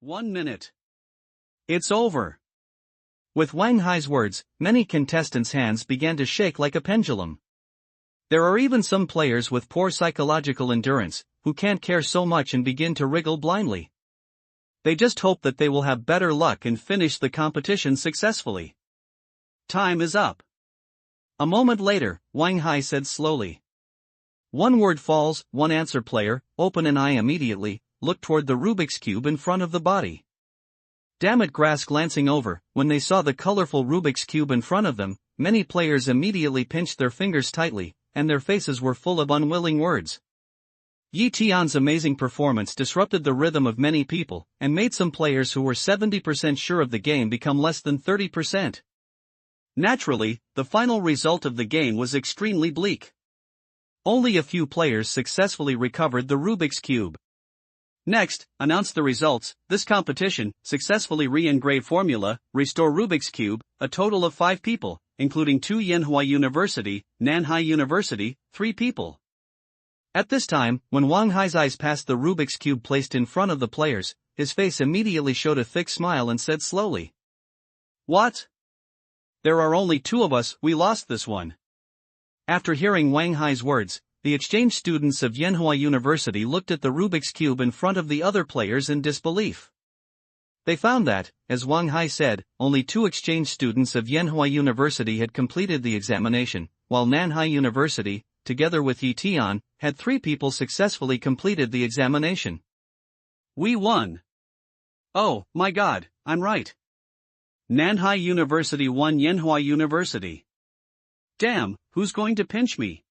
1 minute. It's over. With Wang Hai's words, many contestants' hands began to shake like a pendulum. There are even some players with poor psychological endurance, who can't care so much and begin to wriggle blindly. They just hope that they will have better luck and finish the competition successfully. Time is up. A moment later, Wang Hai said slowly. One word falls, one answer player, open an eye immediately, look toward the Rubik's Cube in front of the body. Damn it, grass glancing over, when they saw the colorful Rubik's Cube in front of them, many players immediately pinched their fingers tightly, and their faces were full of unwilling words. Tian's amazing performance disrupted the rhythm of many people, and made some players who were 70% sure of the game become less than 30%. Naturally, the final result of the game was extremely bleak. Only a few players successfully recovered the Rubik's Cube. Next, announce the results. This competition, successfully re-engrave formula, restore Rubik's Cube, a total of 5 people, including 2 Yanhua University, Nanhai University, 3 people. At this time, when Wang Hai's eyes passed the Rubik's Cube placed in front of the players, his face immediately showed a thick smile and said slowly. What? There are only 2 of us, we lost this one. After hearing Wang Hai's words, the exchange students of Yanhua University looked at the Rubik's Cube in front of the other players in disbelief. They found that, as Wang Hai said, only 2 exchange students of Yanhua University had completed the examination, while Nanhai University, together with Tian, had 3 people successfully completed the examination. We won. Oh, my God, I'm right. Nanhai University won Yanhua University. Damn, who's going to pinch me?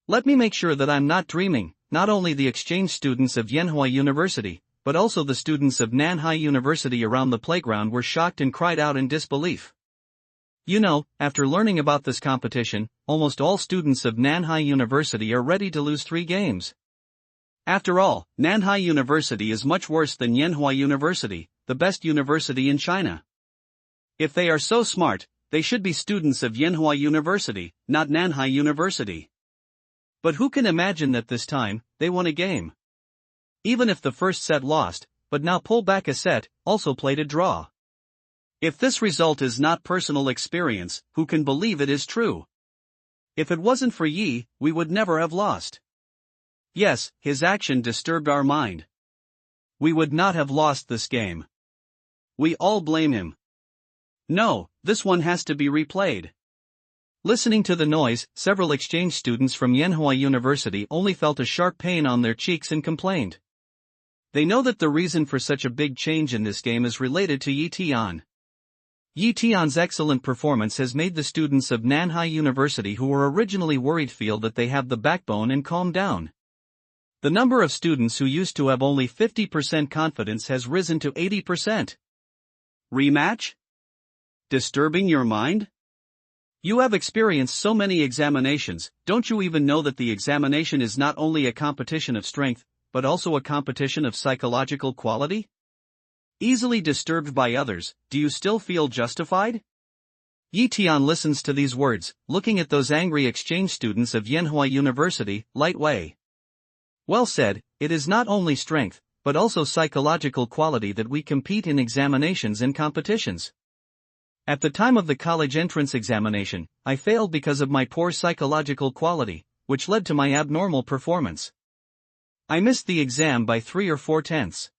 Let me make sure that I'm not dreaming. Not only the exchange students of Yanhua University, but also the students of Nanhai University around the playground were shocked and cried out in disbelief. You know, after learning about this competition, almost all students of Nanhai University are ready to lose 3 games. After all, Nanhai University is much worse than Yanhua University, the best university in China. If they are so smart, they should be students of Yanhua University, not Nanhai University. But who can imagine that this time, they won a game? Even if the first set lost, but now pull back a set, also played a draw. If this result is not personal experience, who can believe it is true? If it wasn't for Yi, we would never have lost. Yes, his action disturbed our mind. We would not have lost this game. We all blame him. No, this one has to be replayed. Listening to the noise, several exchange students from Yanhua University only felt a sharp pain on their cheeks and complained. They know that the reason for such a big change in this game is related to Tian. Tian's excellent performance has made the students of Nanhai University who were originally worried feel that they have the backbone and calm down. The number of students who used to have only 50% confidence has risen to 80%. Rematch? Disturbing your mind? You have experienced so many examinations, don't you even know that the examination is not only a competition of strength, but also a competition of psychological quality? Easily disturbed by others, do you still feel justified? Tian listens to these words, looking at those angry exchange students of Yanhua University, light way. Well said, it is not only strength, but also psychological quality that we compete in examinations and competitions. At the time of the college entrance examination, I failed because of my poor psychological quality, which led to my abnormal performance. I missed the exam by 3 or 4 tenths.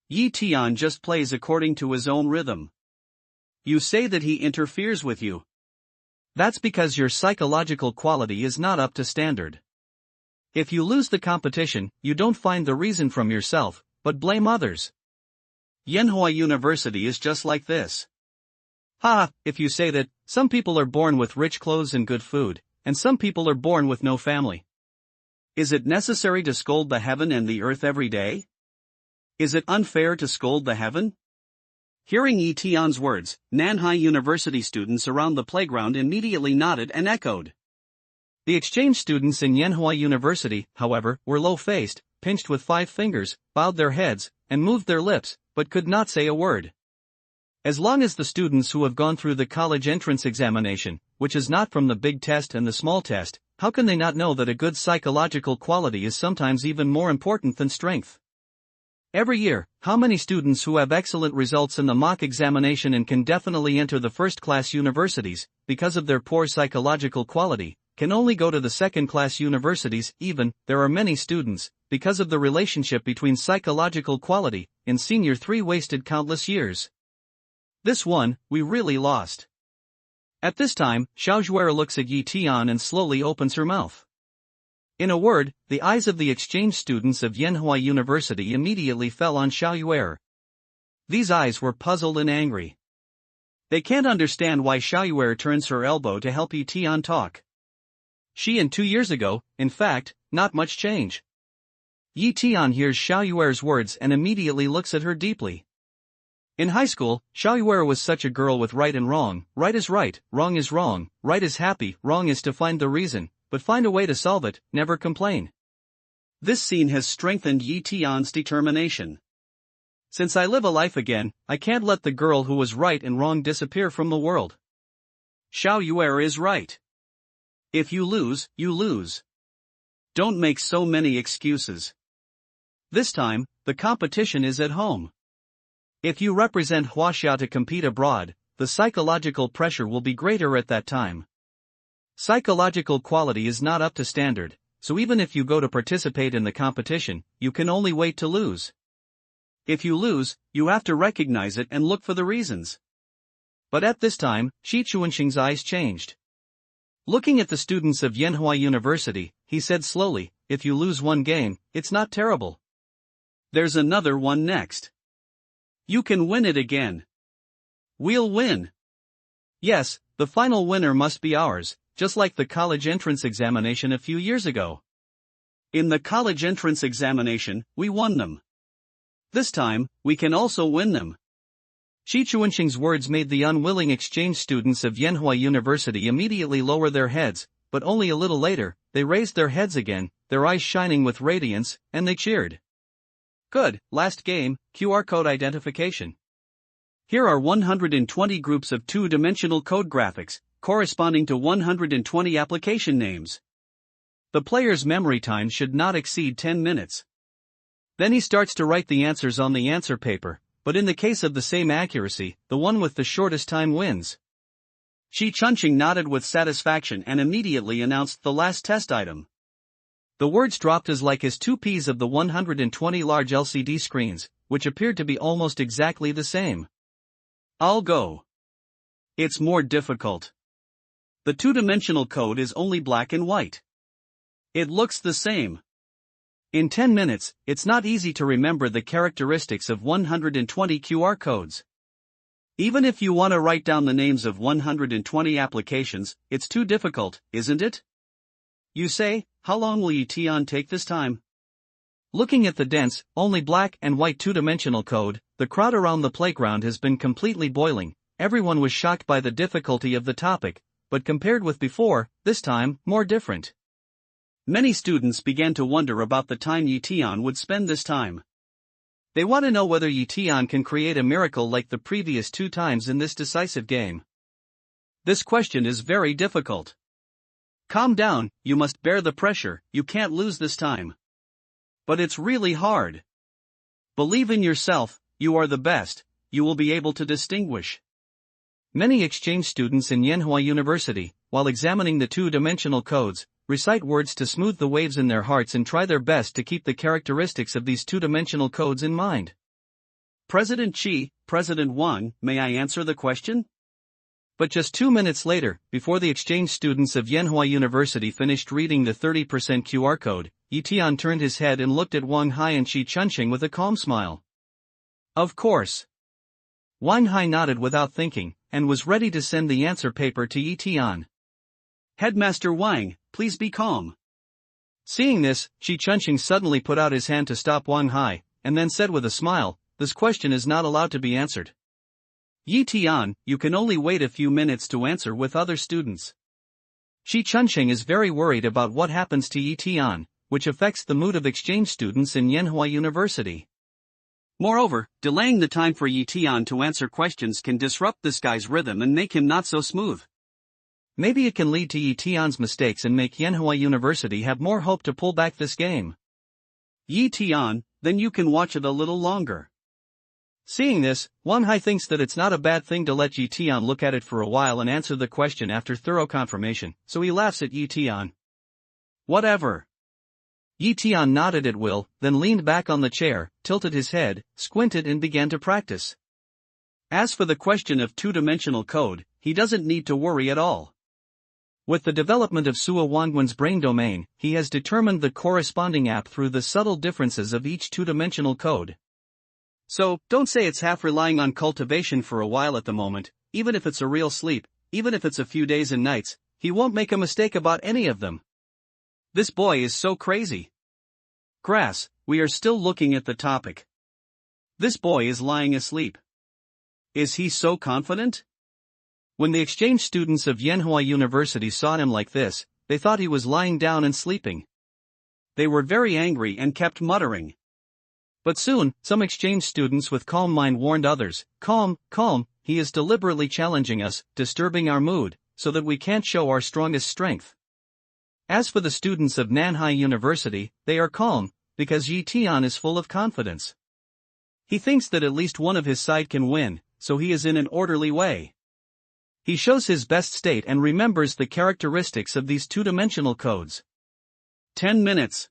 Tian just plays according to his own rhythm. You say that he interferes with you. That's because your psychological quality is not up to standard. If you lose the competition, you don't find the reason from yourself, but blame others. Yanhua University is just like this. If you say that, some people are born with rich clothes and good food, and some people are born with no family. Is it necessary to scold the heaven and the earth every day? Is it unfair to scold the heaven? Hearing Tian's words, Nanhai University students around the playground immediately nodded and echoed. The exchange students in Yanhua University, however, were low-faced, pinched with 5 fingers, bowed their heads, and moved their lips, but could not say a word. As long as the students who have gone through the college entrance examination, which is not from the big test and the small test, how can they not know that a good psychological quality is sometimes even more important than strength? Every year, how many students who have excellent results in the mock examination and can definitely enter the first-class universities, because of their poor psychological quality, can only go to the second-class universities? Even, there are many students, because of the relationship between psychological quality, in senior 3 wasted countless years. This one, we really lost. At this time, Xiaojuer looks at Yi Tian and slowly opens her mouth. In a word, the eyes of the exchange students of Yanhua University immediately fell on Xiaojuer. These eyes were puzzled and angry. They can't understand why Xiaojuer turns her elbow to help Yi Tian talk. She and 2 years ago, in fact, not much change. Yi Tian hears Xiaojuer's words and immediately looks at her deeply. In high school, Xiaojuer was such a girl with right and wrong. Right is right, wrong is wrong, right is happy, wrong is to find the reason, but find a way to solve it, never complain. This scene has strengthened Yi Tian's determination. Since I live a life again, I can't let the girl who was right and wrong disappear from the world. Xiaojuer is right. If you lose, you lose. Don't make so many excuses. This time, the competition is at home. If you represent Huaxia to compete abroad, the psychological pressure will be greater at that time. Psychological quality is not up to standard, so even if you go to participate in the competition, you can only wait to lose. If you lose, you have to recognize it and look for the reasons. But at this time, Shi Chuanxing's eyes changed. Looking at the students of Yanhua University, he said slowly, if you lose one game, it's not terrible. There's another one next. You can win it again. We'll win. Yes, the final winner must be ours, just like the college entrance examination a few years ago. In the college entrance examination, we won them. This time, we can also win them. Shi Chuanxing's words made the unwilling exchange students of Yanhua University immediately lower their heads, but only a little later, they raised their heads again, their eyes shining with radiance, and they cheered. Good, last game, QR code identification. Here are 120 groups of 2-dimensional code graphics, corresponding to 120 application names. The player's memory time should not exceed 10 minutes. Then he starts to write the answers on the answer paper, but in the case of the same accuracy, the one with the shortest time wins. Shi Chuanxing nodded with satisfaction and immediately announced the last test item. The words dropped as like as 2 Ps of the 120 large LCD screens, which appeared to be almost exactly the same. I'll go. It's more difficult. The 2-dimensional code is only black and white. It looks the same. In 10 minutes, it's not easy to remember the characteristics of 120 QR codes. Even if you want to write down the names of 120 applications, it's too difficult, isn't it? You say, how long will Yi Tian take this time? Looking at the dense, only black and white 2-dimensional code, the crowd around the playground has been completely boiling. Everyone was shocked by the difficulty of the topic, but compared with before, this time, more different. Many students began to wonder about the time Yi Tian would spend this time. They want to know whether Yi Tian can create a miracle like the previous 2 times in this decisive game. This question is very difficult. Calm down, you must bear the pressure, you can't lose this time. But it's really hard. Believe in yourself, you are the best, you will be able to distinguish. Many exchange students in Yanhua University, while examining the 2-dimensional codes, recite words to smooth the waves in their hearts and try their best to keep the characteristics of these 2-dimensional codes in mind. President Qi, President Wang, may I answer the question? But just 2 minutes later, before the exchange students of Yanhua University finished reading the 30% QR code, Yi Tian turned his head and looked at Wang Hai and Shi Chuanxing with a calm smile. Of course. Wang Hai nodded without thinking, and was ready to send the answer paper to Yi Tian. Headmaster Wang, please be calm. Seeing this, Shi Chuanxing suddenly put out his hand to stop Wang Hai, and then said with a smile, this question is not allowed to be answered. Yi Tian, you can only wait a few minutes to answer with other students. Shi Chuanxing is very worried about what happens to Yi Tian, which affects the mood of exchange students in Yanhua University. Moreover, delaying the time for Yi Tian to answer questions can disrupt this guy's rhythm and make him not so smooth. Maybe it can lead to Yi Tian's mistakes and make Yanhua University have more hope to pull back this game. Yi Tian, then you can watch it a little longer. Seeing this, Wang Hai thinks that it's not a bad thing to let Yi Tian look at it for a while and answer the question after thorough confirmation, so he laughs at Yi Tian. Whatever. Yi Tian nodded at will, then leaned back on the chair, tilted his head, squinted and began to practice. As for the question of two-dimensional code, he doesn't need to worry at all. With the development of Sua Wangwen's brain domain, he has determined the corresponding app through the subtle differences of each two-dimensional code. So, don't say it's half relying on cultivation for a while at the moment, even if it's a real sleep, even if it's a few days and nights, he won't make a mistake about any of them. This boy is so crazy. Grass, we are still looking at the topic. This boy is lying asleep. Is he so confident? When the exchange students of Yanhua University saw him like this, they thought he was lying down and sleeping. They were very angry and kept muttering. But soon, some exchange students with calm mind warned others, calm, he is deliberately challenging us, disturbing our mood, so that we can't show our strongest strength. As for the students of Nanhai University, they are calm, because Yi Tian is full of confidence. He thinks that at least one of his side can win, so he is in an orderly way. He shows his best state and remembers the characteristics of these two-dimensional codes. 10 minutes.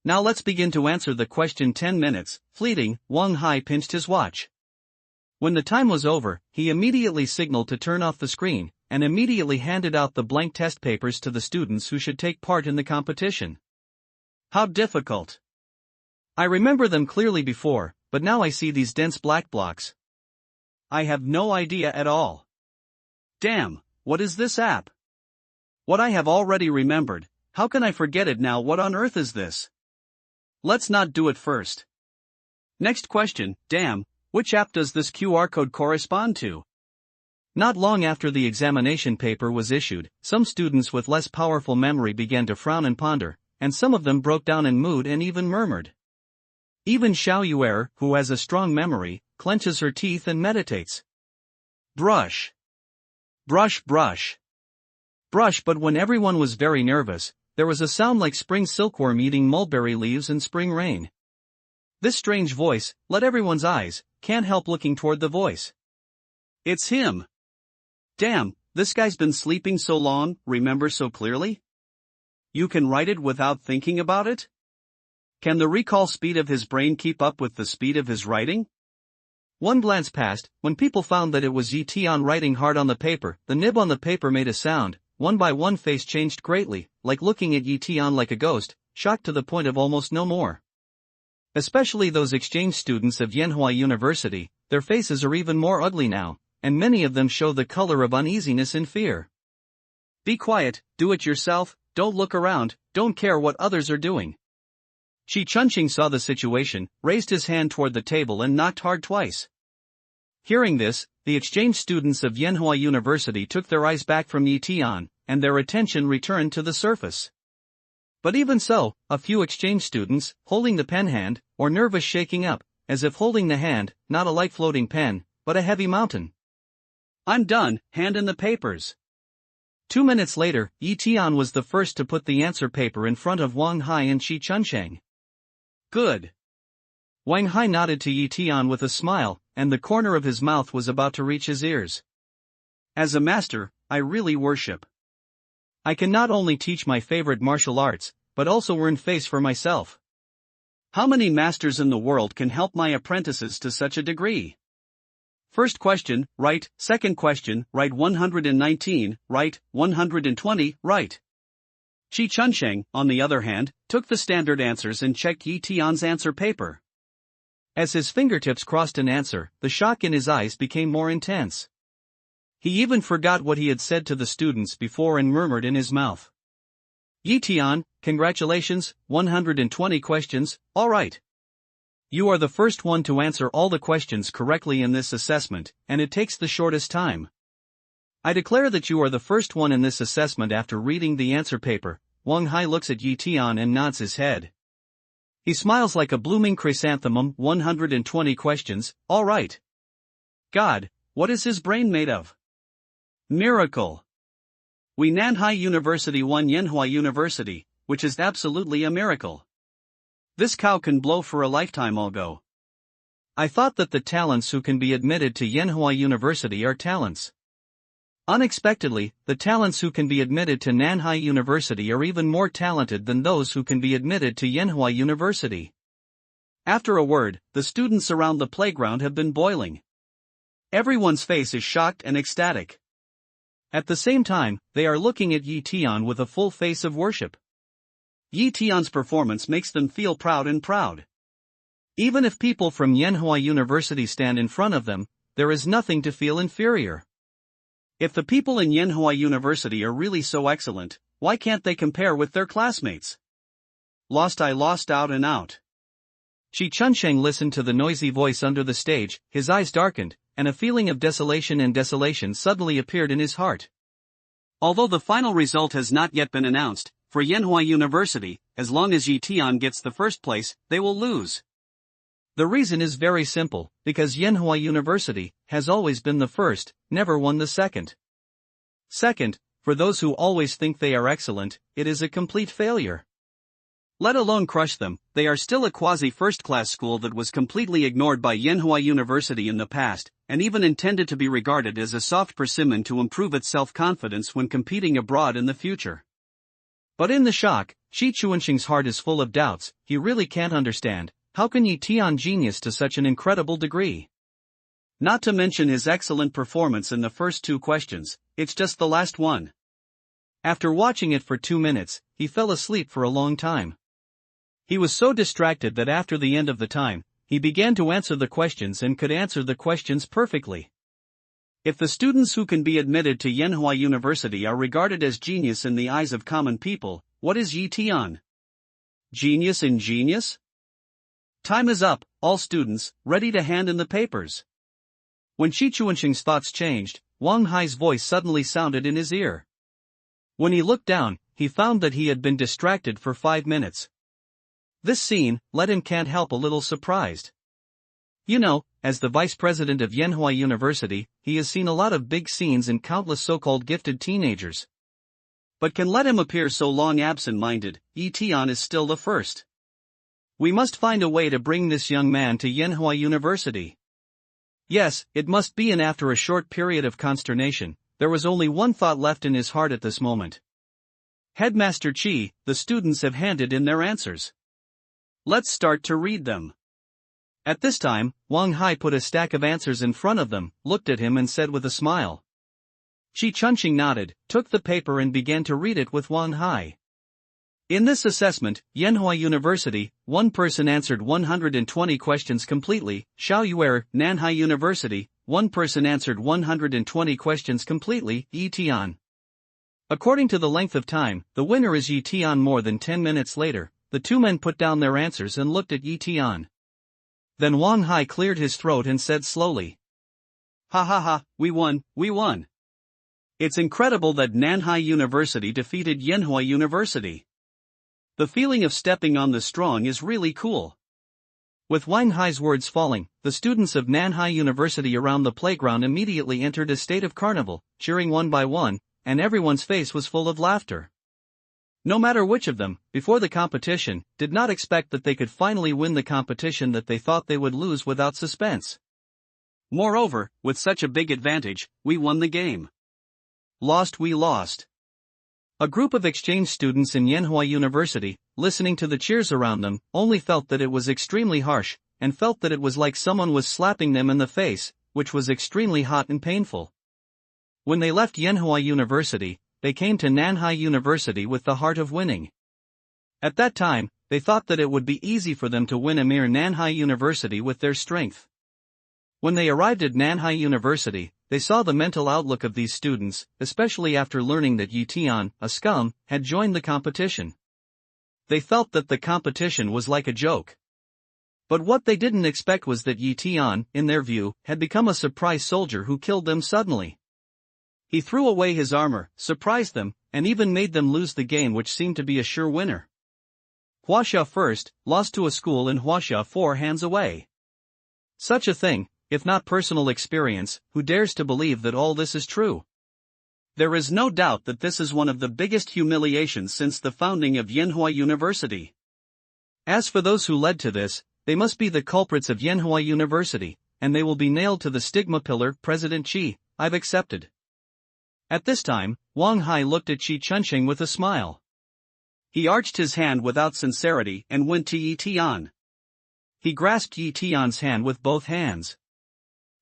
Now let's begin to answer the question. 10 minutes, fleeting. Wang Hai pinched his watch. When the time was over, he immediately signaled to turn off the screen, and immediately handed out the blank test papers to the students who should take part in the competition. How difficult. I remember them clearly before, but now I see these dense black blocks. I have no idea at all. Damn, what is this app? What I have already remembered, how can I forget it now? What on earth is this? Let's not do it first. Next question, damn, which app does this QR code correspond to? Not long after the examination paper was issued, some students with less powerful memory began to frown and ponder, and some of them broke down in mood and even murmured. Even Xiao Yuer, who has a strong memory, clenches her teeth and meditates. Brush. Brush, brush. Brush. But when everyone was very nervous, there was a sound like spring silkworm eating mulberry leaves in spring rain. This strange voice, let everyone's eyes, can't help looking toward the voice. It's him. Damn, this guy's been sleeping so long, remember so clearly? You can write it without thinking about it? Can the recall speed of his brain keep up with the speed of his writing? One glance passed, when people found that it was Yi Tian writing hard on the paper, the nib on the paper made a sound, one by one face changed greatly, like looking at Yi Tian like a ghost, shocked to the point of almost no more. Especially those exchange students of Yanhua University, their faces are even more ugly now, and many of them show the color of uneasiness and fear. Be quiet, do it yourself, don't look around, don't care what others are doing. Shi Chunqing saw the situation, raised his hand toward the table and knocked hard twice. Hearing this, the exchange students of Yanhua University took their eyes back from Yi Tian, and their attention returned to the surface. But even so, a few exchange students, holding the pen hand, or nervous shaking up, as if holding the hand, not a light floating pen, but a heavy mountain. I'm done, hand in the papers. 2 minutes later, Yi Tian was the first to put the answer paper in front of Wang Hai and Shi Chunqing. Good. Wang Hai nodded to Yi Tian with a smile, and the corner of his mouth was about to reach his ears. As a master, I really worship. I can not only teach my favorite martial arts, but also earn face for myself. How many masters in the world can help my apprentices to such a degree? First question, right. Second question, right. 119, right. 120, right. Shi Chunqing, on the other hand, took the standard answers and checked Yi Tian's answer paper. As his fingertips crossed an answer, the shock in his eyes became more intense. He even forgot what he had said to the students before and murmured in his mouth. Yi Tian, congratulations, 120 questions, all right. You are the first one to answer all the questions correctly in this assessment, and it takes the shortest time. I declare that you are the first one in this assessment. After reading the answer paper, Wang Hai looks at Yi Tian and nods his head. He smiles like a blooming chrysanthemum. 120 questions, all right. God, what is his brain made of? Miracle. We Nanhai University won Yanhua University, which is absolutely a miracle. This cow can blow for a lifetime, I'll go. I thought that the talents who can be admitted to Yanhua University are talents. Unexpectedly, the talents who can be admitted to Nanhai University are even more talented than those who can be admitted to Yanhua University. After a word, the students around the playground have been boiling. Everyone's face is shocked and ecstatic. At the same time, they are looking at Yi Tian with a full face of worship. Yi Tian's performance makes them feel proud and proud. Even if people from Yanhua University stand in front of them, there is nothing to feel inferior. If the people in Yanhua University are really so excellent, why can't they compare with their classmates? I lost out and out. Shi Chunsheng listened to the noisy voice under the stage, his eyes darkened, and a feeling of desolation suddenly appeared in his heart. Although the final result has not yet been announced, for Yanhua University, as long as Yi Tian gets the first place, they will lose. The reason is very simple, because Yanhua University has always been the first, never won the second. Second, for those who always think they are excellent, it is a complete failure. Let alone crush them, they are still a quasi-first-class school that was completely ignored by Yanhua University in the past, and even intended to be regarded as a soft persimmon to improve its self-confidence when competing abroad in the future. But in the shock, Shi Chuanxing's heart is full of doubts. He really can't understand, how can Yi Tian genius to such an incredible degree? Not to mention his excellent performance in the first two questions, it's just the last one. After watching it for 2 minutes, he fell asleep for a long time. He was so distracted that after the end of the time, he began to answer the questions and could answer the questions perfectly. If the students who can be admitted to Yanhua University are regarded as genius in the eyes of common people, what is Yi Tian? Genius in genius? Time is up, all students, ready to hand in the papers. When Shi Chuanxing's thoughts changed, Wang Hai's voice suddenly sounded in his ear. When he looked down, he found that he had been distracted for 5 minutes. This scene led him can't help a little surprised. You know, as the vice president of Yanhua University, he has seen a lot of big scenes and countless so-called gifted teenagers. But can let him appear so long absent-minded, Yi Tian is still the first. We must find a way to bring this young man to Yanhua University. Yes, it must be, and after a short period of consternation, there was only one thought left in his heart at this moment. Headmaster Qi, the students have handed in their answers. Let's start to read them. At this time, Wang Hai put a stack of answers in front of them, looked at him and said with a smile. Shi Chunxing nodded, took the paper and began to read it with Wang Hai. In this assessment, Yanhua University, one person answered 120 questions completely. Xiao Yuer, Nanhai University, one person answered 120 questions completely. Yi Tian. According to the length of time, the winner is Yi Tian. More than 10 minutes later, the two men put down their answers and looked at Yi Tian. Then Wang Hai cleared his throat and said slowly. Ha ha ha, we won, we won. It's incredible that Nanhai University defeated Yanhua University. The feeling of stepping on the strong is really cool. With Wang Hai's words falling, the students of Nanhai University around the playground immediately entered a state of carnival, cheering one by one, and everyone's face was full of laughter. No matter which of them, before the competition, did not expect that they could finally win the competition that they thought they would lose without suspense. Moreover, with such a big advantage, we won the game. Lost, we lost. A group of exchange students in Yanhua University, listening to the cheers around them, only felt that it was extremely harsh, and felt that it was like someone was slapping them in the face, which was extremely hot and painful. When they left Yanhua University, they came to Nanhai University with the heart of winning. At that time, they thought that it would be easy for them to win a mere Nanhai University with their strength. When they arrived at Nanhai University, they saw the mental outlook of these students, especially after learning that Yi Tian, a scum, had joined the competition. They felt that the competition was like a joke. But what they didn't expect was that Yi Tian, in their view, had become a surprise soldier who killed them suddenly. He threw away his armor, surprised them, and even made them lose the game, which seemed to be a sure winner. Huaxia first, lost to a school in Huaxia 4 hands away. Such a thing, if not personal experience, who dares to believe that all this is true? There is no doubt that this is one of the biggest humiliations since the founding of Yanhua University. As for those who led to this, they must be the culprits of Yanhua University, and they will be nailed to the stigma pillar. President Qi, I've accepted. At this time, Wang Hai looked at Qi Chunqing with a smile. He arched his hand without sincerity and went to Yi Tian. He grasped Yi Tian's hand with both hands.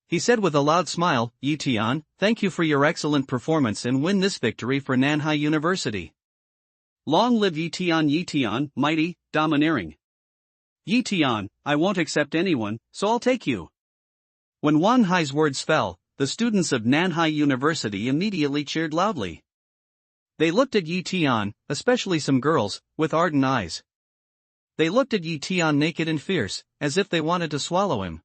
He said with a loud smile, Yi Tian, thank you for your excellent performance and win this victory for Nanhai University. Long live Yi Tian, mighty, domineering. Yi Tian, I won't accept anyone, so I'll take you. When Wang Hai's words fell, the students of Nanhai University immediately cheered loudly. They looked at Yi Tian, especially some girls, with ardent eyes. They looked at Yi Tian naked and fierce, as if they wanted to swallow him.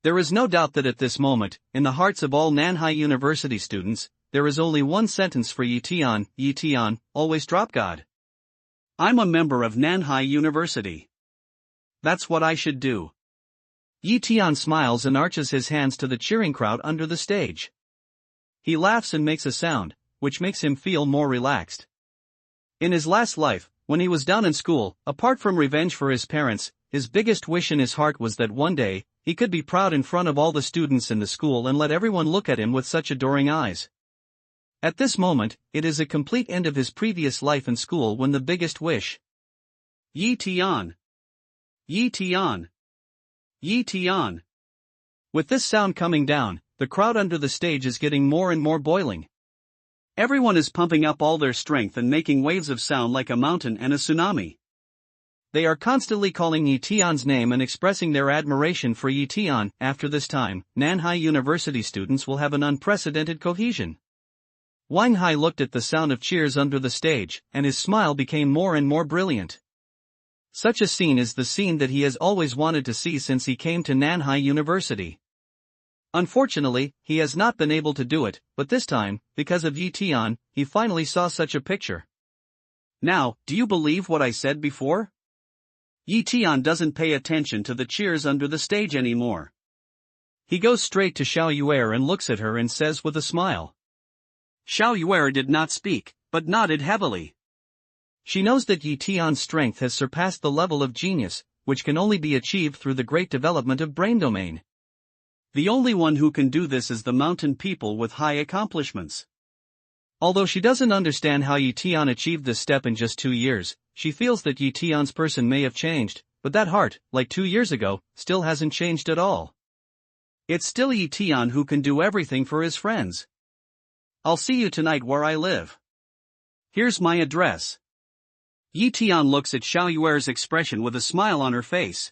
There is no doubt that at this moment, in the hearts of all Nanhai University students, there is only one sentence for Yi Tian, always drop God. I'm a member of Nanhai University. That's what I should do. Yi Tian smiles and arches his hands to the cheering crowd under the stage. He laughs and makes a sound, which makes him feel more relaxed. In his last life, when he was down in school, apart from revenge for his parents, his biggest wish in his heart was that one day, he could be proud in front of all the students in the school and let everyone look at him with such adoring eyes. At this moment, it is a complete end of his previous life in school when the biggest wish. Yi Tian. Yi Tian. Yi Tian. With this sound coming down, the crowd under the stage is getting more and more boiling. Everyone is pumping up all their strength and making waves of sound like a mountain and a tsunami. They are constantly calling Yi Tian's name and expressing their admiration for Yi Tian. After this time, Nanhai University students will have an unprecedented cohesion. Wang Hai looked at the sound of cheers under the stage, and his smile became more and more brilliant. Such a scene is the scene that he has always wanted to see since he came to Nanhai University. Unfortunately, he has not been able to do it, but this time, because of Yi Tian, he finally saw such a picture. Now, do you believe what I said before? Yi Tian doesn't pay attention to the cheers under the stage anymore. He goes straight to Xiao Yuer and looks at her and says with a smile. Xiao Yuer did not speak, but nodded heavily. She knows that Yi Tian's strength has surpassed the level of genius, which can only be achieved through the great development of brain domain. The only one who can do this is the mountain people with high accomplishments. Although she doesn't understand how Yi Tian achieved this step in just 2 years, she feels that Yi Tian's person may have changed, but that heart, like 2 years ago, still hasn't changed at all. It's still Yi Tian who can do everything for his friends. I'll see you tonight where I live. Here's my address. Yi Tian looks at Xiao Yuer's expression with a smile on her face.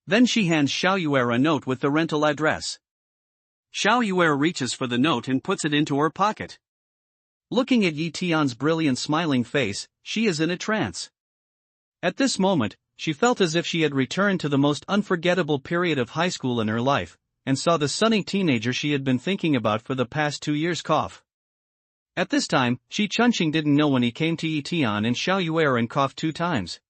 Then she hands Xiao Yuer a note with the rental address. Xiao Yuer reaches for the note and puts it into her pocket. Looking at Yi Tian's brilliant smiling face, she is in a trance. At this moment, she felt as if she had returned to the most unforgettable period of high school in her life, and saw the sunny teenager she had been thinking about for the past 2 years cough. At this time, Qi Chunqing didn't know when he came to Yi Tian and Xiao Yuer and coughed 2 times.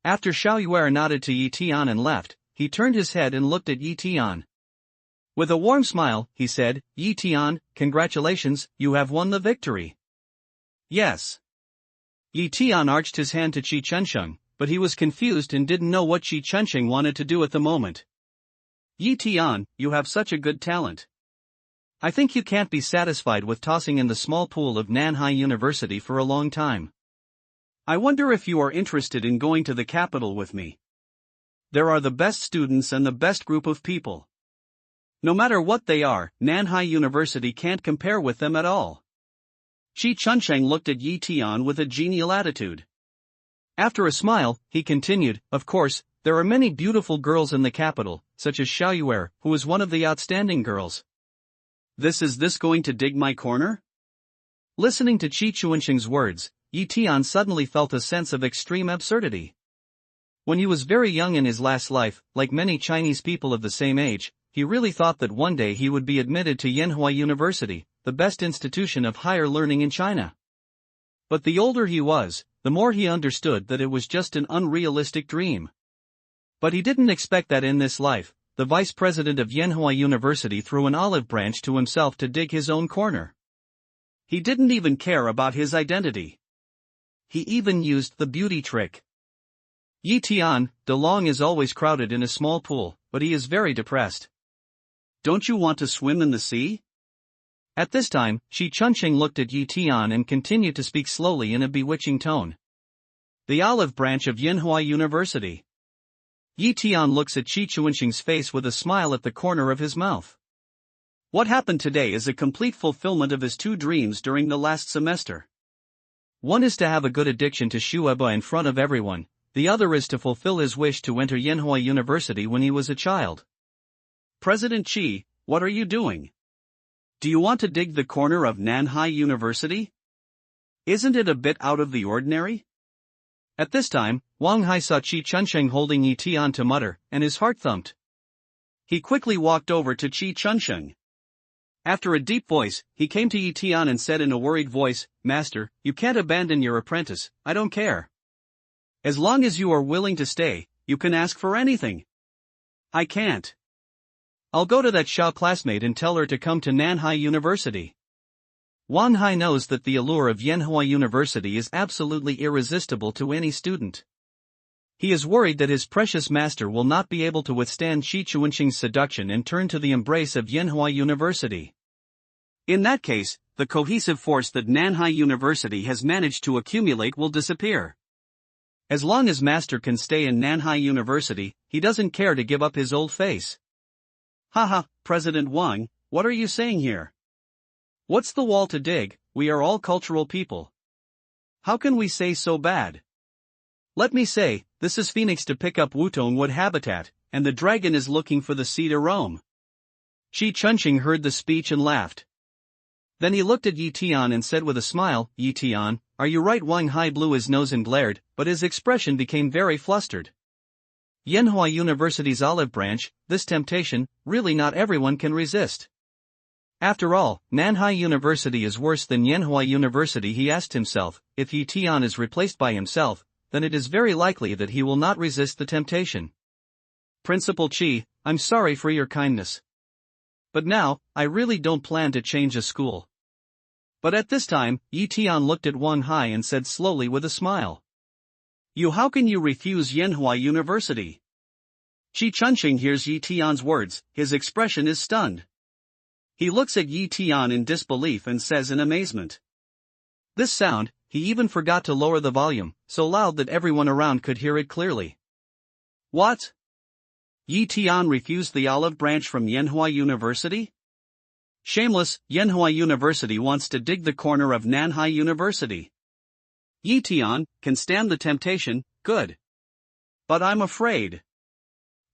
After Xiao Yuer nodded to Yi Tian and left, he turned his head and looked at Yi Tian. With a warm smile, he said, Yi Tian, congratulations, you have won the victory. Yes. Yi Tian arched his hand to Qi Chunqing, but he was confused and didn't know what Qi Chunqing wanted to do at the moment. Yi Tian, you have such a good talent. I think you can't be satisfied with tossing in the small pool of Nanhai University for a long time. I wonder if you are interested in going to the capital with me. There are the best students and the best group of people. No matter what they are, Nanhai University can't compare with them at all. Qi Chunqing looked at Yi Tian with a genial attitude. After a smile, he continued, of course, there are many beautiful girls in the capital, such as Xiao Yuer, who is one of the outstanding girls. Is this going to dig my corner? Listening to Qi Chunqing's words, Yi Tian suddenly felt a sense of extreme absurdity. When he was very young in his last life, like many Chinese people of the same age, he really thought that one day he would be admitted to Yanhua University, the best institution of higher learning in China. But the older he was, the more he understood that it was just an unrealistic dream. But he didn't expect that in this life, the vice president of Yanhua University threw an olive branch to himself to dig his own corner. He didn't even care about his identity. He even used the beauty trick. Yi Tian, De Long is always crowded in a small pool, but he is very depressed. Don't you want to swim in the sea? At this time, Shi Chunqing looked at Yi Tian and continued to speak slowly in a bewitching tone. The olive branch of Yinhua University. Yi Tian looks at Shi Chunqing's face with a smile at the corner of his mouth. What happened today is a complete fulfillment of his two dreams during the last semester. One is to have a good addiction to shueba in front of everyone, the other is to fulfill his wish to enter Yinhua University when he was a child. President Qi, what are you doing? Do you want to dig the corner of Nanhai University? Isn't it a bit out of the ordinary? At this time, Wang Hai saw Shi Chunqing holding Yi Tian to mutter, and his heart thumped. He quickly walked over to Shi Chunqing. After a deep voice, he came to Yi Tian and said in a worried voice, Master, you can't abandon your apprentice, I don't care. As long as you are willing to stay, you can ask for anything. I can't. I'll go to that Xiao classmate and tell her to come to Nanhai University. Wang Hai knows that the allure of Yinhua University is absolutely irresistible to any student. He is worried that his precious master will not be able to withstand Shi Chunqing's seduction and turn to the embrace of Yinhua University. In that case, the cohesive force that Nanhai University has managed to accumulate will disappear. As long as master can stay in Nanhai University, he doesn't care to give up his old face. Haha, President Wang, what are you saying here? What's the wall to dig? We are all cultural people. How can we say so bad? Let me say, this is Phoenix to pick up Wutong Wood habitat, and the dragon is looking for the sea to roam. Shi Chunqing heard the speech and laughed. Then he looked at Yi Tian and said with a smile, Yi Tian, are you right? Wang Hai blew his nose and glared, but his expression became very flustered. Yinhua University's olive branch, this temptation, really not everyone can resist. After all, Nanhai University is worse than Yinhua University. He asked himself, if Yi Tian is replaced by himself, then it is very likely that he will not resist the temptation. Principal Qi, I'm sorry for your kindness. But now, I really don't plan to change a school. But at this time, Yi Tian looked at Wang Hai and said slowly with a smile. How can you refuse Yinhua University? Shi Chunqing hears Yi Tian's words, his expression is stunned. He looks at Yi Tian in disbelief and says in amazement. This sound, he even forgot to lower the volume, so loud that everyone around could hear it clearly. What? Yi Tian refused the olive branch from Yinhua University? Shameless, Yinhua University wants to dig the corner of Nanhai University. Yi Tian can stand the temptation, good. But I'm afraid.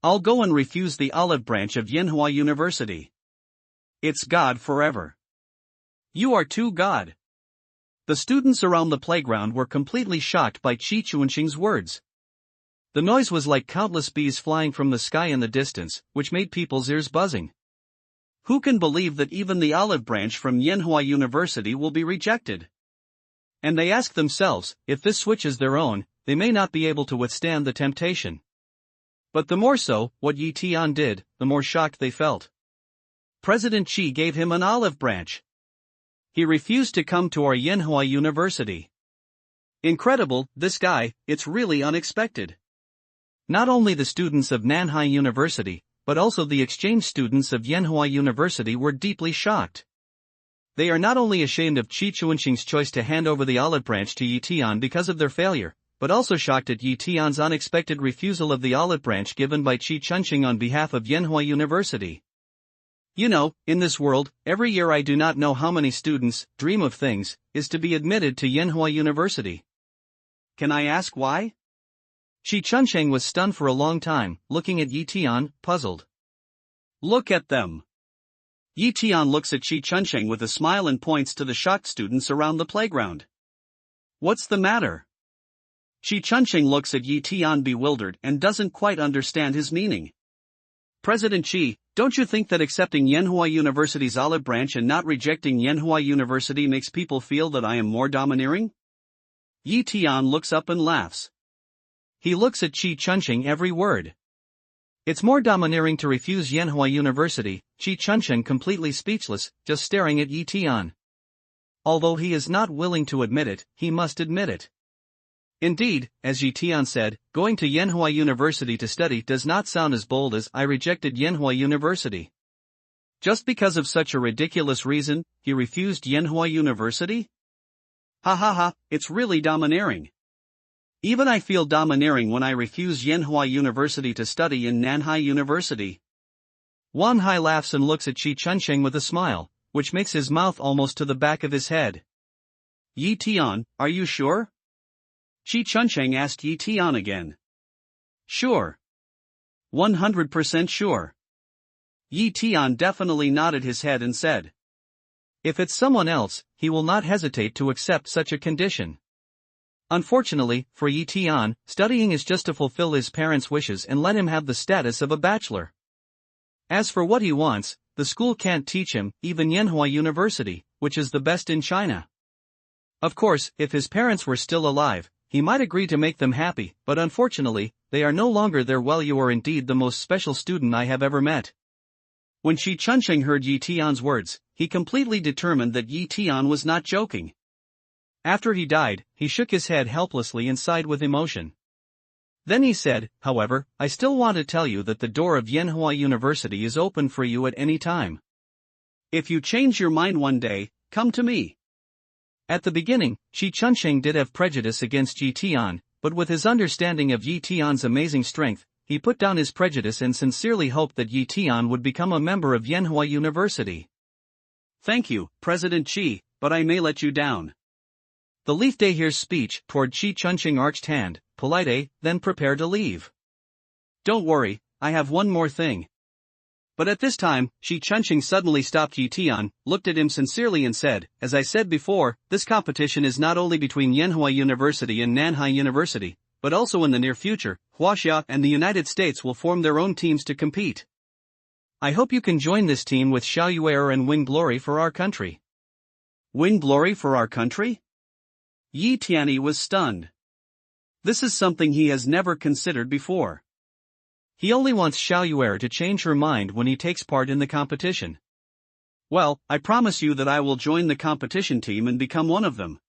I'll go and refuse the olive branch of Yinhua University. It's God forever. You are too God. The students around the playground were completely shocked by Shi Chunqing's words. The noise was like countless bees flying from the sky in the distance, which made people's ears buzzing. Who can believe that even the olive branch from Yinhua University will be rejected? And they ask themselves, if this switch is their own, they may not be able to withstand the temptation. But the more so, what Yi Tian did, the more shocked they felt. President Qi gave him an olive branch. He refused to come to our Yinhua University. Incredible, this guy, it's really unexpected. Not only the students of Nanhai University, but also the exchange students of Yinhua University were deeply shocked. They are not only ashamed of Shi Chunqing's choice to hand over the olive branch to Yi Tian because of their failure, but also shocked at Yi Tian's unexpected refusal of the olive branch given by Shi Chunqing on behalf of Yinhua University. In this world, every year I do not know how many students dream of things is to be admitted to Yinhua University. Can I ask why? Shi Chunqing was stunned for a long time, looking at Yi Tian, puzzled. Look at them. Yi Tian looks at Shi Chunqing with a smile and points to the shocked students around the playground. What's the matter? Shi Chunqing looks at Yi Tian bewildered and doesn't quite understand his meaning. President Qi, don't you think that accepting Yinhua University's olive branch and not rejecting Yinhua University makes people feel that I am more domineering? Yi Tian looks up and laughs. He looks at Shi Chunqing every word. It's more domineering to refuse Yinhua University, Shi Chunqing completely speechless, just staring at Yi Tian. Although he is not willing to admit it, he must admit it. Indeed, as Yi Tian said, going to Yanhua University to study does not sound as bold as I rejected Yanhua University. Just because of such a ridiculous reason, he refused Yanhua University? Ha ha ha, it's really domineering. Even I feel domineering when I refuse Yanhua University to study in Nanhai University. Wang Hai laughs and looks at Qi Chunsheng with a smile, which makes his mouth almost to the back of his head. Yi Tian, are you sure? Qi Chunsheng asked Yi Tian again. Sure. 100% sure. Yi Tian definitely nodded his head and said. If it's someone else, he will not hesitate to accept such a condition. Unfortunately, for Yi Tian, studying is just to fulfill his parents' wishes and let him have the status of a bachelor. As for what he wants, the school can't teach him, even Yanhua University, which is the best in China. Of course, if his parents were still alive, he might agree to make them happy, but unfortunately, they are no longer there. Well, you are indeed the most special student I have ever met. When Qi Chunsheng heard Yi Tian's words, he completely determined that Yi Tian was not joking. After he died, he shook his head helplessly and sighed with emotion. Then he said, however, I still want to tell you that the door of Yanhua University is open for you at any time. If you change your mind one day, come to me. At the beginning, Qi Chunsheng did have prejudice against Yi Tian, but with his understanding of Yi Tian's amazing strength, he put down his prejudice and sincerely hoped that Yi Tian would become a member of Yanhua University. Thank you, President Qi, but I may let you down. The Leaf Day here's speech toward Qi Chunsheng arched hand, polite, then prepared to leave. Don't worry, I have one more thing. But at this time, Qi Chunsheng suddenly stopped Yi Tian, looked at him sincerely and said, as I said before, this competition is not only between Yanhua University and Nanhai University, but also in the near future, Huaxia and the United States will form their own teams to compete. I hope you can join this team with Xiaoyuer and win glory for our country. Win glory for our country? Yi Tianyi was stunned. This is something he has never considered before. He only wants Xiaoyuer to change her mind when he takes part in the competition. Well, I promise you that I will join the competition team and become one of them.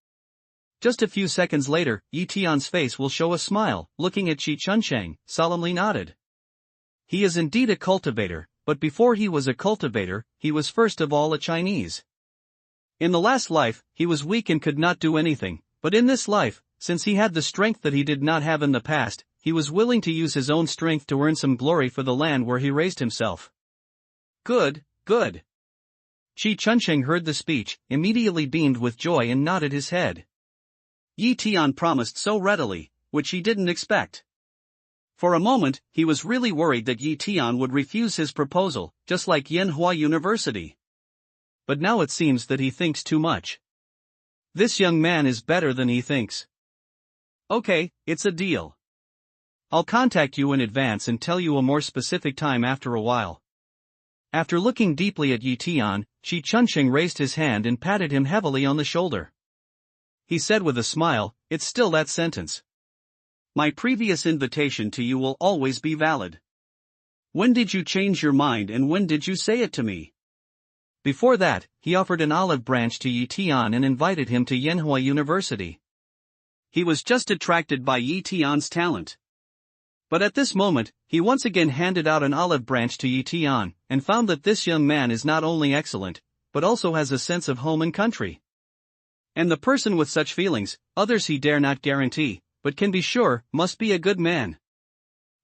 Just a few seconds later, Yi Tian's face will show a smile, looking at Qi Chunsheng, solemnly nodded. He is indeed a cultivator, but before he was a cultivator, he was first of all a Chinese. In the last life, he was weak and could not do anything, but in this life, since he had the strength that he did not have in the past, he was willing to use his own strength to earn some glory for the land where he raised himself. Good, good. Qi Chunsheng heard the speech, immediately beamed with joy and nodded his head. Yi Tian promised so readily, which he didn't expect. For a moment, he was really worried that Yi Tian would refuse his proposal, just like Yanhua University. But now it seems that he thinks too much. This young man is better than he thinks. Okay, it's a deal. I'll contact you in advance and tell you a more specific time after a while. After looking deeply at Yi Tian, Qi Chunsheng raised his hand and patted him heavily on the shoulder. He said with a smile, it's still that sentence. My previous invitation to you will always be valid. When did you change your mind and when did you say it to me? Before that, he offered an olive branch to Yi Tian and invited him to Yanhua University. He was just attracted by Yi Tian's talent. But at this moment, he once again handed out an olive branch to Yi Tian, and found that this young man is not only excellent, but also has a sense of home and country. And the person with such feelings, others he dare not guarantee, but can be sure, must be a good man.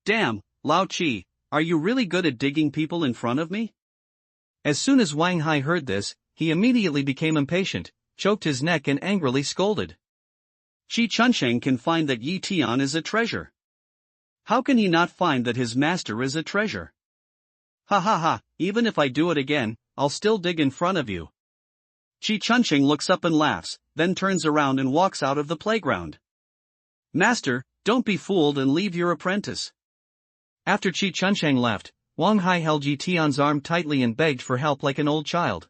Damn, Lao Qi, are you really good at digging people in front of me? As soon as Wang Hai heard this, he immediately became impatient, choked his neck and angrily scolded. Qi Chunsheng can find that Yi Tian is a treasure. How can he not find that his master is a treasure? Ha ha ha, even if I do it again, I'll still dig in front of you. Qi Chunsheng looks up and laughs, then turns around and walks out of the playground. Master, don't be fooled and leave your apprentice. After Qi Chunsheng left, Wang Hai held Yi Tian's arm tightly and begged for help like an old child.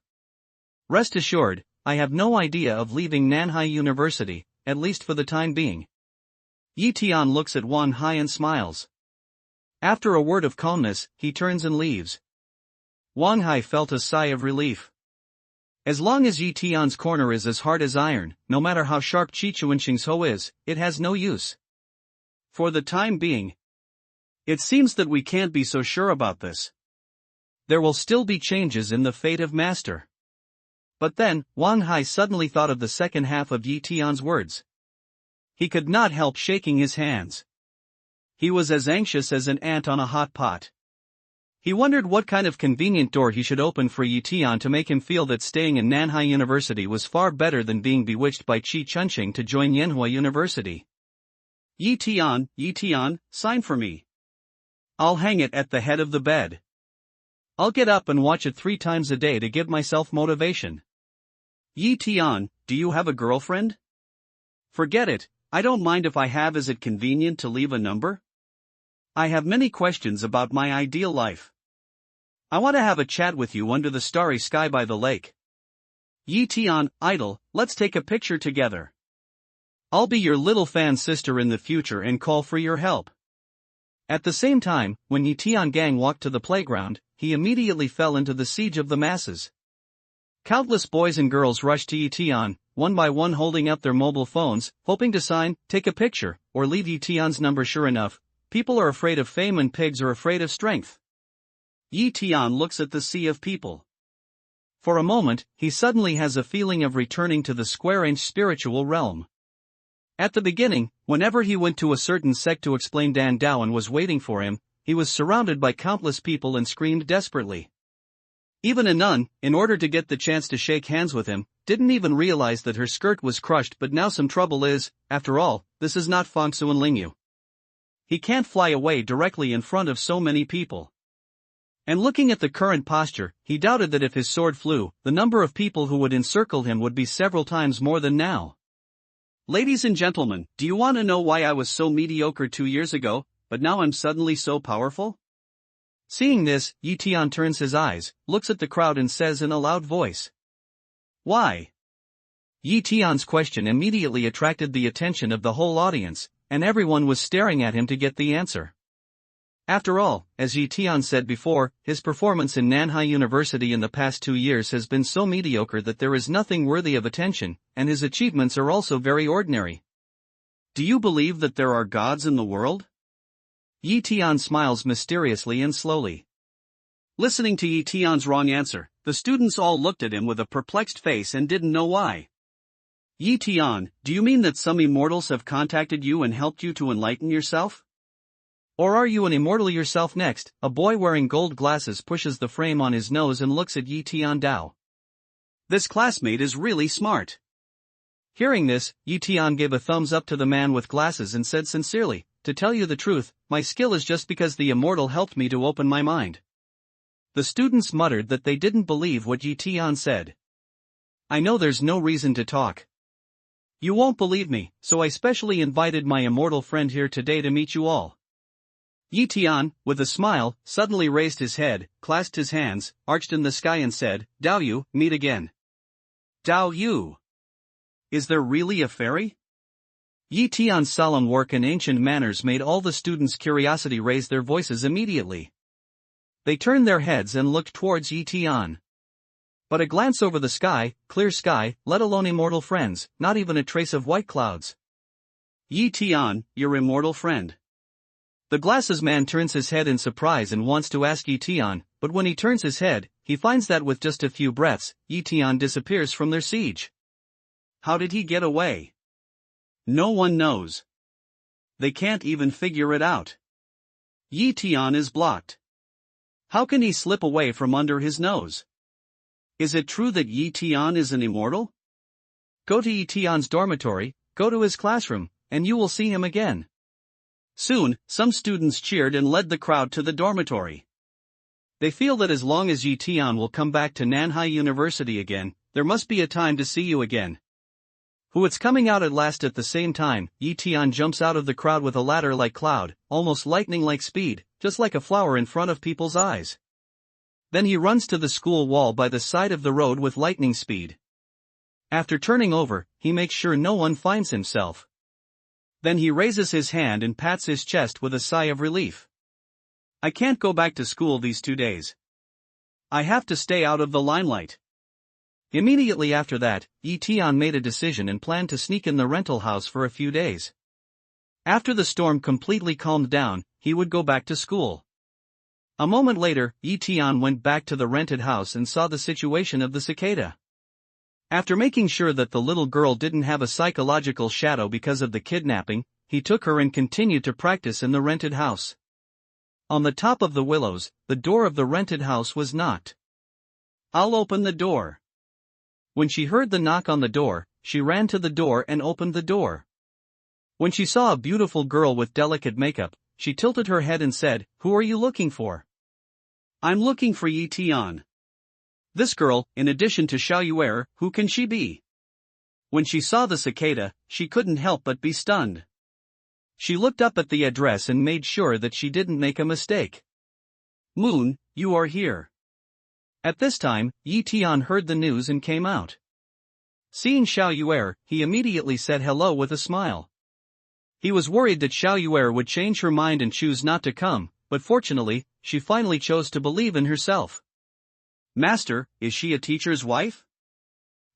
Rest assured, I have no idea of leaving Nanhai University, at least for the time being. Yi Tian looks at Wang Hai and smiles. After a word of calmness, he turns and leaves. Wang Hai felt a sigh of relief. As long as Yi Tian's corner is as hard as iron, no matter how sharp Qi Chuanqing's hoe is, it has no use. For the time being. It seems that we can't be so sure about this. There will still be changes in the fate of Master. But then, Wang Hai suddenly thought of the second half of Yi Tian's words. He could not help shaking his hands. He was as anxious as an ant on a hot pot. He wondered what kind of convenient door he should open for Yi Tian to make him feel that staying in Nanhai University was far better than being bewitched by Qi Chunqing to join Yanhua University. Yi Tian, sign for me. I'll hang it at the head of the bed. I'll get up and watch it 3 times a day to give myself motivation. Yi Tian, do you have a girlfriend? Forget it, I don't mind if I have. Is it convenient to leave a number? I have many questions about my ideal life. I want to have a chat with you under the starry sky by the lake. Yi Tian, idol, let's take a picture together. I'll be your little fan sister in the future and call for your help. At the same time, when Yi Tian gang walked to the playground, he immediately fell into the siege of the masses. Countless boys and girls rushed to Yi Tian, one by one holding up their mobile phones, hoping to sign, take a picture, or leave Yi Tian's number. Sure enough, people are afraid of fame and pigs are afraid of strength. Yi Tian looks at the sea of people. For a moment, he suddenly has a feeling of returning to the square-inch spiritual realm. At the beginning, whenever he went to a certain sect to explain Dan Dao and was waiting for him, he was surrounded by countless people and screamed desperately. Even a nun, in order to get the chance to shake hands with him, didn't even realize that her skirt was crushed. But now some trouble is, after all, this is not Fangsu and Lingyu. He can't fly away directly in front of so many people. And looking at the current posture, he doubted that if his sword flew, the number of people who would encircle him would be several times more than now. Ladies and gentlemen, do you want to know why I was so mediocre 2 years ago, but now I'm suddenly so powerful? Seeing this, Yi Tian turns his eyes, looks at the crowd and says in a loud voice. Why? Yi Tian's question immediately attracted the attention of the whole audience, and everyone was staring at him to get the answer. After all, as Yi Tian said before, his performance in Nanhai University in the past 2 years has been so mediocre that there is nothing worthy of attention, and his achievements are also very ordinary. Do you believe that there are gods in the world? Yi Tian smiles mysteriously and slowly. Listening to Yi Tian's wrong answer, the students all looked at him with a perplexed face and didn't know why. Yi Tian, do you mean that some immortals have contacted you and helped you to enlighten yourself? Or are you an immortal yourself? Next, a boy wearing gold glasses pushes the frame on his nose and looks at Yi Tian Dao. This classmate is really smart. Hearing this, Yi Tian gave a thumbs up to the man with glasses and said sincerely, to tell you the truth, my skill is just because the immortal helped me to open my mind. The students muttered that they didn't believe what Yi Tian said. I know there's no reason to talk. You won't believe me, so I specially invited my immortal friend here today to meet you all. Yi Tian, with a smile, suddenly raised his head, clasped his hands, arched in the sky and said, Dao Yu, meet again. Dao Yu. Is there really a fairy? Yi Tian's solemn work and ancient manners made all the students' curiosity raise their voices immediately. They turned their heads and looked towards Yi Tian. But a glance over the sky, clear sky, let alone immortal friends, not even a trace of white clouds. Yi Tian, your immortal friend. The glasses man turns his head in surprise and wants to ask Yi Tian, but when he turns his head, he finds that with just a few breaths, Yi Tian disappears from their siege. How did he get away? No one knows. They can't even figure it out. Yi Tian is blocked. How can he slip away from under his nose? Is it true that Yi Tian is an immortal? Go to Yi Tian's dormitory, go to his classroom, and you will see him again. Soon, some students cheered and led the crowd to the dormitory. They feel that as long as Yi Tian will come back to Nanhai University again, there must be a time to see you again. Who it's coming out at last. At the same time, Yi Tian jumps out of the crowd with a ladder-like cloud, almost lightning-like speed, just like a flower in front of people's eyes. Then he runs to the school wall by the side of the road with lightning speed. After turning over, he makes sure no one finds himself. Then he raises his hand and pats his chest with a sigh of relief. I can't go back to school these 2 days. I have to stay out of the limelight. Immediately after that, Tian made a decision and planned to sneak in the rental house for a few days. After the storm completely calmed down, he would go back to school. A moment later, Tian went back to the rented house and saw the situation of the cicada. After making sure that the little girl didn't have a psychological shadow because of the kidnapping, he took her and continued to practice in the rented house. On the top of the willows, the door of the rented house was knocked. "I'll open the door." When she heard the knock on the door, she ran to the door and opened the door. When she saw a beautiful girl with delicate makeup, she tilted her head and said, "Who are you looking for?" "I'm looking for Yi Tian." This girl, in addition to Xiaoyuer, who can she be? When she saw the cicada, she couldn't help but be stunned. She looked up at the address and made sure that she didn't make a mistake. "Moon, you are here." At this time, Yi Tian heard the news and came out. Seeing Xiaoyuer, he immediately said hello with a smile. He was worried that Xiaoyuer would change her mind and choose not to come, but fortunately, she finally chose to believe in herself. "Master, is she a teacher's wife?"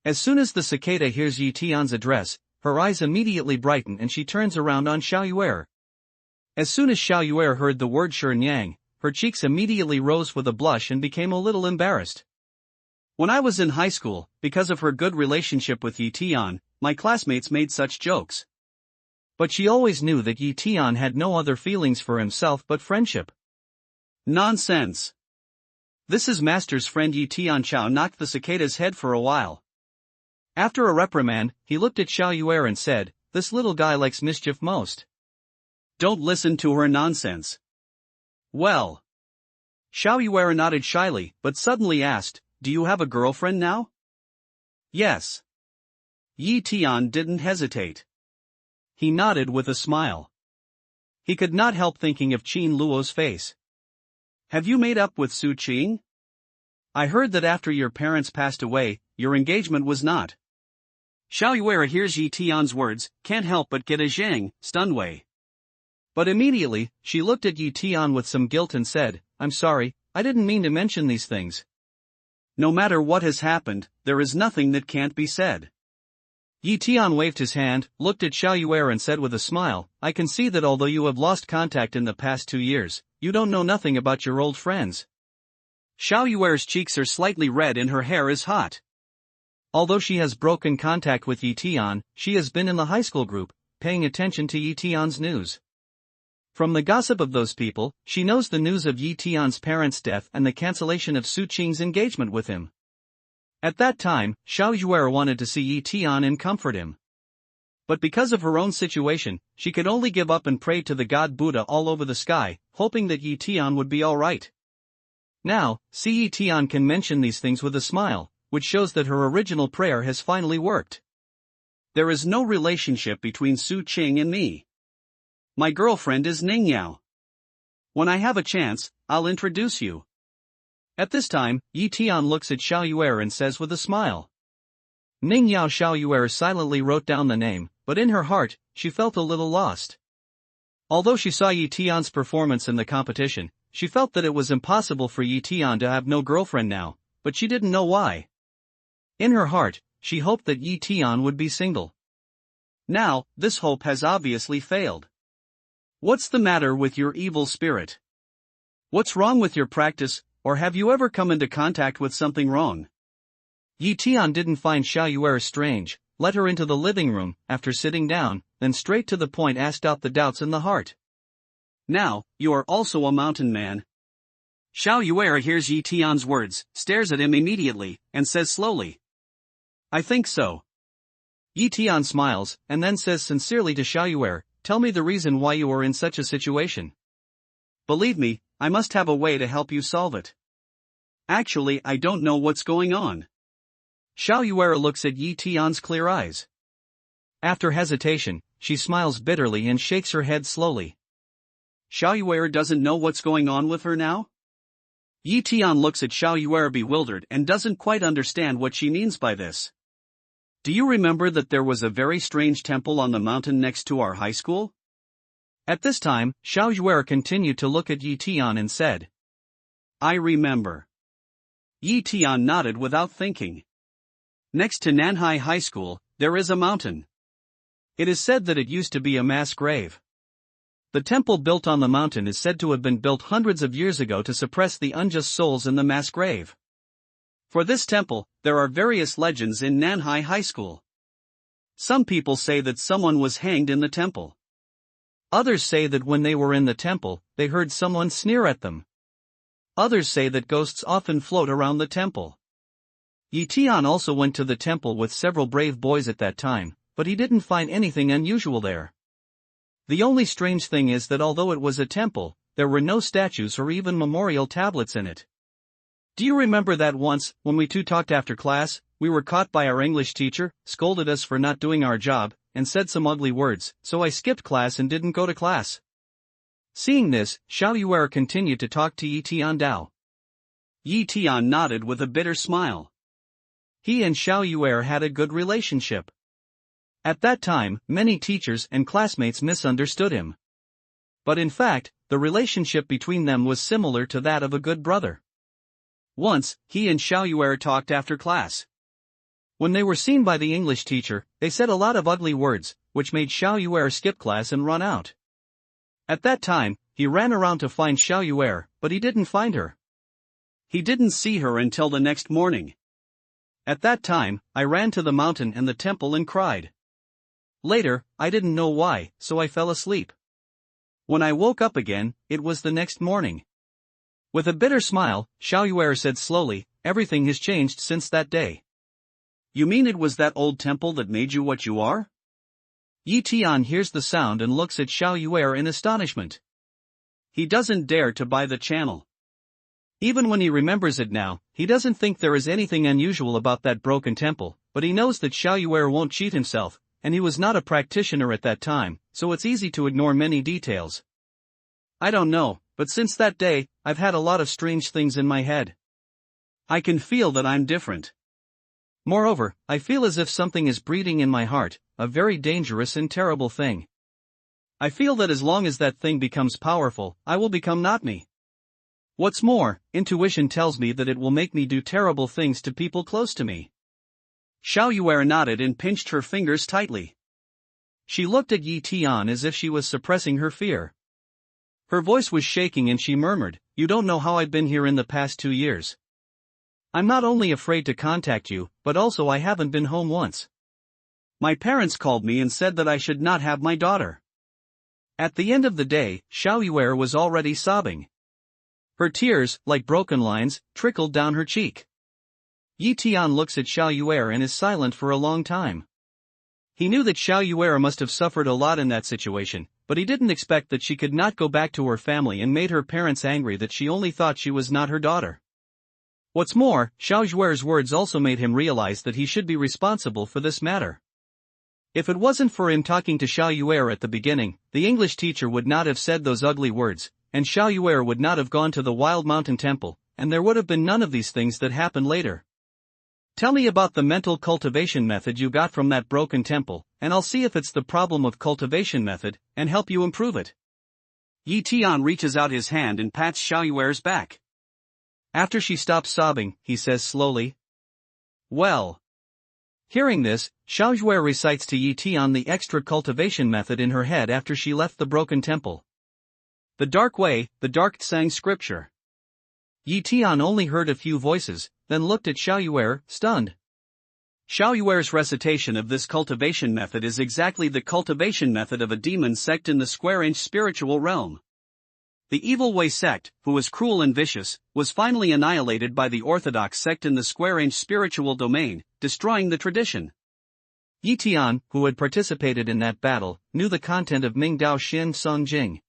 As soon as the cicada hears Yi Tian's address, her eyes immediately brighten and she turns around on Xiaoyuer. As soon as Xiaoyuer heard the word Sherngyang, her cheeks immediately rose with a blush and became a little embarrassed. "When I was in high school, because of her good relationship with Yi Tian, my classmates made such jokes." But she always knew that Yi Tian had no other feelings for himself but friendship. "Nonsense. This is Master's friend." Yi Tian Chao knocked the cicada's head for a while. After a reprimand, he looked at Xiaoyuer and said, "This little guy likes mischief most. Don't listen to her nonsense." "Well." Xiaoyuer nodded shyly, but suddenly asked, "Do you have a girlfriend now?" "Yes." Yi Tian didn't hesitate. He nodded with a smile. He could not help thinking of Qin Luo's face. "Have you made up with Su Qing? I heard that after your parents passed away, your engagement was not." Xiaoyuer hears Yi Tian's words, can't help but get a zhang, stunned way. But immediately, she looked at Yi Tian with some guilt and said, "I'm sorry, I didn't mean to mention these things." No matter what has happened, there is nothing that can't be said. Yi Tian waved his hand, looked at Xiaoyuer and said with a smile, "I can see that although you have lost contact in the past 2 years, you don't know nothing about your old friends." Xiaoyuer's cheeks are slightly red and her hair is hot. Although she has broken contact with Yi Tian, she has been in the high school group, paying attention to Yi Tian's news. From the gossip of those people, she knows the news of Yi Tian's parents' death and the cancellation of Su Qing's engagement with him. At that time, Xiaoyuer wanted to see Yi Tian and comfort him. But because of her own situation, she could only give up and pray to the god Buddha all over the sky, hoping that Yi Tian would be alright. Now, Yi Tian can mention these things with a smile, which shows that her original prayer has finally worked. "There is no relationship between Su Qing and me. My girlfriend is Ningyao. When I have a chance, I'll introduce you." At this time, Yi Tian looks at Xiaoyuer and says with a smile. Ningyao. Xiaoyuer silently wrote down the name, but in her heart, she felt a little lost. Although she saw Yi Tian's performance in the competition, she felt that it was impossible for Yi Tian to have no girlfriend now, but she didn't know why. In her heart, she hoped that Yi Tian would be single. Now, this hope has obviously failed. What's the matter with your evil spirit? What's wrong with your practice, or have you ever come into contact with something wrong? Yi Tian didn't find Xiaoyuer strange, let her into the living room, after sitting down, then straight to the point asked out the doubts in the heart. "Now, you are also a mountain man." Xiaoyuer hears Yi Tian's words, stares at him immediately, and says slowly, "I think so." Yi Tian smiles, and then says sincerely to Xiaoyuer, "Tell me the reason why you are in such a situation. Believe me, I must have a way to help you solve it. Actually, I don't know what's going on." Xiaoyuer looks at Yi Tian's clear eyes. After hesitation, she smiles bitterly and shakes her head slowly. Xiaoyuer doesn't know what's going on with her now? Yi Tian looks at Xiaoyuer bewildered and doesn't quite understand what she means by this. "Do you remember that there was a very strange temple on the mountain next to our high school?" At this time, Xiaoyuer continued to look at Yi Tian and said, "I remember." Yi Tian nodded without thinking. Next to Nanhai High School, there is a mountain. It is said that it used to be a mass grave. The temple built on the mountain is said to have been built hundreds of years ago to suppress the unjust souls in the mass grave. For this temple, there are various legends in Nanhai High School. Some people say that someone was hanged in the temple. Others say that when they were in the temple, they heard someone sneer at them. Others say that ghosts often float around the temple. Tian also went to the temple with several brave boys at that time, but he didn't find anything unusual there. The only strange thing is that although it was a temple, there were no statues or even memorial tablets in it. Do you remember that once, when we two talked after class, we were caught by our English teacher, scolded us for not doing our job, and said some ugly words, so I skipped class and didn't go to class? Seeing this, Xiao Yuer continued to talk to Yi Tian Dao. Yi Tian nodded with a bitter smile. He and Xiao Yuer had a good relationship. At that time, many teachers and classmates misunderstood him. But in fact, the relationship between them was similar to that of a good brother. Once, he and Xiao Yuer talked after class. When they were seen by the English teacher, they said a lot of ugly words, which made Xiao Yuer skip class and run out. At that time, he ran around to find Xiao Yuer, but he didn't find her. He didn't see her until the next morning. At that time, I ran to the mountain and the temple and cried. Later, I didn't know why, so I fell asleep. When I woke up again, it was the next morning. With a bitter smile, Xiao Yuer said slowly, everything has changed since that day. You mean it was that old temple that made you what you are? Yi Tian hears the sound and looks at Xiao Yuer in astonishment. He doesn't dare to buy the channel. Even when he remembers it now, he doesn't think there is anything unusual about that broken temple, but he knows that Xiao Yuer won't cheat himself, and he was not a practitioner at that time, so it's easy to ignore many details. I don't know, but since that day, I've had a lot of strange things in my head. I can feel that I'm different. Moreover, I feel as if something is breeding in my heart, a very dangerous and terrible thing. I feel that as long as that thing becomes powerful, I will become not me. What's more, intuition tells me that it will make me do terrible things to people close to me. Xiao Yuer nodded and pinched her fingers tightly. She looked at Yi Tian as if she was suppressing her fear. Her voice was shaking and she murmured, "You don't know how I've been here in the past 2 years. I'm not only afraid to contact you, but also I haven't been home once. My parents called me and said that I should not have my daughter." At the end of the day, Xiao Yuer was already sobbing. Her tears, like broken lines, trickled down her cheek. Yi Tian looks at Xiao Yuer and is silent for a long time. He knew that Xiao Yuer must have suffered a lot in that situation, but he didn't expect that she could not go back to her family and made her parents angry that she only thought she was not her daughter. What's more, Xiao Yuer's words also made him realize that he should be responsible for this matter. If it wasn't for him talking to Xiao Yuer at the beginning, the English teacher would not have said those ugly words, and Xiao Yuer would not have gone to the Wild Mountain Temple, and there would have been none of these things that happened later. Tell me about the mental cultivation method you got from that broken temple, and I'll see if it's the problem of cultivation method, and help you improve it. Yi Tian reaches out his hand and pats Xiao Yuer's back. After she stops sobbing, he says slowly. Well. Hearing this, Xiao Yuer recites to Yi Tian the extra cultivation method in her head after she left the broken temple. The dark way, the dark Tsang scripture. Yi Tian only heard a few voices, then looked at Xiao Yuer, stunned. Xiao Yuer's recitation of this cultivation method is exactly the cultivation method of a demon sect in the square-inch spiritual realm. The Evil Way sect, who was cruel and vicious, was finally annihilated by the Orthodox sect in the square-inch spiritual domain, destroying the tradition. Yi Tian, who had participated in that battle, knew the content of Ming Dao Xin Song Jing.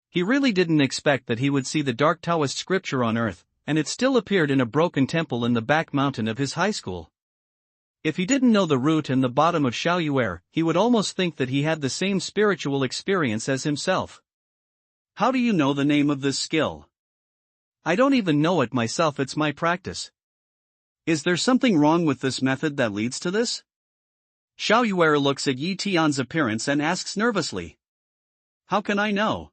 He really didn't expect that he would see the dark Taoist scripture on earth, and it still appeared in a broken temple in the back mountain of his high school. If he didn't know the root and the bottom of Xiao Yuer, he would almost think that he had the same spiritual experience as himself. How do you know the name of this skill? I don't even know it myself, it's my practice. Is there something wrong with this method that leads to this? Xiao Yuer looks at Yi Tian's appearance and asks nervously. How can I know?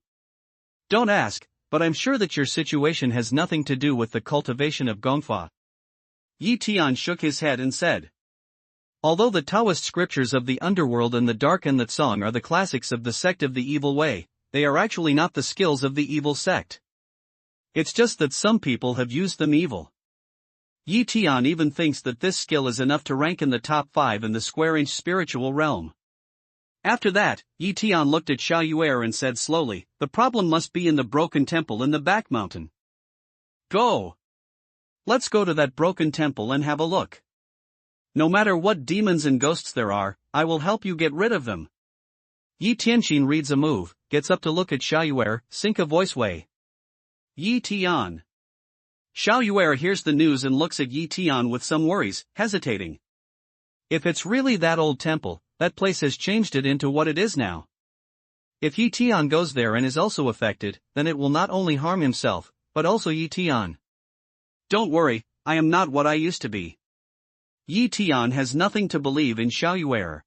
Don't ask, but I'm sure that your situation has nothing to do with the cultivation of Gongfa. Yi Tian shook his head and said. Although the Taoist scriptures of the underworld and the dark and the Tsong are the classics of the sect of the evil way, they are actually not the skills of the evil sect. It's just that some people have used them evil. Yi Tian even thinks that this skill is enough to rank in the top 5 in the square-inch spiritual realm. After that, Yi Tian looked at Xiao Yuer and said slowly, "The problem must be in the broken temple in the back mountain." "Go! Let's go to that broken temple and have a look. No matter what demons and ghosts there are, I will help you get rid of them." Yi Tianxin reads a move, gets up to look at Xiao Yuer, sink a voice way. "Yi Tian." Xiao Yuer hears the news and looks at Yi Tian with some worries, hesitating. If it's really that old temple, that place has changed it into what it is now. If Yi Tian goes there and is also affected, then it will not only harm himself, but also Yi Tian. "Don't worry, I am not what I used to be." Yi Tian has nothing to believe in Xiao Yuer.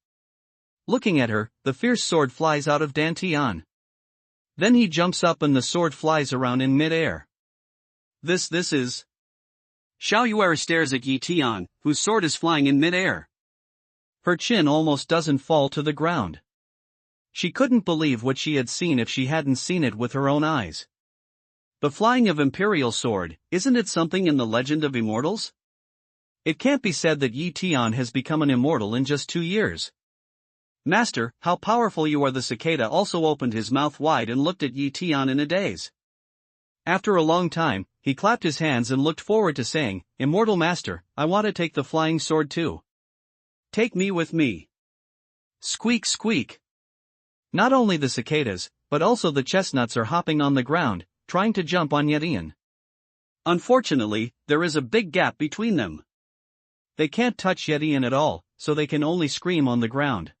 Looking at her, the fierce sword flies out of Dan Tian. Then he jumps up and the sword flies around in mid-air. This is... Xiao Yuer stares at Yi Tian, whose sword is flying in mid-air. Her chin almost doesn't fall to the ground. She couldn't believe what she had seen if she hadn't seen it with her own eyes. The flying of Imperial Sword, isn't it something in the legend of Immortals? It can't be said that Yi Tian has become an immortal in just 2 years. "Master, how powerful you are!" The cicada also opened his mouth wide and looked at Yi Tian in a daze. After a long time, he clapped his hands and looked forward to saying, "Immortal Master, I want to take the flying sword too. Take me with me." Squeak squeak. Not only the cicadas, but also the chestnuts are hopping on the ground, trying to jump on Yetian. Unfortunately, there is a big gap between them. They can't touch Yetian at all, so they can only scream on the ground.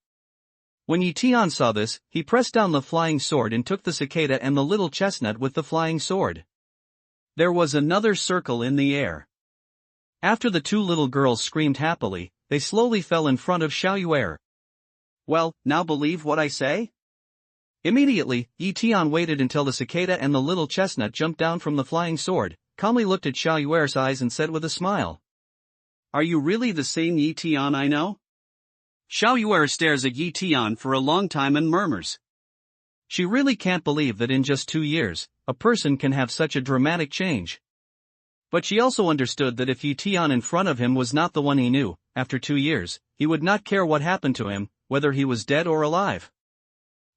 When Yi Tian saw this, he pressed down the flying sword and took the cicada and the little chestnut with the flying sword. There was another circle in the air. After the 2 little girls screamed happily, they slowly fell in front of Xiao Yuer. "Well, now believe what I say?" Immediately, Yi Tian waited until the cicada and the little chestnut jumped down from the flying sword, calmly looked at Xiao Yuer's eyes and said with a smile, "Are you really the same Yi Tian I know?" Xiao Yuer stares at Yi Tian for a long time and murmurs. She really can't believe that in just 2 years, a person can have such a dramatic change. But she also understood that if Yi Tian in front of him was not the one he knew, after 2 years, he would not care what happened to him, whether he was dead or alive.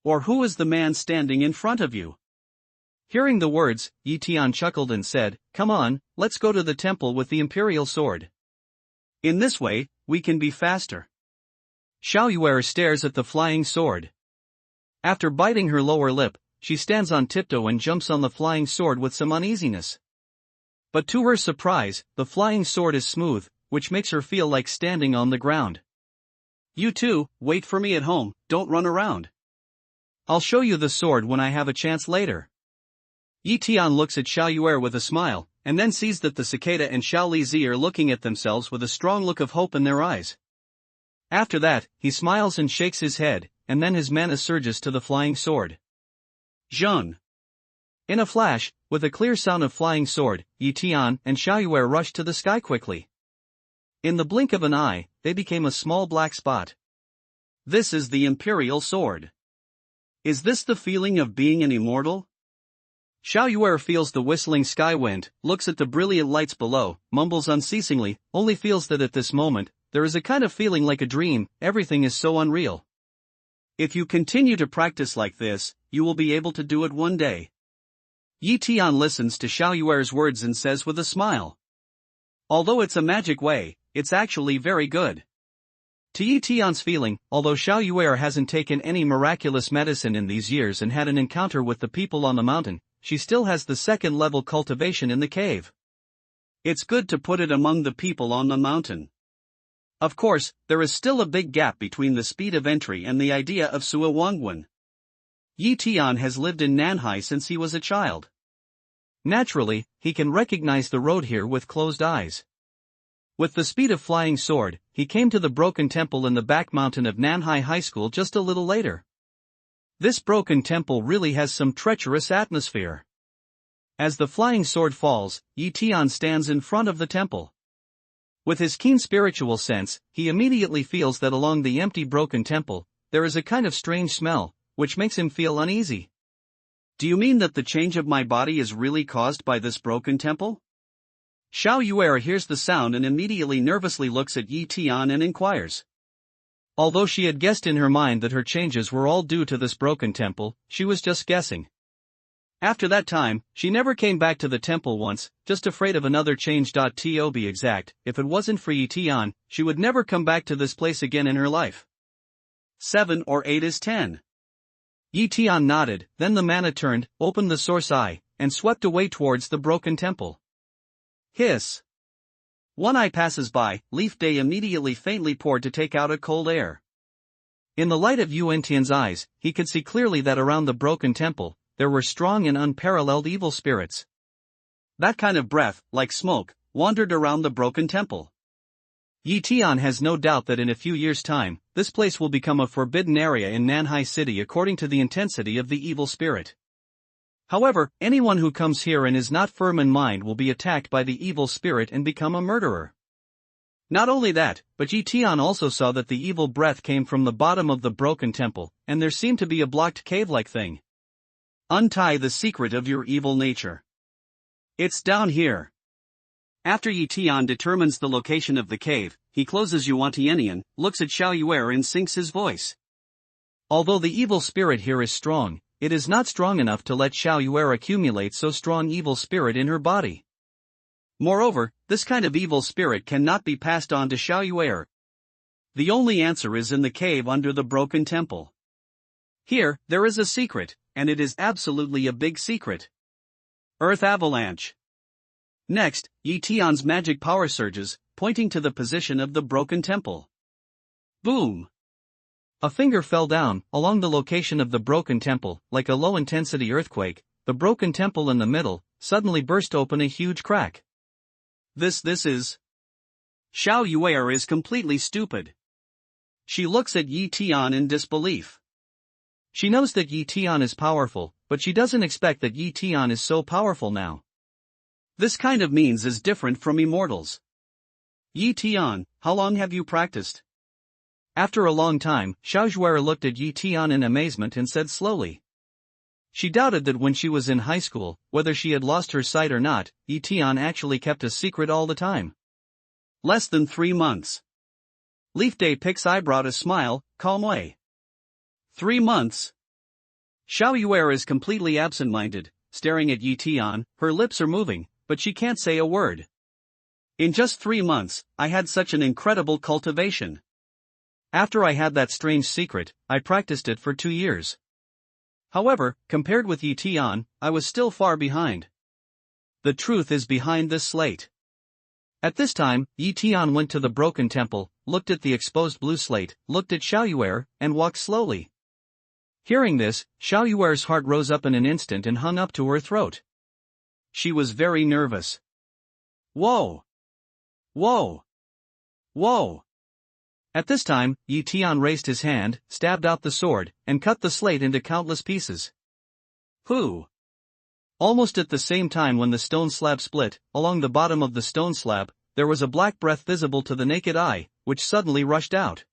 "Or who is the man standing in front of you?" Hearing the words, Yi Tian chuckled and said, "Come on, let's go to the temple with the Imperial Sword. In this way, we can be faster." Xiao Yuer stares at the flying sword. After biting her lower lip, she stands on tiptoe and jumps on the flying sword with some uneasiness. But to her surprise, the flying sword is smooth, which makes her feel like standing on the ground. "You too, wait for me at home, don't run around. I'll show you the sword when I have a chance later." Yi Tian looks at Xiao Yuer with a smile, and then sees that the cicada and Xiao Lizi are looking at themselves with a strong look of hope in their eyes. After that, he smiles and shakes his head, and then his mana surges to the flying sword. Zheng. In a flash, with a clear sound of flying sword, Yi Tian and Xiao Yuer rushed to the sky quickly. In the blink of an eye, they became a small black spot. This is the Imperial Sword. Is this the feeling of being an immortal? Xiao Yuer feels the whistling sky wind, looks at the brilliant lights below, mumbles unceasingly, only feels that at this moment, there is a kind of feeling like a dream, everything is so unreal. If you continue to practice like this, you will be able to do it one day. Yi Tian listens to Xiao Yuer's words and says with a smile. Although it's a magic way, it's actually very good. To Yi Tian's feeling, although Xiao Yuer hasn't taken any miraculous medicine in these years and had an encounter with the people on the mountain, she still has the second-level cultivation in the cave. It's good to put it among the people on the mountain. Of course, there is still a big gap between the speed of entry and the idea of Sua Wangwen. Yi Tian has lived in Nanhai since he was a child. Naturally, he can recognize the road here with closed eyes. With the speed of flying sword, he came to the broken temple in the back mountain of Nanhai High School just a little later. This broken temple really has some treacherous atmosphere. As the flying sword falls, Yi Tian stands in front of the temple. With his keen spiritual sense, he immediately feels that along the empty broken temple, there is a kind of strange smell, which makes him feel uneasy. Do you mean that the change of my body is really caused by this broken temple? Xiao Yuer hears the sound and immediately nervously looks at Yi Tian and inquires. Although she had guessed in her mind that her changes were all due to this broken temple, she was just guessing. After that time, she never came back to the temple once, just afraid of another change. To be exact, if it wasn't for Yi Tian, she would never come back to this place again in her life. 7 or 8 is 10. Yi Tian nodded, then the manna turned, opened the source eye, and swept away towards the broken temple. Hiss. One eye passes by, Leaf Day immediately faintly poured to take out a cold air. In the light of Yuan Tian's eyes, he could see clearly that around the broken temple, there were strong and unparalleled evil spirits. That kind of breath, like smoke, wandered around the broken temple. Yi Tian has no doubt that in a few years' time, this place will become a forbidden area in Nanhai City according to the intensity of the evil spirit. However, anyone who comes here and is not firm in mind will be attacked by the evil spirit and become a murderer. Not only that, but Yi Tian also saw that the evil breath came from the bottom of the broken temple, and there seemed to be a blocked cave-like thing. Untie the secret of your evil nature. It's down here. After Yi Tian determines the location of the cave, he closes Yuan Tianian, looks at Xiao Yuer and sinks his voice. Although the evil spirit here is strong, it is not strong enough to let Xiao Yuer accumulate so strong evil spirit in her body. Moreover, this kind of evil spirit cannot be passed on to Xiao Yuer. The only answer is in the cave under the broken temple. Here, there is a secret, and it is absolutely a big secret. Earth avalanche. Next, Yi Tian's magic power surges, pointing to the position of the broken temple. Boom! A finger fell down, along the location of the broken temple, like a low-intensity earthquake. The broken temple in the middle suddenly burst open a huge crack. This is... Xiao Yuer is completely stupid. She looks at Yi Tian in disbelief. She knows that Yi Tian is powerful, but she doesn't expect that Yi Tian is so powerful now. This kind of means is different from Immortals. Yi Tian, how long have you practiced? After a long time, Xiao Yuer looked at Yi Tian in amazement and said slowly. She doubted that when she was in high school, whether she had lost her sight or not, Yi Tian actually kept a secret all the time. Less than 3 months. Leaf Day picks eyebrow to smile, calm way. 3 months? Xiao Yuer is completely absent-minded, staring at Yi Tian. Her lips are moving, but she can't say a word. In just 3 months, I had such an incredible cultivation. After I had that strange secret, I practiced it for 2 years. However, compared with Yi Tian, I was still far behind. The truth is behind this slate. At this time, Yi Tian went to the broken temple, looked at the exposed blue slate, looked at Xiao Yuer, and walked slowly. Hearing this, Xiao Yuer's heart rose up in an instant and hung up to her throat. She was very nervous. Whoa! Whoa! Whoa! At this time, Yi Tian raised his hand, stabbed out the sword, and cut the slate into countless pieces. Who? Almost at the same time when the stone slab split, along the bottom of the stone slab, there was a black breath visible to the naked eye, which suddenly rushed out.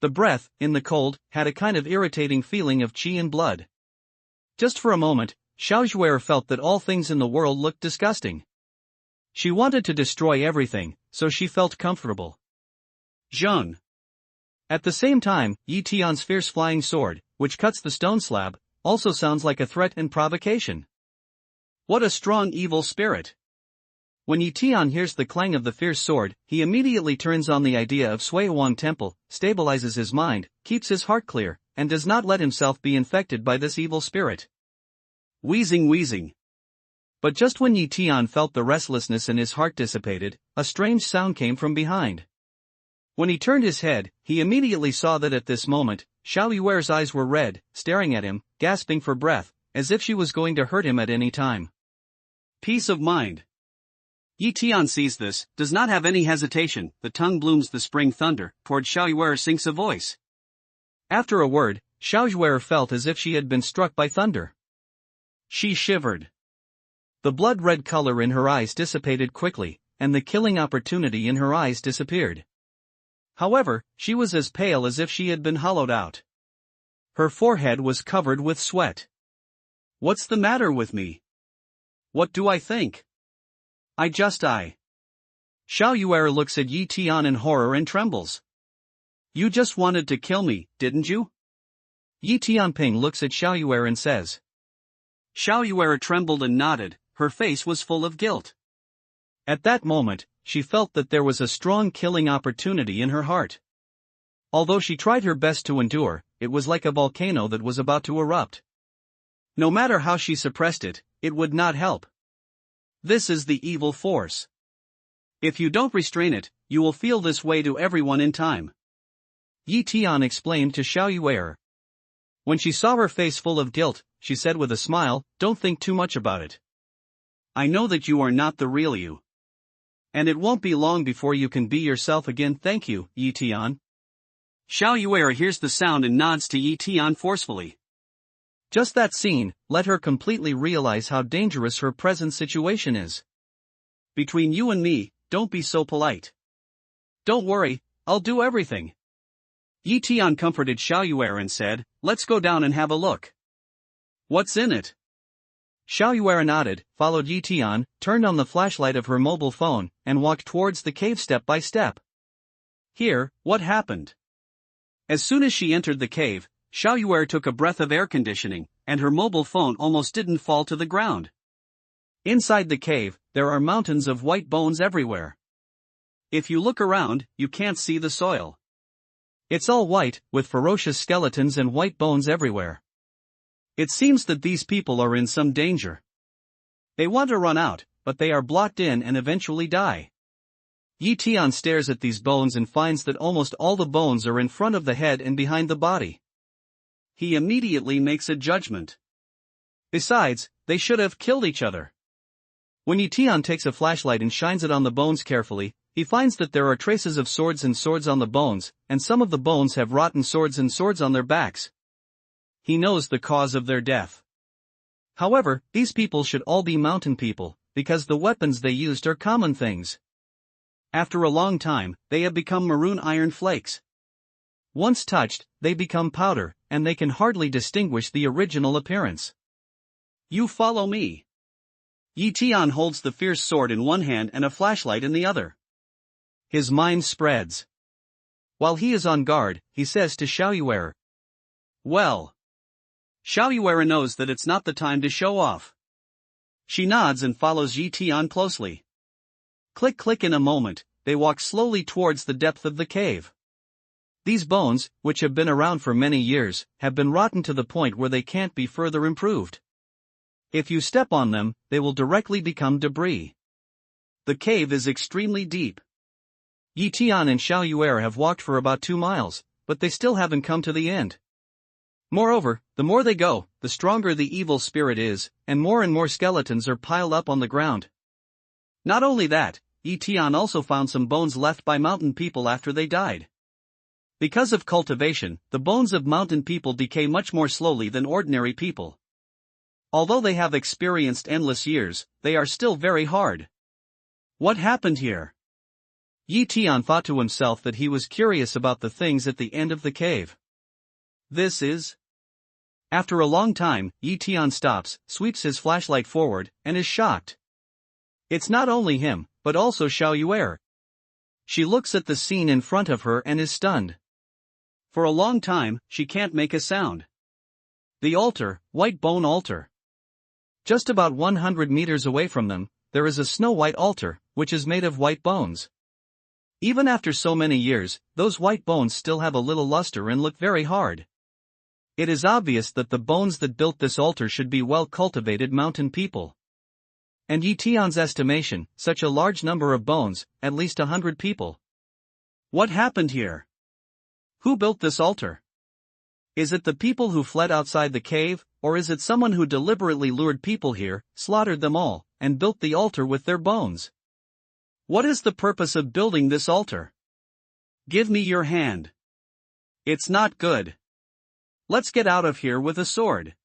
The breath, in the cold, had a kind of irritating feeling of qi and blood. Just for a moment, Xiao Yuer felt that all things in the world looked disgusting. She wanted to destroy everything, so she felt comfortable. Zheng. At the same time, Yi Tian's fierce flying sword, which cuts the stone slab, also sounds like a threat and provocation. What a strong evil spirit! When Yi Tian hears the clang of the fierce sword, he immediately turns on the idea of Suiwan Temple, stabilizes his mind, keeps his heart clear, and does not let himself be infected by this evil spirit. Wheezing. But just when Yi Tian felt the restlessness in his heart dissipated, a strange sound came from behind. When he turned his head, he immediately saw that at this moment, Xiao Yuer's eyes were red, staring at him, gasping for breath, as if she was going to hurt him at any time. Peace of mind. Yi Tian sees this, does not have any hesitation, the tongue blooms the spring thunder, toward Xiao Yuer sinks a voice. After a word, Xiao Yuer felt as if she had been struck by thunder. She shivered. The blood-red color in her eyes dissipated quickly, and the killing opportunity in her eyes disappeared. However, she was as pale as if she had been hollowed out. Her forehead was covered with sweat. What's the matter with me? What do I think? I. Xiao Yuer looks at Yi Tian in horror and trembles. You just wanted to kill me, didn't you? Yi Tianping looks at Xiao Yuer and says. Xiao Yuer trembled and nodded, her face was full of guilt. At that moment, she felt that there was a strong killing opportunity in her heart. Although she tried her best to endure, it was like a volcano that was about to erupt. No matter how she suppressed it, it would not help. This is the evil force. If you don't restrain it, you will feel this way to everyone in time. Yi Tian explained to Xiao Yuer. When she saw her face full of guilt, she said with a smile, "Don't think too much about it. I know that you are not the real you. And it won't be long before you can be yourself again. Thank you, Yi Tian." Xiao Yuer hears the sound and nods to Yi Tian forcefully. Just that scene let her completely realize how dangerous her present situation is. Between you and me, don't be so polite. Don't worry, I'll do everything. Yi Tian comforted Xiao Yuer and said, "Let's go down and have a look. What's in it?" Xiao Yuer nodded, followed Yi Tian, turned on the flashlight of her mobile phone, and walked towards the cave step by step. Here, what happened? As soon as she entered the cave, Xiao Yuer took a breath of air conditioning, and her mobile phone almost didn't fall to the ground. Inside the cave, there are mountains of white bones everywhere. If you look around, you can't see the soil. It's all white, with ferocious skeletons and white bones everywhere. It seems that these people are in some danger. They want to run out, but they are blocked in and eventually die. Yi Tian stares at these bones and finds that almost all the bones are in front of the head and behind the body. He immediately makes a judgment. Besides, they should have killed each other. When Yi Tian takes a flashlight and shines it on the bones carefully, he finds that there are traces of swords and swords on the bones, and some of the bones have rotten swords and swords on their backs. He knows the cause of their death. However, these people should all be mountain people, because the weapons they used are common things. After a long time, they have become maroon iron flakes. Once touched, they become powder, and they can hardly distinguish the original appearance. You follow me. Yi Tian holds the fierce sword in one hand and a flashlight in the other. His mind spreads. While he is on guard, he says to Xiao Yuer. Well. Xiao Yuer knows that it's not the time to show off. She nods and follows Yi Tian closely. Click click. In a moment, they walk slowly towards the depth of the cave. These bones, which have been around for many years, have been rotten to the point where they can't be further improved. If you step on them, they will directly become debris. The cave is extremely deep. Yi Tian and Xiao Yuer have walked for about 2 miles, but they still haven't come to the end. Moreover, the more they go, the stronger the evil spirit is, and more skeletons are piled up on the ground. Not only that, Yi Tian also found some bones left by mountain people after they died. Because of cultivation, the bones of mountain people decay much more slowly than ordinary people. Although they have experienced endless years, they are still very hard. What happened here? Yi Tian thought to himself that he was curious about the things at the end of the cave. This is... After a long time, Yi Tian stops, sweeps his flashlight forward, and is shocked. It's not only him, but also Xiao Yuer. She looks at the scene in front of her and is stunned. For a long time, she can't make a sound. The altar, white bone altar. Just about 100 meters away from them, there is a snow-white altar, which is made of white bones. Even after so many years, those white bones still have a little luster and look very hard. It is obvious that the bones that built this altar should be well-cultivated mountain people. And Yi Tian's estimation, such a large number of bones, at least 100 people. What happened here? Who built this altar? Is it the people who fled outside the cave, or is it someone who deliberately lured people here, slaughtered them all, and built the altar with their bones? What is the purpose of building this altar? Give me your hand. It's not good. Let's get out of here with a sword.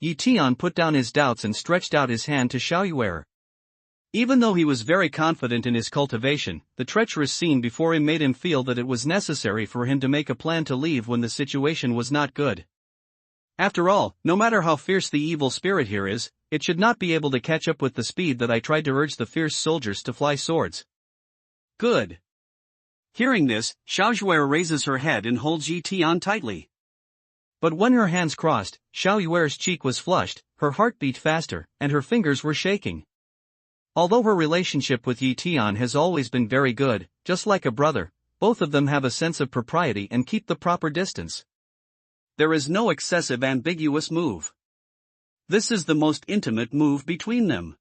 Yi Tian put down his doubts and stretched out his hand to Xiao Yuer. Even though he was very confident in his cultivation, the treacherous scene before him made him feel that it was necessary for him to make a plan to leave when the situation was not good. After all, no matter how fierce the evil spirit here is, it should not be able to catch up with the speed that I tried to urge the fierce soldiers to fly swords. Good. Hearing this, Xiaoyuer raises her head and holds Yi Tian tightly. But when her hands crossed, Xiaoyuer's cheek was flushed, her heart beat faster, and her fingers were shaking. Although her relationship with Yi Tian has always been very good, just like a brother, both of them have a sense of propriety and keep the proper distance. There is no excessive ambiguous move. This is the most intimate move between them.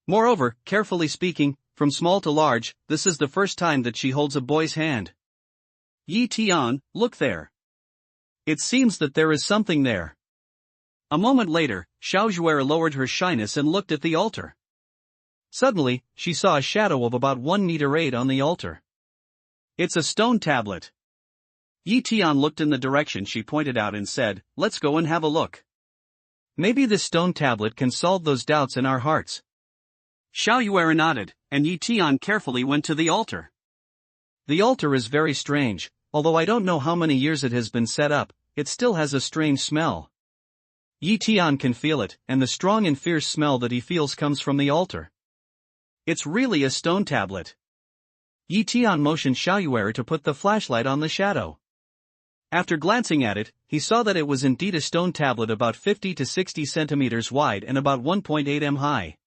Moreover, carefully speaking, from small to large, this is the first time that she holds a boy's hand. Yi Tian, look there. It seems that there is something there. A moment later, Xiaoyuer lowered her shyness and looked at the altar. Suddenly, she saw a shadow of about 1 meter 8 on the altar. It's a stone tablet. Yi Tian looked in the direction she pointed out and said, "Let's go and have a look. Maybe this stone tablet can solve those doubts in our hearts." Xiaoyuer nodded, and Yi Tian carefully went to the altar. The altar is very strange, although I don't know how many years it has been set up, it still has a strange smell. Yi Tian can feel it, and the strong and fierce smell that he feels comes from the altar. It's really a stone tablet. Yi Tian motioned Xiaoyuer to put the flashlight on the shadow. After glancing at it, he saw that it was indeed a stone tablet about 50 to 60 centimeters wide and about 1.8 m high.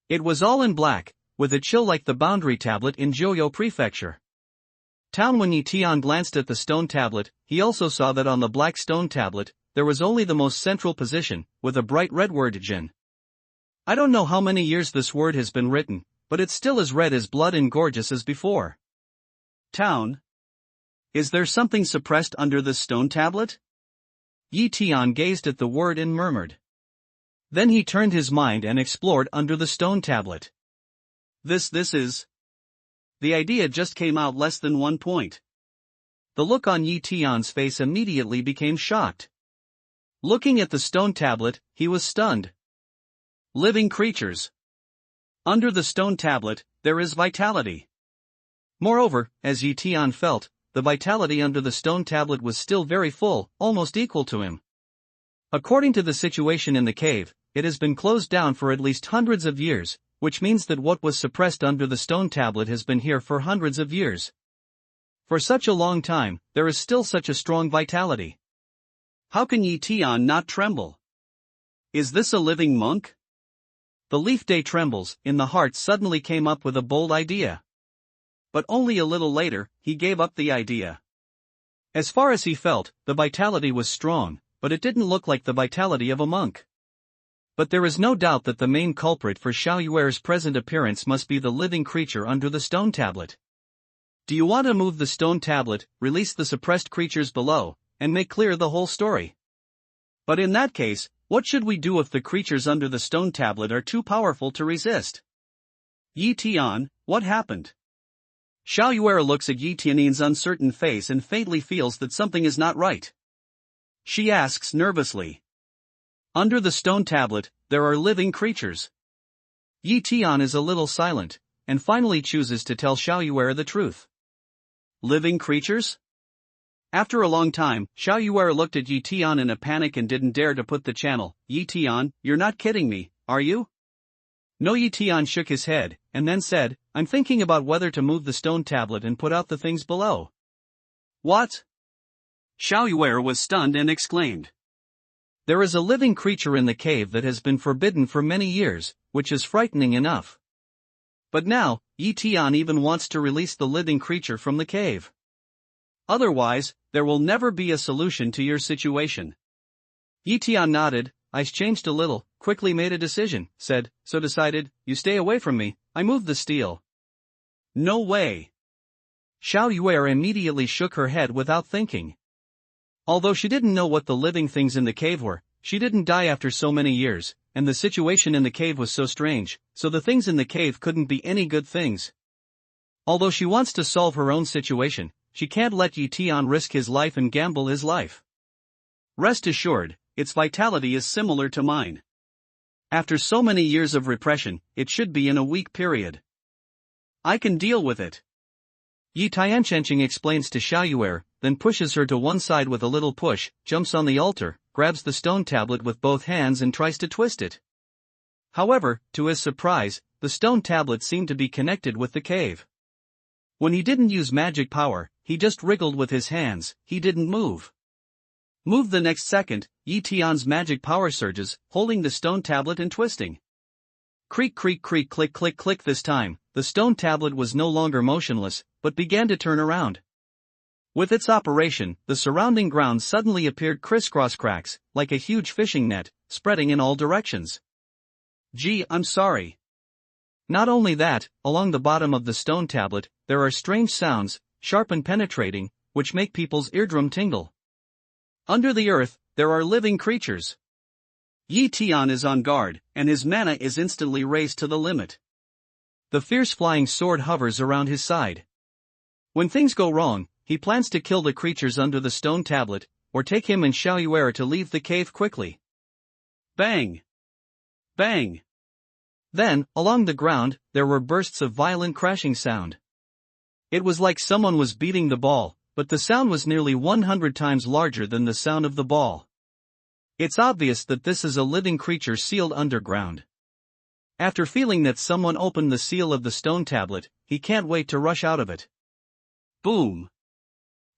It was all in black, with a chill like the boundary tablet in Jiuyou Prefecture. When Yi Tian glanced at the stone tablet, he also saw that on the black stone tablet, there was only the most central position, with a bright red word Jin. I don't know how many years this word has been written, but it's still as red as blood and gorgeous as before. Town. Is there something suppressed under the stone tablet? Yi Tian gazed at the word and murmured. Then he turned his mind and explored under the stone tablet. This is... The idea just came out less than 1 point. The look on Yi Tian's face immediately became shocked. Looking at the stone tablet, he was stunned. Living creatures. Under the stone tablet, there is vitality. Moreover, as Yi Tian felt, the vitality under the stone tablet was still very full, almost equal to him. According to the situation in the cave, it has been closed down for at least hundreds of years, which means that what was suppressed under the stone tablet has been here for hundreds of years. For such a long time, there is still such a strong vitality. How can Yi Tian not tremble? Is this a living monk? The leaf day trembles, in the heart suddenly came up with a bold idea. But only a little later, he gave up the idea. As far as he felt, the vitality was strong, but it didn't look like the vitality of a monk. But there is no doubt that the main culprit for Xiaoyuer's present appearance must be the living creature under the stone tablet. Do you want to move the stone tablet, release the suppressed creatures below, and make clear the whole story? But in that case, what should we do if the creatures under the stone tablet are too powerful to resist? Yi Tian, what happened? Xiaoyuer looks at Yi Tian's uncertain face and faintly feels that something is not right. She asks nervously. Under the stone tablet, there are living creatures. Yi Tian is a little silent, and finally chooses to tell Xiaoyuer the truth. Living creatures? After a long time, Xiaoyuer looked at Yi Tian in a panic and didn't dare to put the channel. Yi Tian, you're not kidding me, are you? No. Yi Tian shook his head, and then said, I'm thinking about whether to move the stone tablet and put out the things below. What? Xiaoyuer was stunned and exclaimed. There is a living creature in the cave that has been forbidden for many years, which is frightening enough. But now, Yi Tian even wants to release the living creature from the cave. Otherwise, there will never be a solution to your situation. Yi Tian nodded, I changed a little, quickly made a decision, said, so decided, you stay away from me, I moved the steel. No way. Xiaoyuer immediately shook her head without thinking. Although she didn't know what the living things in the cave were, she didn't die after so many years, and the situation in the cave was so strange, so the things in the cave couldn't be any good things. Although she wants to solve her own situation, she can't let Yi Tian risk his life and gamble his life. Rest assured, its vitality is similar to mine. After so many years of repression, it should be in a week period. I can deal with it. Yi Tianchengqing explains to Xiaoyuer, then pushes her to one side with a little push, jumps on the altar, grabs the stone tablet with both hands and tries to twist it. However, to his surprise, the stone tablet seemed to be connected with the cave. When he didn't use magic power, he just wriggled with his hands, he didn't move. Move the next second, Yi Tian's magic power surges, holding the stone tablet and twisting. Creak creak creak click click click. This time, the stone tablet was no longer motionless, but began to turn around. With its operation, the surrounding ground suddenly appeared crisscross cracks, like a huge fishing net, spreading in all directions. Gee, I'm sorry. Not only that, along the bottom of the stone tablet, there are strange sounds, sharp and penetrating, which make people's eardrum tingle. Under the earth, there are living creatures. Yi Tian is on guard, and his mana is instantly raised to the limit. The fierce flying sword hovers around his side. When things go wrong, he plans to kill the creatures under the stone tablet, or take him and Xiaoyuer to leave the cave quickly. Bang! Bang! Then, along the ground, there were bursts of violent crashing sound. It was like someone was beating the ball, but the sound was nearly 100 times larger than the sound of the ball. It's obvious that this is a living creature sealed underground. After feeling that someone opened the seal of the stone tablet, he can't wait to rush out of it. Boom!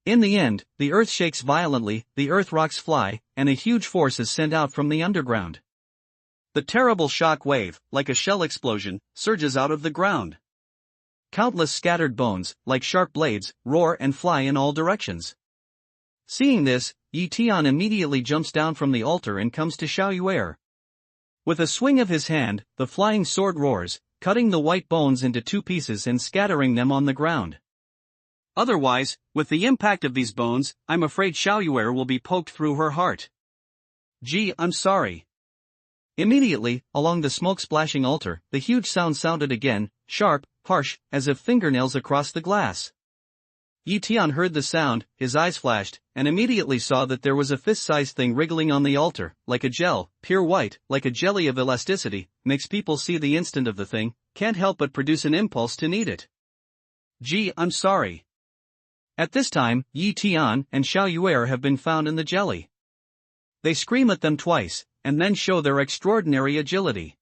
In the end, the earth shakes violently, the earth rocks fly, and a huge force is sent out from the underground. The terrible shock wave, like a shell explosion, surges out of the ground. Countless scattered bones, like sharp blades, roar and fly in all directions. Seeing this, Yi Tian immediately jumps down from the altar and comes to Xiaoyuer. With a swing of his hand, the flying sword roars, cutting the white bones into two pieces and scattering them on the ground. Otherwise, with the impact of these bones, I'm afraid Xiaoyuer will be poked through her heart. Gee, I'm sorry. Immediately, along the smoke-splashing altar, the huge sound sounded again, sharp, harsh, as if fingernails across the glass. Yi Tian heard the sound, his eyes flashed, and immediately saw that there was a fist-sized thing wriggling on the altar, like a gel, pure white, like a jelly of elasticity, makes people see the instant of the thing, can't help but produce an impulse to knead it. Gee, I'm sorry. At this time, Yi Tian and Xiaoyuer have been found in the jelly. They scream at them twice, and then show their extraordinary agility.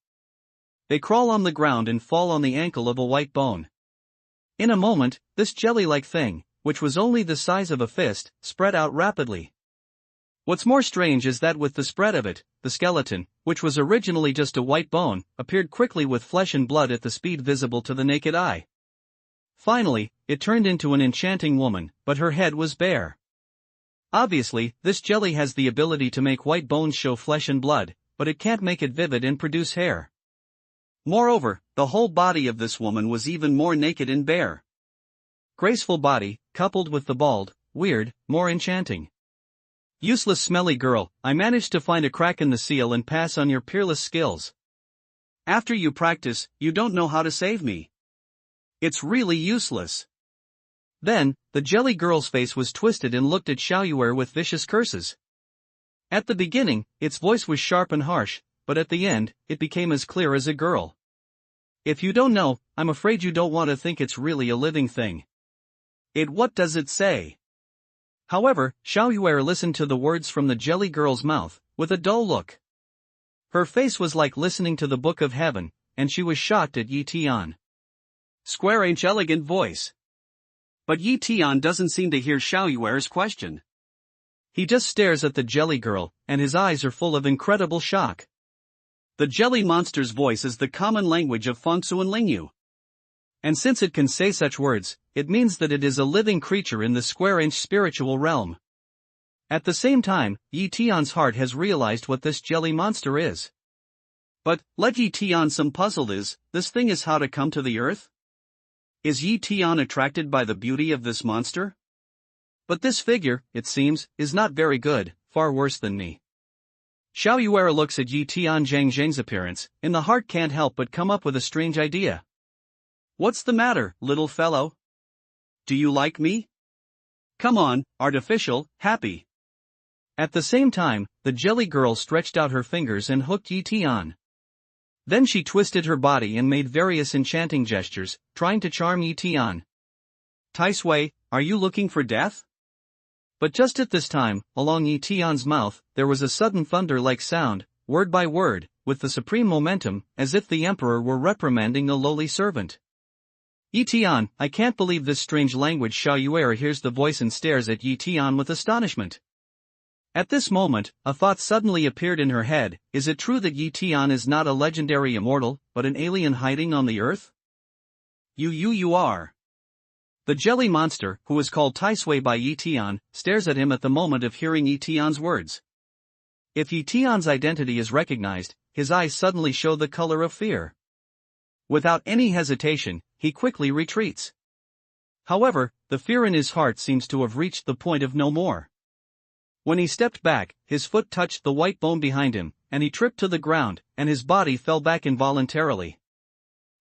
They crawl on the ground and fall on the ankle of a white bone. In a moment, this jelly-like thing, which was only the size of a fist, spread out rapidly. What's more strange is that with the spread of it, the skeleton, which was originally just a white bone, appeared quickly with flesh and blood at the speed visible to the naked eye. Finally, it turned into an enchanting woman, but her head was bare. Obviously, this jelly has the ability to make white bones show flesh and blood, but it can't make it vivid and produce hair. Moreover, the whole body of this woman was even more naked and bare. Graceful body, coupled with the bald, weird, more enchanting. Useless smelly girl, I managed to find a crack in the seal and pass on your peerless skills. After you practice, you don't know how to save me. It's really useless. Then, the jelly girl's face was twisted and looked at Xiaoyuer with vicious curses. At the beginning, its voice was sharp and harsh, but at the end, it became as clear as a girl. If you don't know, I'm afraid you don't want to think it's really a living thing. What does it say? However, Xiaoyuer listened to the words from the jelly girl's mouth, with a dull look. Her face was like listening to the Book of Heaven, and she was shocked at Yi Tian. Square-inch elegant voice. But Yi Tian doesn't seem to hear Xiaoyuer's question. He just stares at the jelly girl, and his eyes are full of incredible shock. The jelly monster's voice is the common language of Fengsu and Lingyu. And since it can say such words, it means that it is a living creature in the square-inch spiritual realm. At the same time, Yi Tian's heart has realized what this jelly monster is. But, let Yi Tian some puzzled is, this thing is how to come to the earth? Is Yi Tian attracted by the beauty of this monster? But this figure, it seems, is not very good, far worse than me. Xiaoyuer looks at Yi Tian Zhang's appearance, and the heart can't help but come up with a strange idea. What's the matter, little fellow? Do you like me? Come on, artificial, happy. At the same time, the jelly girl stretched out her fingers and hooked Yi Tian. Then she twisted her body and made various enchanting gestures, trying to charm Yi Tian. Tai Sui, are you looking for death? But just at this time, along Yi Tian's mouth, there was a sudden thunder-like sound, word by word, with the supreme momentum, as if the emperor were reprimanding a lowly servant. Yi Tian, I can't believe this strange language. Xiao Yuer hears the voice and stares at Yi Tian with astonishment. At this moment, a thought suddenly appeared in her head. Is it true that Yi Tian is not a legendary immortal, but an alien hiding on the earth? You are. The jelly monster, who is called Tai Sui by Yi Tian, stares at him at the moment of hearing Yi Tian's words. If Yi Tian's identity is recognized, his eyes suddenly show the color of fear. Without any hesitation, he quickly retreats. However, the fear in his heart seems to have reached the point of no more. When he stepped back, his foot touched the white bone behind him, and he tripped to the ground, and his body fell back involuntarily.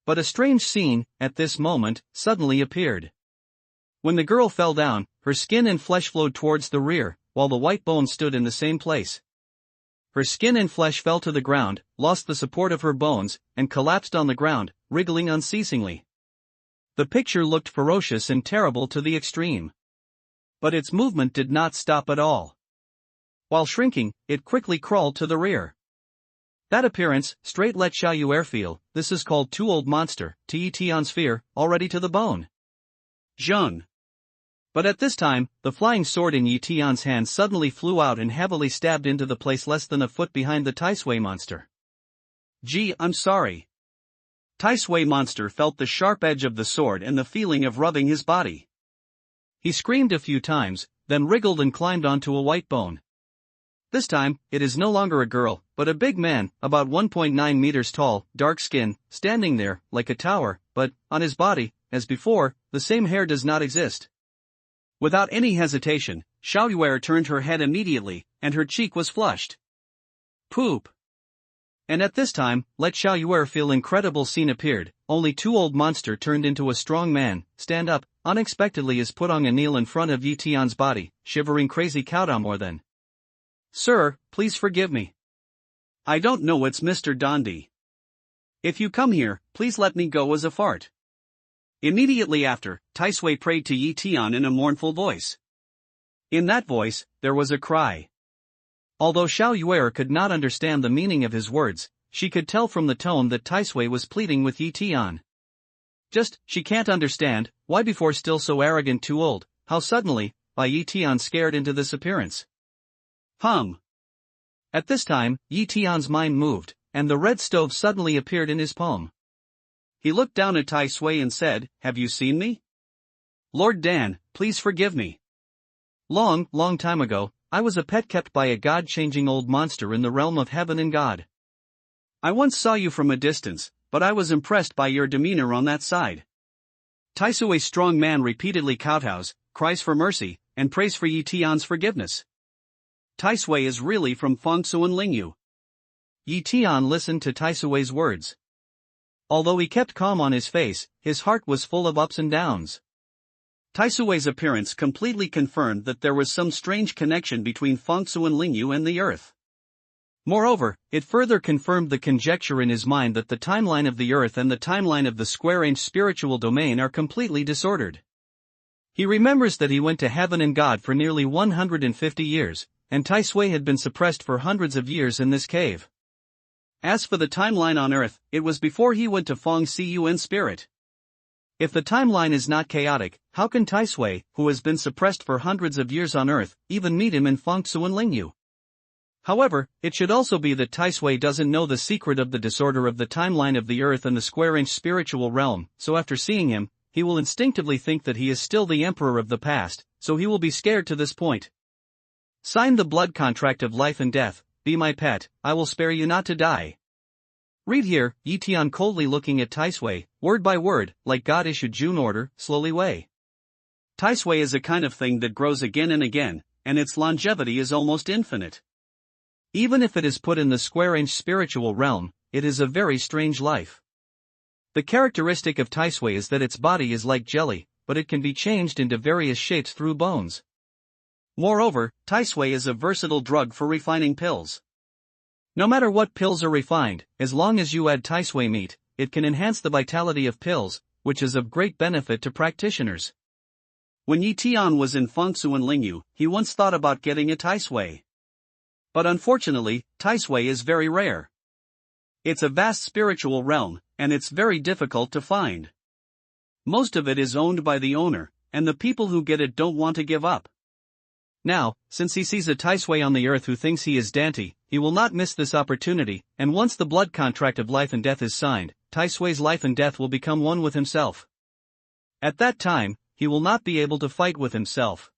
But a strange scene, at this moment, suddenly appeared. When the girl fell down, her skin and flesh flowed towards the rear, while the white bone stood in the same place. Her skin and flesh fell to the ground, lost the support of her bones, and collapsed on the ground, wriggling unceasingly. The picture looked ferocious and terrible to the extreme. But its movement did not stop at all. While shrinking, it quickly crawled to the rear. That appearance, straight let Xiao Yuer feel, this is called too old monster, to Yi Tian's fear, already to the bone. Zheng. But at this time, the flying sword in Yi Tian's hand suddenly flew out and heavily stabbed into the place less than a foot behind the Tai Sui monster. Gee, I'm sorry. Tai Sui monster felt the sharp edge of the sword and the feeling of rubbing his body. He screamed a few times, then wriggled and climbed onto a white bone. This time, it is no longer a girl, but a big man, about 1.9 meters tall, dark skin, standing there, like a tower, but, on his body, as before, the same hair does not exist. Without any hesitation, Xiao Yuer turned her head immediately, and her cheek was flushed. Poop. And at this time, let Xiao Yuer feel incredible scene appeared, only too old monster turned into a strong man, stand up, unexpectedly is put on a kneel in front of Yi Tian's body, shivering crazy cow more than. Sir, please forgive me. I don't know it's Mr. Dondi. If you come here, please let me go as a fart. Immediately after, Tai Sui prayed to Yi Tian in a mournful voice. In that voice, there was a cry. Although Xiao Yuer could not understand the meaning of his words, she could tell from the tone that Tai Sui was pleading with Yi Tian. She can't understand, why before still so arrogant too old, how suddenly, by Yi Tian scared into this appearance. At this time, Yi Tian's mind moved, and the red stove suddenly appeared in his palm. He looked down at Tai Sui and said, "Have you seen me? Lord Dan, please forgive me. Long time ago, I was a pet kept by a god-changing old monster in the realm of heaven and God. I once saw you from a distance, but I was impressed by your demeanor on that side." Tai Sui's strong man repeatedly kowtows, cries for mercy, and prays for Yi Tian's forgiveness. Tai Sui is really from Fangsuan Lingyu. Yi Tian listened to Tai Sui's words. Although he kept calm on his face, his heart was full of ups and downs. Tai Sui's appearance completely confirmed that there was some strange connection between Fangsuan Lingyu and the Earth. Moreover, it further confirmed the conjecture in his mind that the timeline of the Earth and the timeline of the square-inch spiritual domain are completely disordered. He remembers that he went to heaven and God for nearly 150 years, and Tai Sui had been suppressed for hundreds of years in this cave. As for the timeline on Earth, it was before he went to Fang Siyu in spirit. If the timeline is not chaotic, how can Tai Sui, who has been suppressed for hundreds of years on Earth, even meet him in Fangsuan Lingyu? However, it should also be that Tai Sui doesn't know the secret of the disorder of the timeline of the Earth and the square-inch spiritual realm, so after seeing him, he will instinctively think that he is still the emperor of the past, so he will be scared to this point. Sign the blood contract of life and death, be my pet, I will spare you not to die. Read here, Yi Tian coldly looking at Tai Sui, word by word, like God issued June order, slowly weigh. Tai Sui is a kind of thing that grows again and again, and its longevity is almost infinite. Even if it is put in the square-inch spiritual realm, it is a very strange life. The characteristic of Tai Sui is that its body is like jelly, but it can be changed into various shapes through bones. Moreover, Tai Sui is a versatile drug for refining pills. No matter what pills are refined, as long as you add Taisui meat, it can enhance the vitality of pills, which is of great benefit to practitioners. When Yi Tian was in Fengsu and Lingyu, he once thought about getting a Taisui. But unfortunately, Taisui is very rare. It's a vast spiritual realm, and it's very difficult to find. Most of it is owned by the owner, and the people who get it don't want to give up. Now, since he sees a Taisui on the earth who thinks he is Dante, he will not miss this opportunity, and once the blood contract of life and death is signed, Taisui's life and death will become one with himself. At that time, he will not be able to fight with himself.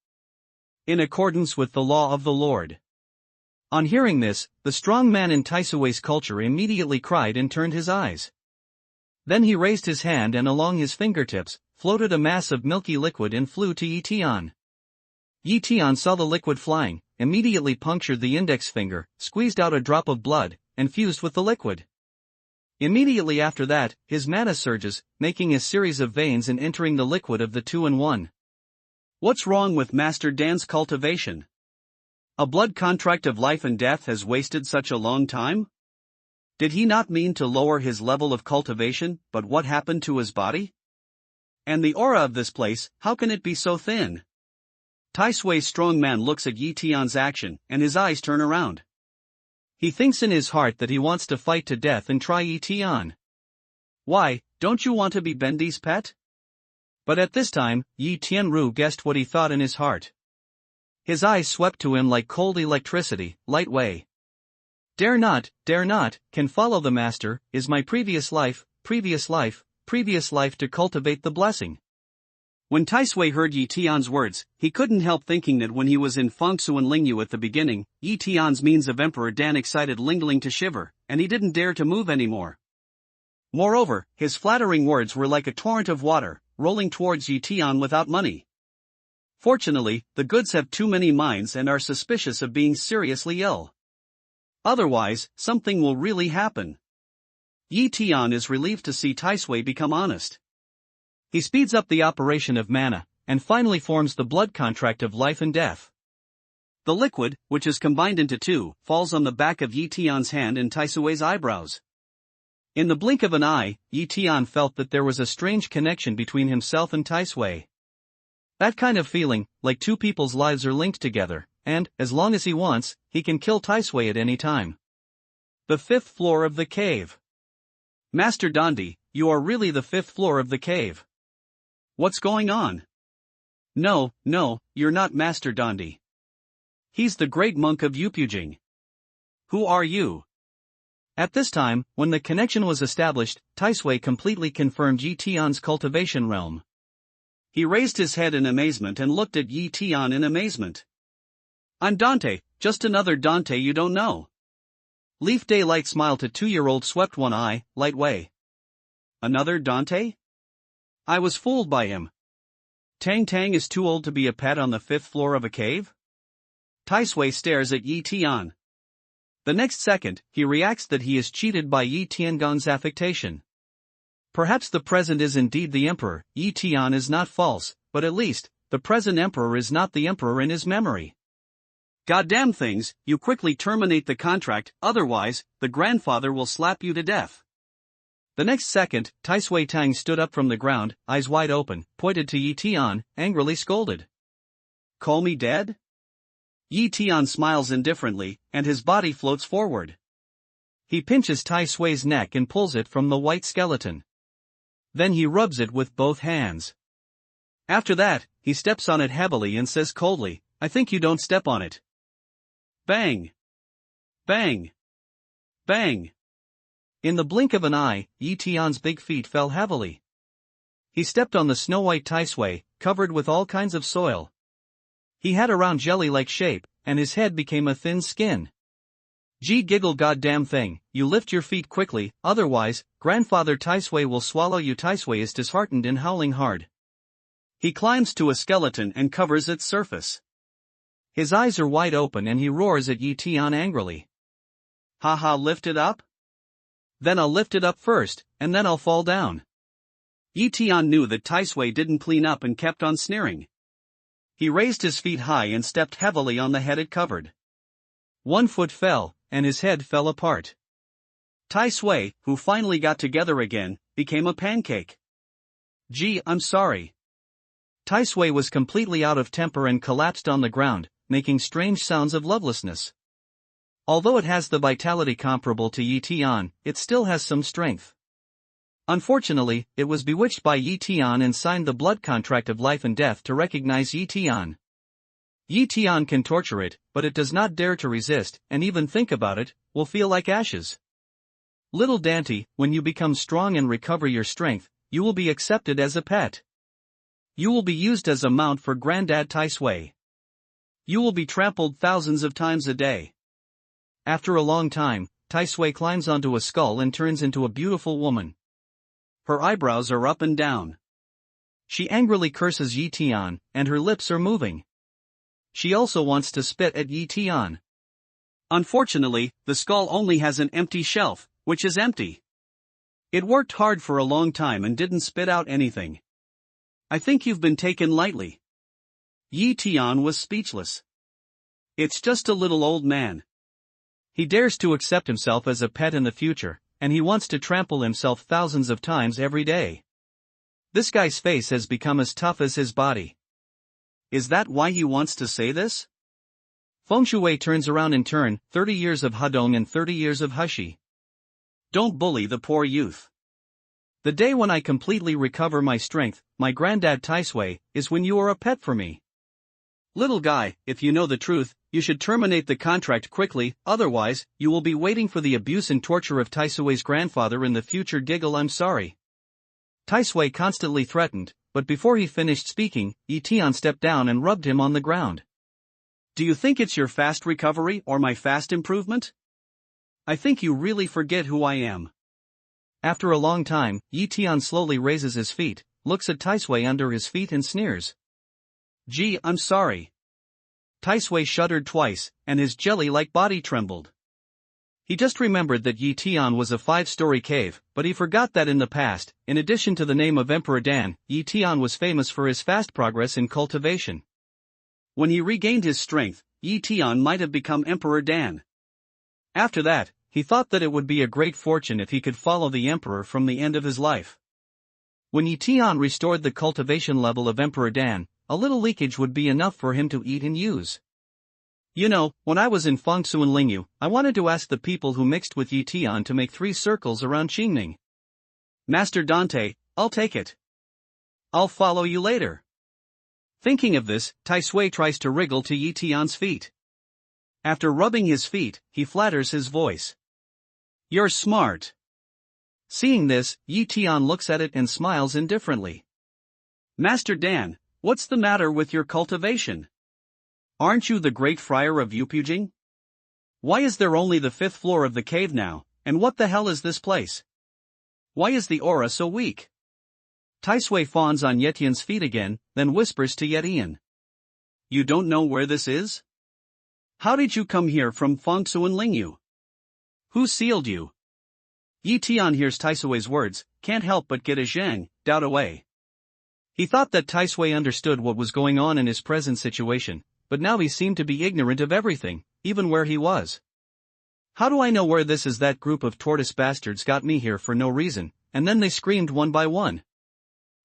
In accordance with the law of the Lord. On hearing this, the strong man in Taisui's culture immediately cried and turned his eyes. Then he raised his hand and along his fingertips, floated a mass of milky liquid and flew to Yi Tian. Yi Tian saw the liquid flying, immediately punctured the index finger, squeezed out a drop of blood, and fused with the liquid. Immediately after that, his mana surges, making a series of veins and entering the liquid of the 2-in-1. What's wrong with Master Dan's cultivation? A blood contract of life and death has wasted such a long time? Did he not mean to lower his level of cultivation, but what happened to his body? And the aura of this place, how can it be so thin? Taisui's strong man looks at Yi Tian's action, and his eyes turn around. He thinks in his heart that he wants to fight to death and try Yi Tian. Why, don't you want to be Bendy's pet? But at this time, Yi Tianru guessed what he thought in his heart. His eyes swept to him like cold electricity, light way. Dare not, can follow the master, is my previous life to cultivate the blessing. When Taisui heard Yi Tian's words, he couldn't help thinking that when he was in Fengsu and Lingyu at the beginning, Yi Tian's means of Emperor Dan excited Lingling to shiver, and he didn't dare to move anymore. Moreover, his flattering words were like a torrent of water, rolling towards Yi Tian without money. Fortunately, the goods have too many minds and are suspicious of being seriously ill. Otherwise, something will really happen. Yi Tian is relieved to see Taisui become honest. He speeds up the operation of mana, and finally forms the blood contract of life and death. The liquid, which is combined into two, falls on the back of Yi Tian's hand and Taisui's eyebrows. In the blink of an eye, Yi Tian felt that there was a strange connection between himself and Taisui. That kind of feeling, like two people's lives are linked together, and, as long as he wants, he can kill Taisui at any time. The 5th floor of the cave. Master Dandi, you are really the 5th floor of the cave. What's going on? No, you're not Master Dandi. He's the great monk of Yupujing. Who are you? At this time, when the connection was established, Taisui completely confirmed Yi Tian's cultivation realm. He raised his head in amazement and looked at Yi Tian in amazement. I'm Dante, just another Dante you don't know. Leaf Daylight smiled to 2-year-old swept one eye, light way. Another Dante? I was fooled by him. Tang Tang is too old to be a pet on the 5th floor of a cave? Taisui stares at Yi Tian. The next second, he reacts that he is cheated by Yi Tiangong's affectation. Perhaps the present is indeed the emperor. Yi Tian is not false, but at least, the present emperor is not the emperor in his memory. Goddamn things, you quickly terminate the contract, otherwise, the grandfather will slap you to death. The next second, Taisui Tang stood up from the ground, eyes wide open, pointed to Yi Tian, angrily scolded. Call me dead? Yi Tian smiles indifferently, and his body floats forward. He pinches Taisui's neck and pulls it from the white skeleton. Then he rubs it with both hands. After that, he steps on it heavily and says coldly, I think you don't step on it. Bang! Bang! Bang! In the blink of an eye, Yi Tian's big feet fell heavily. He stepped on the snow-white Taisui, covered with all kinds of soil. He had a round jelly-like shape, and his head became a thin skin. Gee giggle goddamn thing, you lift your feet quickly, otherwise, grandfather Taisui will swallow you. Taisui is disheartened and howling hard. He climbs to a skeleton and covers its surface. His eyes are wide open and he roars at Yi Tian angrily. Haha, lift it up? Then I'll lift it up first, and then I'll fall down. Yi Tian knew that Taisui didn't clean up and kept on sneering. He raised his feet high and stepped heavily on the head it covered. 1 foot fell, and his head fell apart. Tai Sui, who finally got together again, became a pancake. "Gee, I'm sorry." Tai Sui was completely out of temper and collapsed on the ground, making strange sounds of lovelessness. Although it has the vitality comparable to Yi Tian, it still has some strength. Unfortunately, it was bewitched by Yi Tian and signed the blood contract of life and death to recognize Yi Tian. Yi Tian can torture it, but it does not dare to resist, and even think about it, will feel like ashes. Little Dante, when you become strong and recover your strength, you will be accepted as a pet. You will be used as a mount for Granddad Tai Sui. You will be trampled thousands of times a day. After a long time, Tai Sui climbs onto a skull and turns into a beautiful woman. Her eyebrows are up and down. She angrily curses Yi Tian, and her lips are moving. She also wants to spit at Yi Tian. Unfortunately, the skull only has an empty shelf, which is empty. It worked hard for a long time and didn't spit out anything. "I think you've been taken lightly." Yi Tian was speechless. It's just a little old man. He dares to accept himself as a pet in the future, and he wants to trample himself thousands of times every day. This guy's face has become as tough as his body. Is that why he wants to say this? Feng Shui turns around in turn, 30 years of Hudong and 30 years of Hushi. Don't bully the poor youth. The day when I completely recover my strength, my Granddad Tai Sui, is when you are a pet for me. Little guy, if you know the truth, you should terminate the contract quickly, otherwise, you will be waiting for the abuse and torture of Tai Sui's grandfather in the future. Giggle, I'm sorry. Tai Sui constantly threatened, but before he finished speaking, Yi Tian stepped down and rubbed him on the ground. Do you think it's your fast recovery or my fast improvement? I think you really forget who I am. After a long time, Yi Tian slowly raises his feet, looks at Tai Sui under his feet and sneers. Gee, I'm sorry. Tai Sui shuddered twice, and his jelly-like body trembled. He just remembered that Yi Tian was a 5-story cave, but he forgot that in the past, in addition to the name of Emperor Dan, Yi Tian was famous for his fast progress in cultivation. When he regained his strength, Yi Tian might have become Emperor Dan. After that, he thought that it would be a great fortune if he could follow the emperor from the end of his life. When Yi Tian restored the cultivation level of Emperor Dan, a little leakage would be enough for him to eat and use. You know, when I was in Fangsu and Lingyu, I wanted to ask the people who mixed with Yi Tian to make 3 circles around Qingning. Master Dante, I'll take it. I'll follow you later. Thinking of this, Tai Sui tries to wriggle to Yi Tian's feet. After rubbing his feet, he flatters his voice. You're smart. Seeing this, Yi Tian looks at it and smiles indifferently. Master Dan, what's the matter with your cultivation? Aren't you the great friar of Yupujing? Why is there only the 5th floor of the cave now, and what the hell is this place? Why is the aura so weak? Tai Sui fawns on Yetian's feet again, then whispers to Yetian. You don't know where this is? How did you come here from Fangsu and Lingyu? Who sealed you? Yi Tian hears Tai Sui's words, can't help but get a zheng, doubt away. He thought that Tai Sui understood what was going on in his present situation, but now he seemed to be ignorant of everything, even where he was. How do I know where this is? That group of tortoise bastards got me here for no reason, and then they screamed one by one.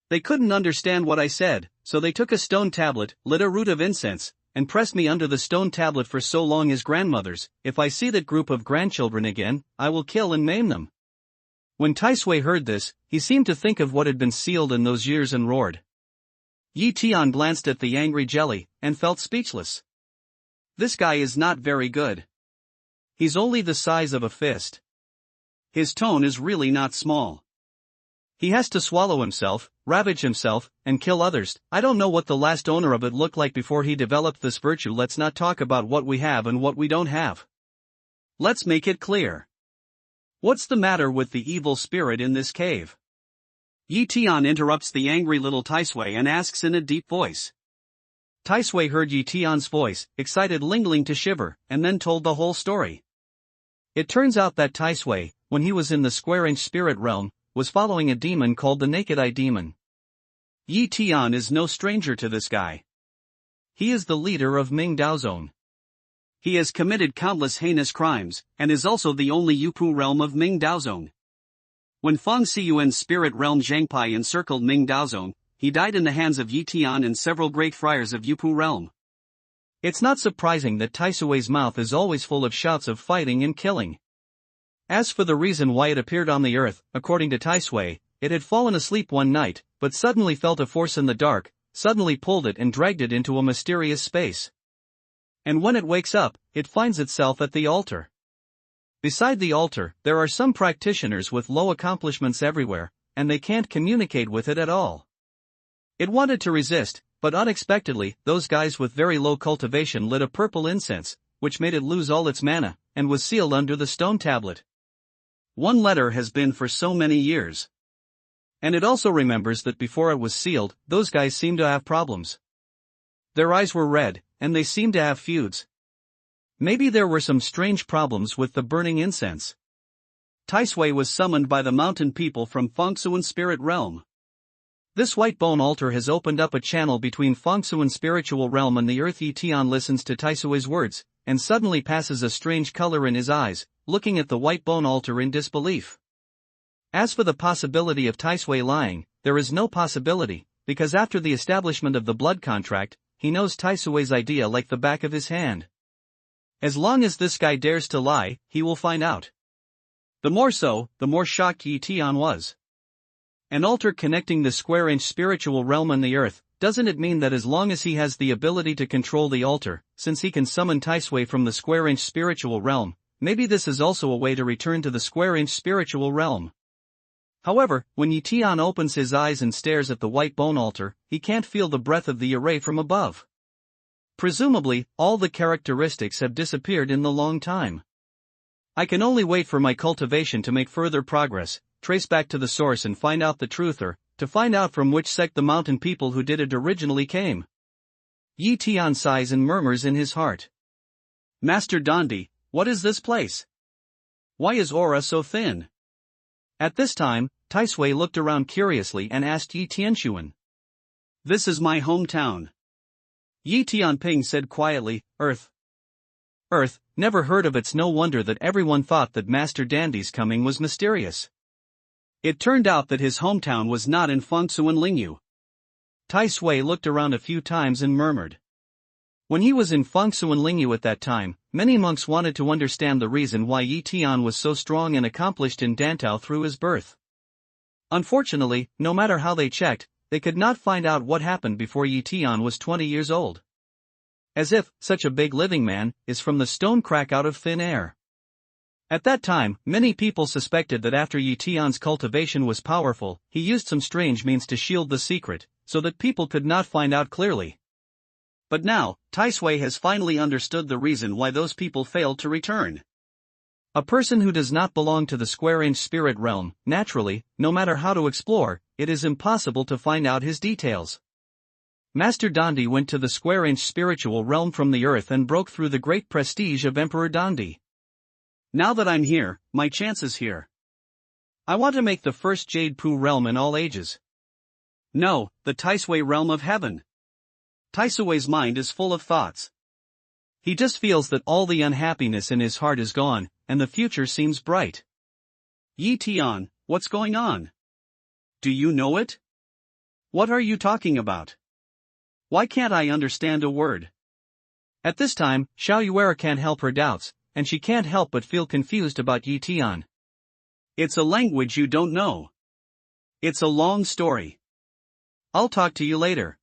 They couldn't understand what I said, so they took a stone tablet, lit a root of incense, and pressed me under the stone tablet for so long as grandmothers. If I see that group of grandchildren again, I will kill and maim them. When Tai Sui heard this, he seemed to think of what had been sealed in those years and roared. Yi Tian glanced at the angry jelly, and felt speechless. This guy is not very good. He's only the size of a fist. His tone is really not small. He has to swallow himself, ravage himself, and kill others. I don't know what the last owner of it looked like before he developed this virtue. Let's not talk about what we have and what we don't have. Let's make it clear. What's the matter with the evil spirit in this cave? Yi Tian interrupts the angry little Tai Sui and asks in a deep voice. Tai Sui heard Yi Tian's voice, excited, lingling to shiver, and then told the whole story. It turns out that Tai Sui, when he was in the square-inch spirit realm, was following a demon called the Naked Eye Demon. Yi Tian is no stranger to this guy. He is the leader of Ming Daozone. He has committed countless heinous crimes, and is also the only Yupu realm of Ming Daozong. When Feng Xiyuan's spirit realm Zhangpai encircled Ming Daozong, he died in the hands of Yi Tian and several great friars of Yupu realm. It's not surprising that Taisui's mouth is always full of shouts of fighting and killing. As for the reason why it appeared on the earth, according to Taisui, it had fallen asleep one night, but suddenly felt a force in the dark, suddenly pulled it and dragged it into a mysterious space. And when it wakes up, it finds itself at the altar. Beside the altar, there are some practitioners with low accomplishments everywhere, and they can't communicate with it at all. It wanted to resist, but unexpectedly, those guys with very low cultivation lit a purple incense, which made it lose all its mana, and was sealed under the stone tablet. One letter has been for so many years. And it also remembers that before it was sealed, those guys seemed to have problems. Their eyes were red, and they seemed to have feuds. Maybe there were some strange problems with the burning incense. Taisui was summoned by the mountain people from Fengsuan spirit realm. This white bone altar has opened up a channel between Fengsuan spiritual realm and the earth. Yi Tian listens to Taisui's words, and suddenly passes a strange color in his eyes, looking at the white bone altar in disbelief. As for the possibility of Taisui lying, there is no possibility, because after the establishment of the blood contract, he knows Taisui's idea like the back of his hand. As long as this guy dares to lie, he will find out. The more so, the more shocked Yi Tian was. An altar connecting the square-inch spiritual realm and the earth, doesn't it mean that as long as he has the ability to control the altar, since he can summon Taisui from the square-inch spiritual realm, maybe this is also a way to return to the square-inch spiritual realm. However, when Yi Tian opens his eyes and stares at the white bone altar, he can't feel the breath of the array from above. Presumably, all the characteristics have disappeared in the long time. I can only wait for my cultivation to make further progress, trace back to the source and find out the truth, or to find out from which sect the mountain people who did it originally came. Yi Tian sighs and murmurs in his heart. Master Dandi, what is this place? Why is aura so thin? At this time, Taisui looked around curiously and asked Yi Tianshuan. This is my hometown. Yi Tianping said quietly, Earth. Earth, never heard of. It's no wonder that everyone thought that Master Dandi's coming was mysterious. It turned out that his hometown was not in Fengsuan Lingyu. Taisui looked around a few times and murmured. When he was in Fengsuan Lingyu at that time, many monks wanted to understand the reason why Yi Tian was so strong and accomplished in Dantao through his birth. Unfortunately, no matter how they checked, they could not find out what happened before Yi Tian was 20 years old. As if, such a big living man, is from the stone crack out of thin air. At that time, many people suspected that after Yi Tian's cultivation was powerful, he used some strange means to shield the secret, so that people could not find out clearly. But now, Taisui has finally understood the reason why those people failed to return. A person who does not belong to the square-inch spirit realm, naturally, no matter how to explore, it is impossible to find out his details. Master Dandi went to the square-inch spiritual realm from the earth and broke through the great prestige of Emperor Dandi. Now that I'm here, my chance is here. I want to make the first Jade Pu realm in all ages. No, the Taisui realm of heaven. Taisui's mind is full of thoughts. He just feels that all the unhappiness in his heart is gone, and the future seems bright. Yi Tian, what's going on? Do you know it? What are you talking about? Why can't I understand a word? At this time, Xiao Yuera can't help her doubts, and she can't help but feel confused about Yi Tian. It's a language you don't know. It's a long story. I'll talk to you later.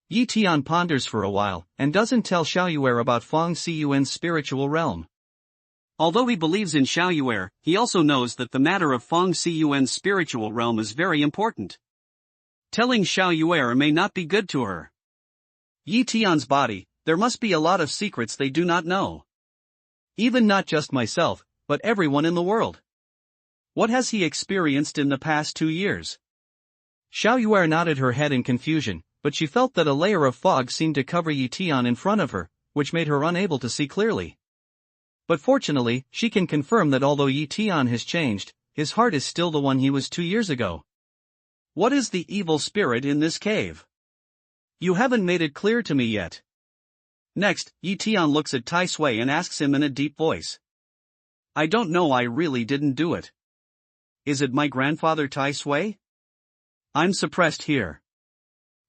Yi Tian ponders for a while, and doesn't tell Xiao Yuera about Feng Xiyuan's spiritual realm. Although he believes in Xiao Yuera, he also knows that the matter of Feng Xiyuan's spiritual realm is very important. Telling Xiao Yuera may not be good to her. Yi Tian's body, there must be a lot of secrets they do not know. Even not just myself, but everyone in the world. What has he experienced in the past 2 years? Xiao Yuera nodded her head in confusion, but she felt that a layer of fog seemed to cover Yi Tian in front of her, which made her unable to see clearly. But fortunately, she can confirm that although Yi Tian has changed, his heart is still the one he was 2 years ago. What is the evil spirit in this cave? You haven't made it clear to me yet. Next, Yi Tian looks at Tai Sui and asks him in a deep voice. I don't know, I really didn't do it. Is it my grandfather Tai Sui? I'm suppressed here.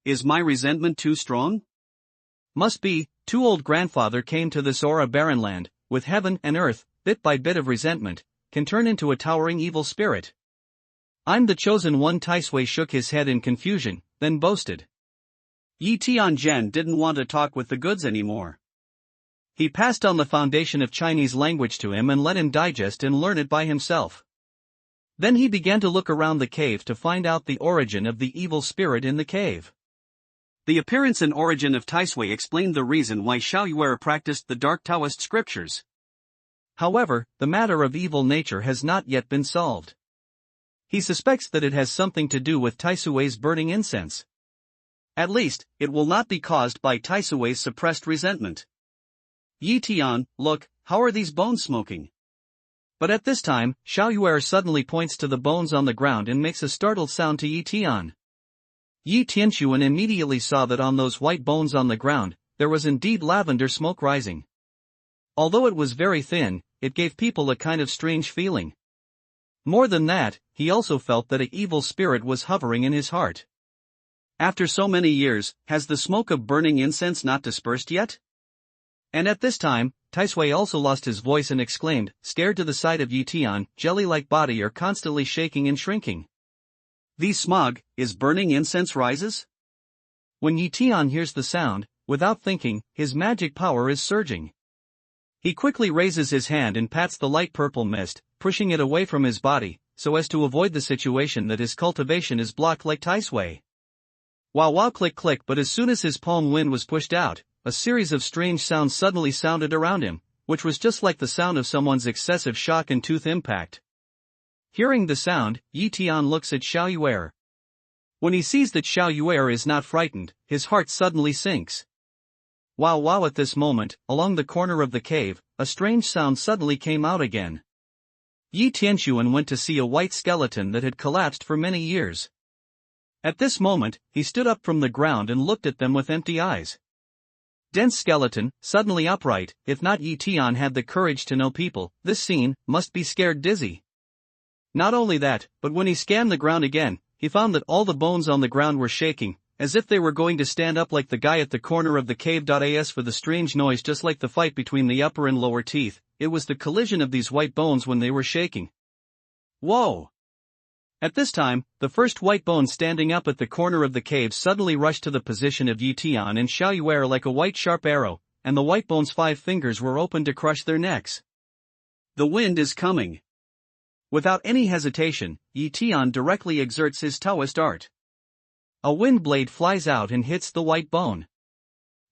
Is my resentment too strong? Must be, too old grandfather came to this Aura barren land, with heaven and earth, bit by bit of resentment, can turn into a towering evil spirit. I'm the chosen one. Tai Sui shook his head in confusion, then boasted. Yi Tianzhen didn't want to talk with the goods anymore. He passed on the foundation of Chinese language to him and let him digest and learn it by himself. Then he began to look around the cave to find out the origin of the evil spirit in the cave. The appearance and origin of Tai Sui explained the reason why Xiaoyuer practiced the dark Taoist scriptures. However, the matter of evil nature has not yet been solved. He suspects that it has something to do with Tai Sui's burning incense. At least, it will not be caused by Tai Sui's suppressed resentment. Yi Tian, look, how are these bones smoking? But at this time, Xiaoyuer suddenly points to the bones on the ground and makes a startled sound to Yi Tian. Yi Tianxuan immediately saw that on those white bones on the ground, there was indeed lavender smoke rising. Although it was very thin, it gave people a kind of strange feeling. More than that, he also felt that an evil spirit was hovering in his heart. After so many years, has the smoke of burning incense not dispersed yet? And at this time, Tai Sui also lost his voice and exclaimed, scared to the sight of Yi Tian, jelly-like body are constantly shaking and shrinking. The smog, is burning incense rises? When Yi Tian hears the sound, without thinking, his magic power is surging. He quickly raises his hand and pats the light purple mist, pushing it away from his body, so as to avoid the situation that his cultivation is blocked like Tai Sui. Wow wow click click, but as soon as his palm wind was pushed out, a series of strange sounds suddenly sounded around him, which was just like the sound of someone's excessive shock and tooth impact. Hearing the sound, Yi Tian looks at Xiaoyuer. When he sees that Xiaoyuer is not frightened, his heart suddenly sinks. Wow wow, at this moment, along the corner of the cave, a strange sound suddenly came out again. Yi Tianxuan went to see a white skeleton that had collapsed for many years. At this moment, he stood up from the ground and looked at them with empty eyes. Dense skeleton, suddenly upright. If not, Yi Tian had the courage to know people, this scene must be scared dizzy. Not only that, but when he scanned the ground again, he found that all the bones on the ground were shaking, as if they were going to stand up like the guy at the corner of the cave. As for the strange noise, just like the fight between the upper and lower teeth, it was the collision of these white bones when they were shaking. Whoa! At this time, the first white bone standing up at the corner of the cave suddenly rushed to the position of Yi Tian and Xiaoyuer like a white sharp arrow, and the white bone's 5 fingers were open to crush their necks. The wind is coming. Without any hesitation, Yi Tian directly exerts his Taoist art. A wind blade flies out and hits the white bone.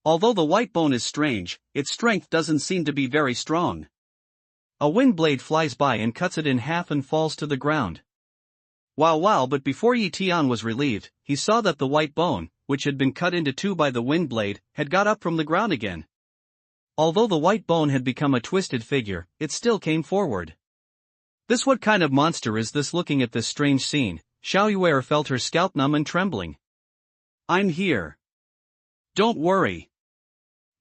Although the white bone is strange, its strength doesn't seem to be very strong. A wind blade flies by and cuts it in half and falls to the ground. Wow, but before Yi Tian was relieved, he saw that the white bone, which had been cut into 2 by the wind blade, had got up from the ground again. Although the white bone had become a twisted figure, it still came forward. This what kind of monster is this? Looking at this strange scene, Xiaoyuer felt her scalp numb and trembling. I'm here. Don't worry.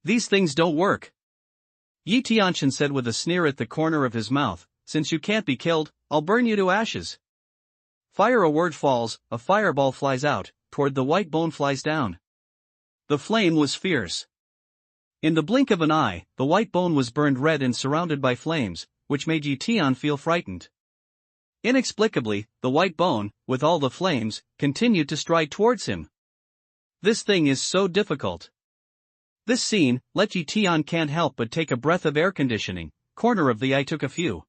These things don't work. Yi Tianxian said with a sneer at the corner of his mouth, since you can't be killed, I'll burn you to ashes. Fire, a word falls, a fireball flies out, toward the white bone flies down. The flame was fierce. In the blink of an eye, the white bone was burned red and surrounded by flames, which made Yi Tian feel frightened. Inexplicably, the white bone, with all the flames, continued to stride towards him. This thing is so difficult. This scene, let Yi Tian can't help but take a breath of air conditioning. Corner of the eye took a few.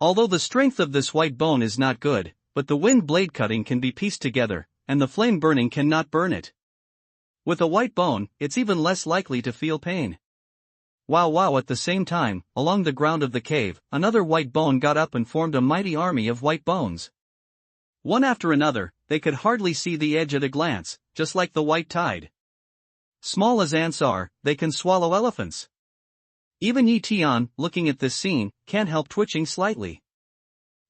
Although the strength of this white bone is not good, but the wind blade cutting can be pieced together, and the flame burning cannot burn it. With a white bone, it's even less likely to feel pain. Wow, at the same time, along the ground of the cave, another white bone got up and formed a mighty army of white bones. One after another, they could hardly see the edge at a glance, just like the white tide. Small as ants are, they can swallow elephants. Even Yi Tian, looking at this scene, can't help twitching slightly.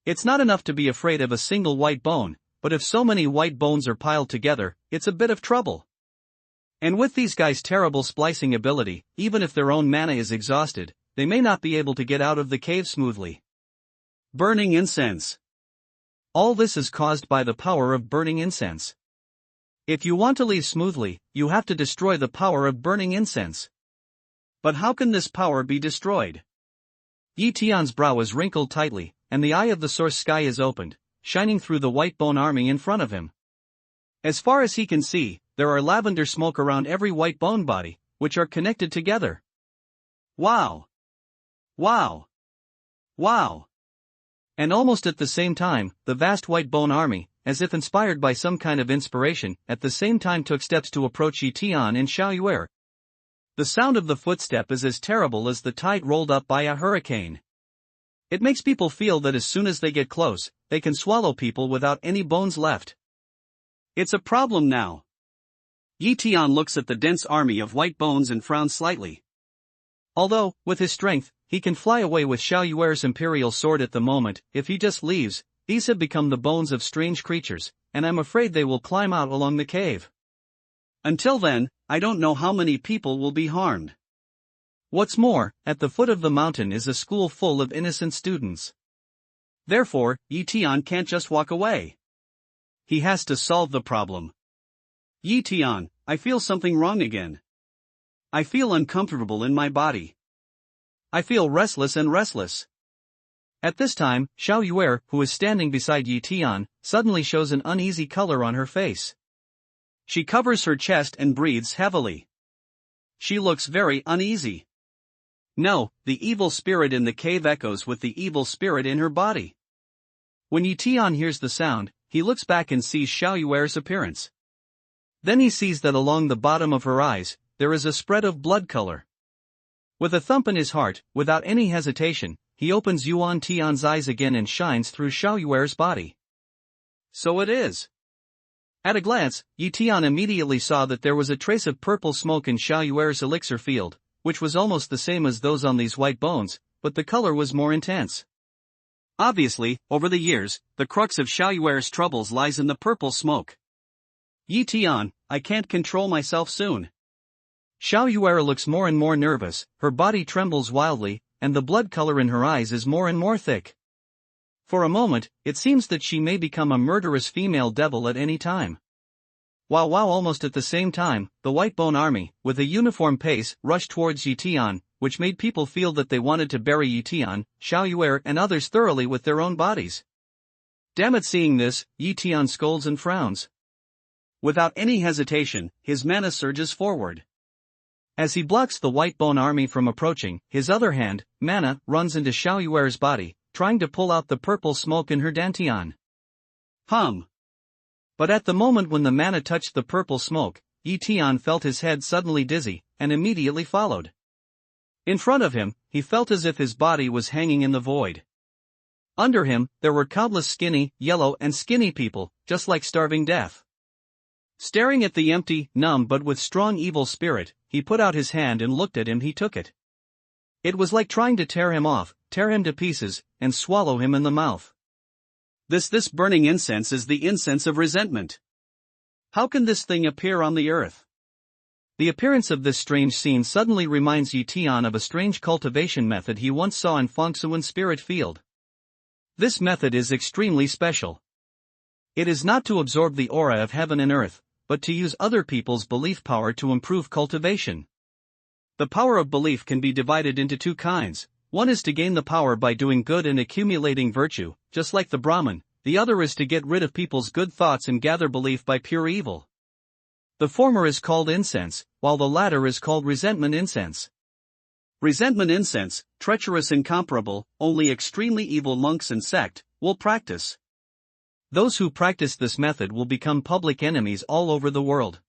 It's not enough to be afraid of a single white bone, but if so many white bones are piled together, it's a bit of trouble. And with these guys' terrible splicing ability, even if their own mana is exhausted, they may not be able to get out of the cave smoothly. Burning incense. All this is caused by the power of burning incense. If you want to leave smoothly, you have to destroy the power of burning incense. But how can this power be destroyed? Yi Tian's brow is wrinkled tightly, and the eye of the source sky is opened, shining through the white bone army in front of him. As far as he can see, there are lavender smoke around every white bone body, which are connected together. Wow! Wow! Wow! And almost at the same time, the vast white bone army, as if inspired by some kind of inspiration, at the same time took steps to approach Yi Tian and Xiaoyuer. The sound of the footstep is as terrible as the tide rolled up by a hurricane. It makes people feel that as soon as they get close, they can swallow people without any bones left. It's a problem now. Yi Tian looks at the dense army of white bones and frowns slightly. Although, with his strength, he can fly away with Xiaoyuer's imperial sword at the moment. If he just leaves, these have become the bones of strange creatures, and I'm afraid they will climb out along the cave. Until then, I don't know how many people will be harmed. What's more, at the foot of the mountain is a school full of innocent students. Therefore, Yi Tian can't just walk away. He has to solve the problem. Yi Tian, I feel something wrong again. I feel uncomfortable in my body. I feel restless and restless. At this time, Xiaoyuer, who is standing beside Yi Tian, suddenly shows an uneasy color on her face. She covers her chest and breathes heavily. She looks very uneasy. No, the evil spirit in the cave echoes with the evil spirit in her body. When Yi Tian hears the sound, he looks back and sees Xiaoyuer's appearance. Then he sees that along the bottom of her eyes, there is a spread of blood color. With a thump in his heart, without any hesitation, he opens Yuan Tian's eyes again and shines through Xiaoyuer's body. So it is. At a glance, Yi Tian immediately saw that there was a trace of purple smoke in Xiaoyuer's elixir field, which was almost the same as those on these white bones, but the color was more intense. Obviously, over the years, the crux of Xiaoyuer's troubles lies in the purple smoke. Yi Tian, I can't control myself soon. Xiaoyuer looks more and more nervous, her body trembles wildly, and the blood color in her eyes is more and more thick. For a moment, it seems that she may become a murderous female devil at any time. Wow! Almost at the same time, the white bone army, with a uniform pace, rushed towards Yi Tian, which made people feel that they wanted to bury Yi Tian, Xiaoyuer and others thoroughly with their own bodies. Damn it! Seeing this, Yi Tian scolds and frowns. Without any hesitation, his mana surges forward. As he blocks the white bone army from approaching, his other hand, mana, runs into Xiaoyuer's body, trying to pull out the purple smoke in her dantian. But at the moment when the mana touched the purple smoke, Yi Tian felt his head suddenly dizzy, and immediately followed. In front of him, he felt as if his body was hanging in the void. Under him, there were countless skinny, yellow and skinny people, just like starving death. Staring at the empty, numb but with strong evil spirit, he put out his hand and looked at him. He took it. It was like trying to tear him off, tear him to pieces, and swallow him in the mouth. This burning incense is the incense of resentment. How can this thing appear on the earth? The appearance of this strange scene suddenly reminds Yi Tian of a strange cultivation method he once saw in Fengsuan Spirit Field. This method is extremely special. It is not to absorb the aura of heaven and earth, but to use other people's belief power to improve cultivation. The power of belief can be divided into two kinds. One is to gain the power by doing good and accumulating virtue, just like the Brahman. The other is to get rid of people's good thoughts and gather belief by pure evil. The former is called incense, while the latter is called resentment incense. Resentment incense, treacherous, incomparable, only extremely evil monks and sect will practice. Those who practice this method will become public enemies all over the world.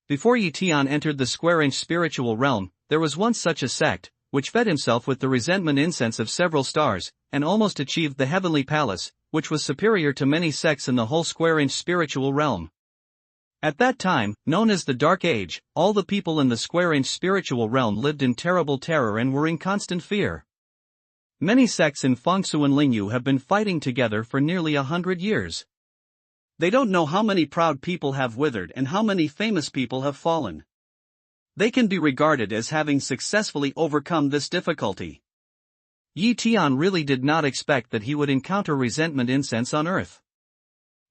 Before Yi Tian entered the square-inch spiritual realm, there was once such a sect, which fed himself with the resentment incense of several stars, and almost achieved the heavenly palace, which was superior to many sects in the whole square-inch spiritual realm. At that time, known as the Dark Age, all the people in the square-inch spiritual realm lived in terrible terror and were in constant fear. Many sects in Fengsuan Lingyu have been fighting together for nearly 100 years. They don't know how many proud people have withered and how many famous people have fallen. They can be regarded as having successfully overcome this difficulty. Tian really did not expect that he would encounter resentment incense on Earth.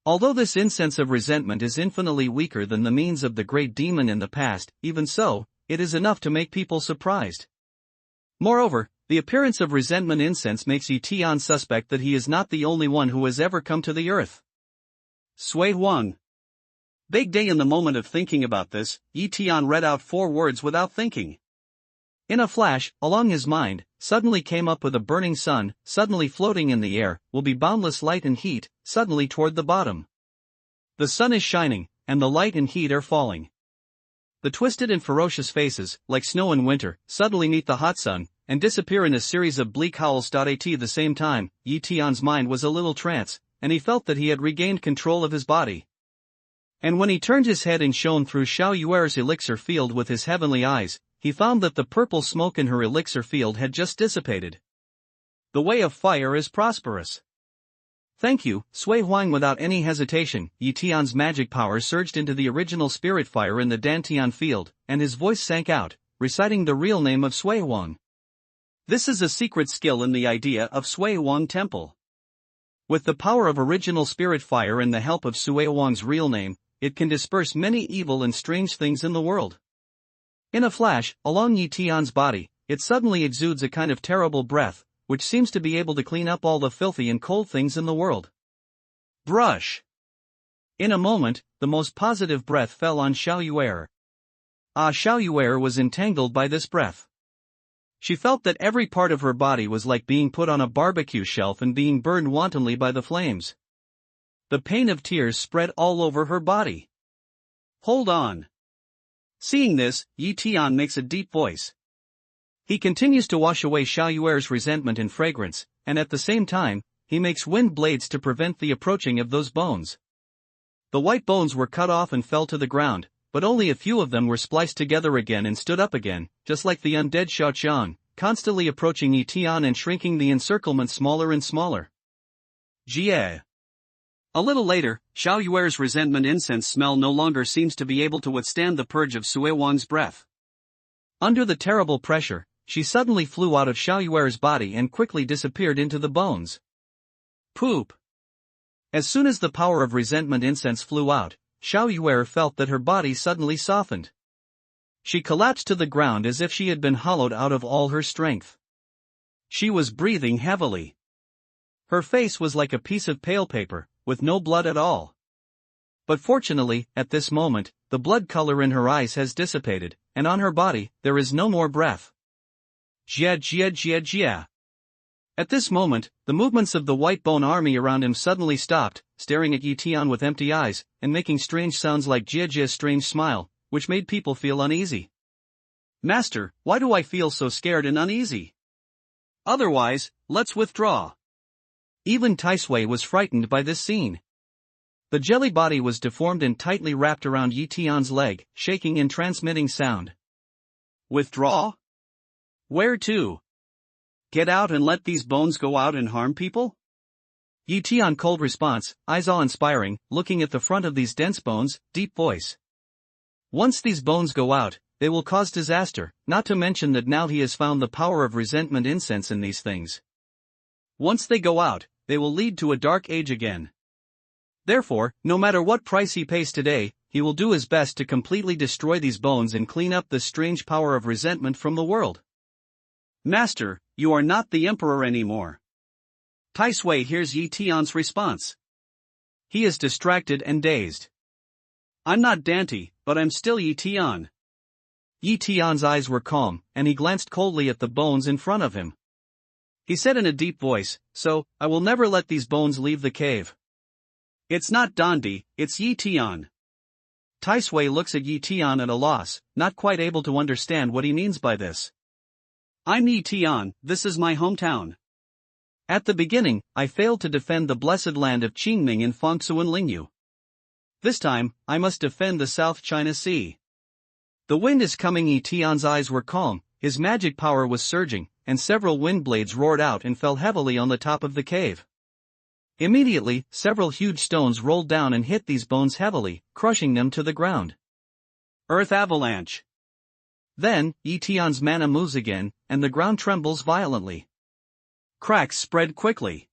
Although this incense of resentment is infinitely weaker than the means of the great demon in the past, even so, it is enough to make people surprised. Moreover, the appearance of resentment incense makes Tian suspect that he is not the only one who has ever come to the Earth. Sui Huang. Big day. In the moment of thinking about this, Tian read out 4 words without thinking. In a flash, along his mind, suddenly came up with a burning sun, suddenly floating in the air, will be boundless light and heat, suddenly toward the bottom. The sun is shining, and the light and heat are falling. The twisted and ferocious faces, like snow in winter, suddenly meet the hot sun, and disappear in a series of bleak howls. At the same time, Tian's mind was a little trance, and he felt that he had regained control of his body. And when he turned his head and shone through Xiao Yuer's elixir field with his heavenly eyes, he found that the purple smoke in her elixir field had just dissipated. The way of fire is prosperous. Thank you, Sui Huang. Without any hesitation, Tian's magic power surged into the original spirit fire in the Dantian field, and his voice sank out, reciting the real name of Sui Huang. This is a secret skill in the idea of Sui Huang Temple. With the power of original spirit fire and the help of Sui Huang's real name, it can disperse many evil and strange things in the world. In a flash, along Tian's body, it suddenly exudes a kind of terrible breath, which seems to be able to clean up all the filthy and cold things in the world. Brush. In a moment, the most positive breath fell on Xiao Yuer. Xiao Yuer was entangled by this breath. She felt that every part of her body was like being put on a barbecue shelf and being burned wantonly by the flames. The pain of tears spread all over her body. Hold on. Seeing this, Tian makes a deep voice. He continues to wash away Xiao Yuer's resentment and fragrance, and at the same time, he makes wind blades to prevent the approaching of those bones. The white bones were cut off and fell to the ground, but only a few of them were spliced together again and stood up again, just like the undead Xiaoqian, constantly approaching Tian and shrinking the encirclement smaller and smaller. Jie. A little later, Xiao Yuer's resentment incense smell no longer seems to be able to withstand the purge of Sui Huang's breath. Under the terrible pressure, she suddenly flew out of Xiao Yuer's body and quickly disappeared into the bones. Poop. As soon as the power of resentment incense flew out, Xiao Yuer felt that her body suddenly softened. She collapsed to the ground as if she had been hollowed out of all her strength. She was breathing heavily. Her face was like a piece of pale paper, with no blood at all. But fortunately, at this moment, the blood color in her eyes has dissipated, and on her body, there is no more breath. Jia jia jia jia. At this moment, the movements of the white bone army around him suddenly stopped, staring at Tian with empty eyes, and making strange sounds like Jia Jia's strange smile, which made people feel uneasy. Master, why do I feel so scared and uneasy? Otherwise, let's withdraw. Even Taisui was frightened by this scene. The jelly body was deformed and tightly wrapped around Tian's leg, shaking and transmitting sound. Withdraw? Where to? Get out and let these bones go out and harm people? Tian cold response, eyes awe-inspiring, looking at the front of these dense bones, deep voice. Once these bones go out, they will cause disaster, not to mention that now he has found the power of resentment incense in these things. Once they go out, they will lead to a dark age again. Therefore, no matter what price he pays today, he will do his best to completely destroy these bones and clean up this strange power of resentment from the world. Master, you are not the emperor anymore. Taisui hears Tian's response. He is distracted and dazed. I'm not Dante, but I'm still Tian. Tian's eyes were calm, and he glanced coldly at the bones in front of him. He said in a deep voice, "So, I will never let these bones leave the cave." It's not Dante, it's Tian. Taisui looks at Tian at a loss, not quite able to understand what he means by this. I'm Tian, this is my hometown. At the beginning, I failed to defend the blessed land of Qingming in Fangsu and Lingyu. This time, I must defend the South China Sea. The wind is coming. Tian's eyes were calm, his magic power was surging, and several wind blades roared out and fell heavily on the top of the cave. Immediately, several huge stones rolled down and hit these bones heavily, crushing them to the ground. Earth avalanche. Then, Tian's mana moves again, and the ground trembles violently. Cracks spread quickly.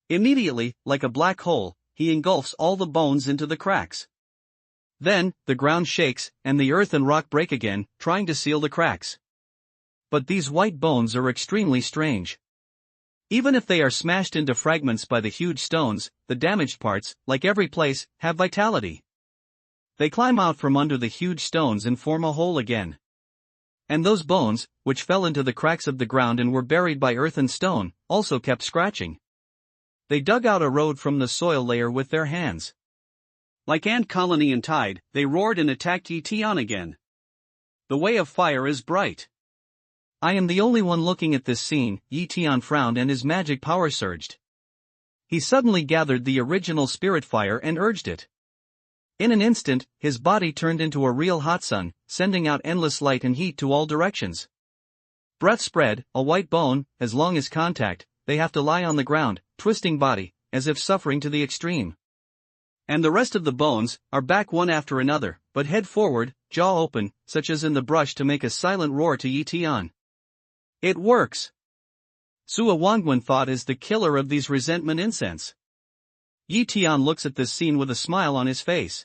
Immediately, like a black hole, he engulfs all the bones into the cracks. Then, the ground shakes, and the earth and rock break again, trying to seal the cracks. But these white bones are extremely strange. Even if they are smashed into fragments by the huge stones, the damaged parts, like every place, have vitality. They climb out from under the huge stones and form a hole again. And those bones, which fell into the cracks of the ground and were buried by earth and stone, also kept scratching. They dug out a road from the soil layer with their hands. Like ant colony and tide, they roared and attacked Tian again. The way of fire is bright. I am the only one looking at this scene. Tian frowned and his magic power surged. He suddenly gathered the original spirit fire and urged it. In an instant, his body turned into a real hot sun, sending out endless light and heat to all directions. Breath spread, a white bone, as long as contact, they have to lie on the ground, twisting body, as if suffering to the extreme. And the rest of the bones are back one after another, but head forward, jaw open, such as in the brush to make a silent roar to Tian. It works! Sua Wangwen thought is the killer of these resentment incense. Tian looks at this scene with a smile on his face.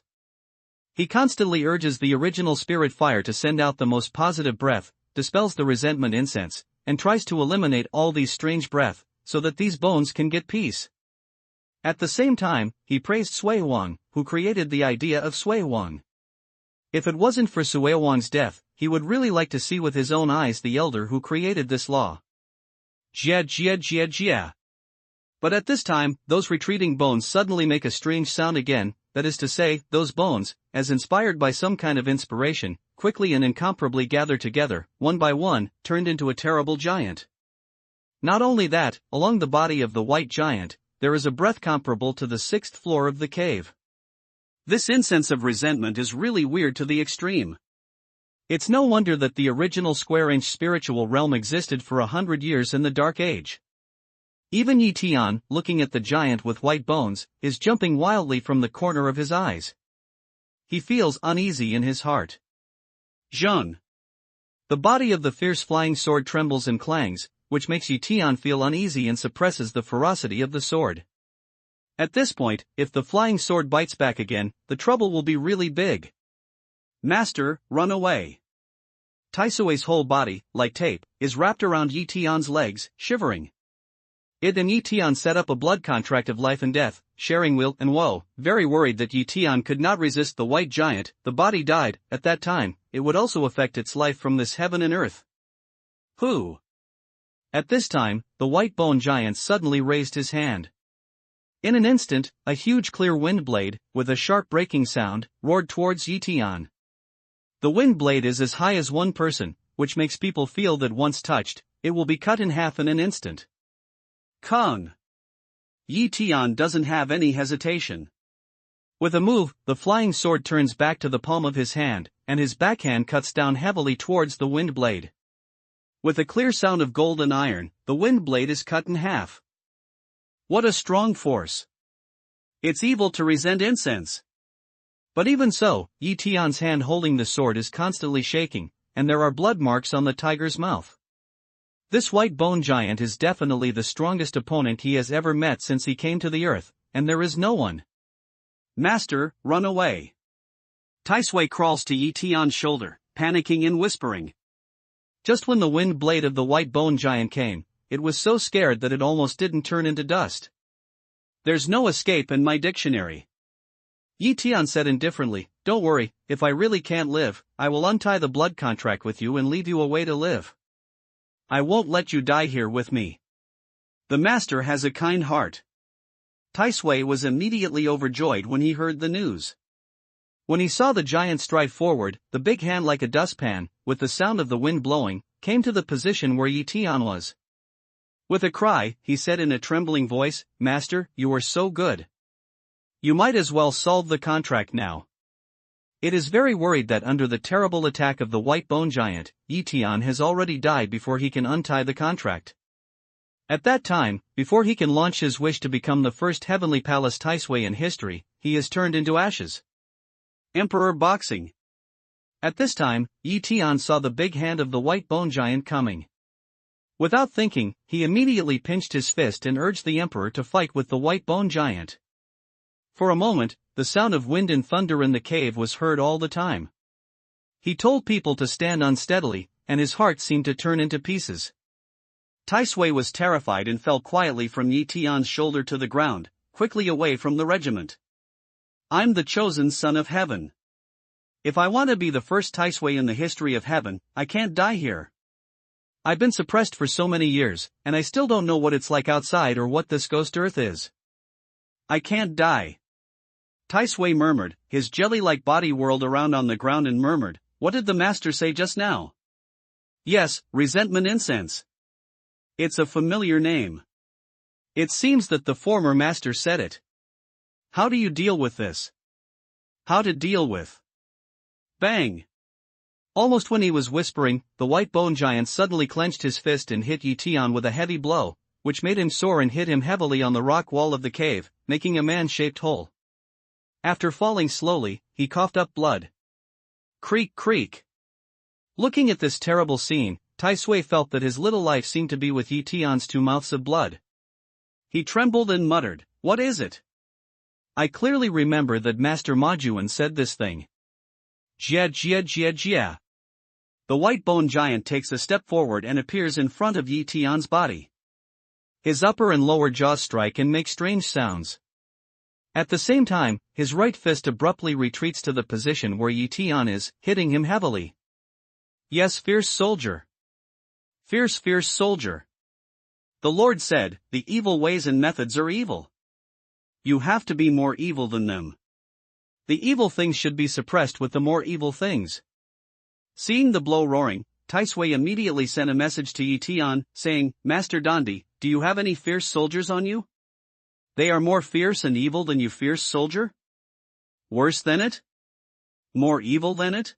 He constantly urges the original spirit fire to send out the most positive breath, dispels the resentment incense, and tries to eliminate all these strange breath, so that these bones can get peace. At the same time, he praised Sui Wang, who created the idea of Sui Wang. If it wasn't for Sui Wang's death, he would really like to see with his own eyes the elder who created this law. Jia jia jia jia. But at this time, those retreating bones suddenly make a strange sound again, that is to say, those bones, as inspired by some kind of inspiration, quickly and incomparably gather together, one by one, turned into a terrible giant. Not only that, along the body of the white giant, there is a breath comparable to the 6th floor of the cave. This incense of resentment is really weird to the extreme. It's no wonder that the original square-inch spiritual realm existed for 100 years in the Dark Age. Even Tian, looking at the giant with white bones, is jumping wildly from the corner of his eyes. He feels uneasy in his heart. Zheng. The body of the fierce flying sword trembles and clangs, which makes Tian feel uneasy and suppresses the ferocity of the sword. At this point, if the flying sword bites back again, the trouble will be really big. Master, run away. Taisui's whole body, like tape, is wrapped around Tian's legs, shivering. It and Tian set up a blood contract of life and death, sharing will and woe, very worried that Tian could not resist the white giant. The body died. At that time, it would also affect its life from this heaven and earth. Who? At this time, the white bone giant suddenly raised his hand. In an instant, a huge clear wind blade, with a sharp breaking sound, roared towards Tian. The wind blade is as high as one person, which makes people feel that once touched, it will be cut in half in an instant. Kung. Tian doesn't have any hesitation. With a move, the flying sword turns back to the palm of his hand, and his backhand cuts down heavily towards the wind blade. With a clear sound of gold and iron, the wind blade is cut in half. What a strong force! It's evil to resent incense. But even so, Tian's hand holding the sword is constantly shaking, and there are blood marks on the tiger's mouth. This white bone giant is definitely the strongest opponent he has ever met since he came to the earth, and there is no one. Master, run away. Taisui crawls to Tian's shoulder, panicking and whispering. Just when the wind blade of the white bone giant came, it was so scared that it almost didn't turn into dust. There's no escape in my dictionary. Tian said indifferently, "Don't worry, if I really can't live, I will untie the blood contract with you and leave you a way to live. I won't let you die here with me. The master has a kind heart." Taisui was immediately overjoyed when he heard the news. When he saw the giant stride forward, the big hand like a dustpan, with the sound of the wind blowing, came to the position where Tian was. With a cry, he said in a trembling voice, "Master, you are so good. You might as well solve the contract now." It is very worried that under the terrible attack of the white bone giant, Tian has already died before he can untie the contract. At that time, before he can launch his wish to become the first heavenly palace Taisui in history, he is turned into ashes. Emperor Boxing. At this time, Tian saw the big hand of the white bone giant coming. Without thinking, he immediately pinched his fist and urged the emperor to fight with the white bone giant. For a moment, the sound of wind and thunder in the cave was heard all the time. He told people to stand unsteadily, and his heart seemed to turn into pieces. Tai Sui was terrified and fell quietly from Tian's shoulder to the ground, quickly away from the regiment. I'm the chosen son of heaven. If I want to be the first Tai Sui in the history of heaven, I can't die here. I've been suppressed for so many years, and I still don't know what it's like outside or what this ghost earth is. I can't die. Tai Sui murmured, his jelly-like body whirled around on the ground and murmured, what did the master say just now? Yes, resentment incense. It's a familiar name. It seems that the former master said it. How do you deal with this? How to deal with? Bang! Almost when he was whispering, the white bone giant suddenly clenched his fist and hit Tian with a heavy blow, which made him soar and hit him heavily on the rock wall of the cave, making a man-shaped hole. After falling slowly, he coughed up blood. Creak creak. Looking at this terrible scene, Tai Sui felt that his little life seemed to be with Tian's 2 mouths of blood. He trembled and muttered, what is it? I clearly remember that Master Majuan said this thing. Jia jia jia jia. The white bone giant takes a step forward and appears in front of Tian's body. His upper and lower jaws strike and make strange sounds. At the same time, his right fist abruptly retreats to the position where Tian is, hitting him heavily. Yes, fierce soldier. Fierce soldier. The Lord said, the evil ways and methods are evil. You have to be more evil than them. The evil things should be suppressed with the more evil things. Seeing the blow roaring, Tai Sui immediately sent a message to Tian, saying, Master Dandi, do you have any fierce soldiers on you? They are more fierce and evil than you, fierce soldier? Worse than it? More evil than it?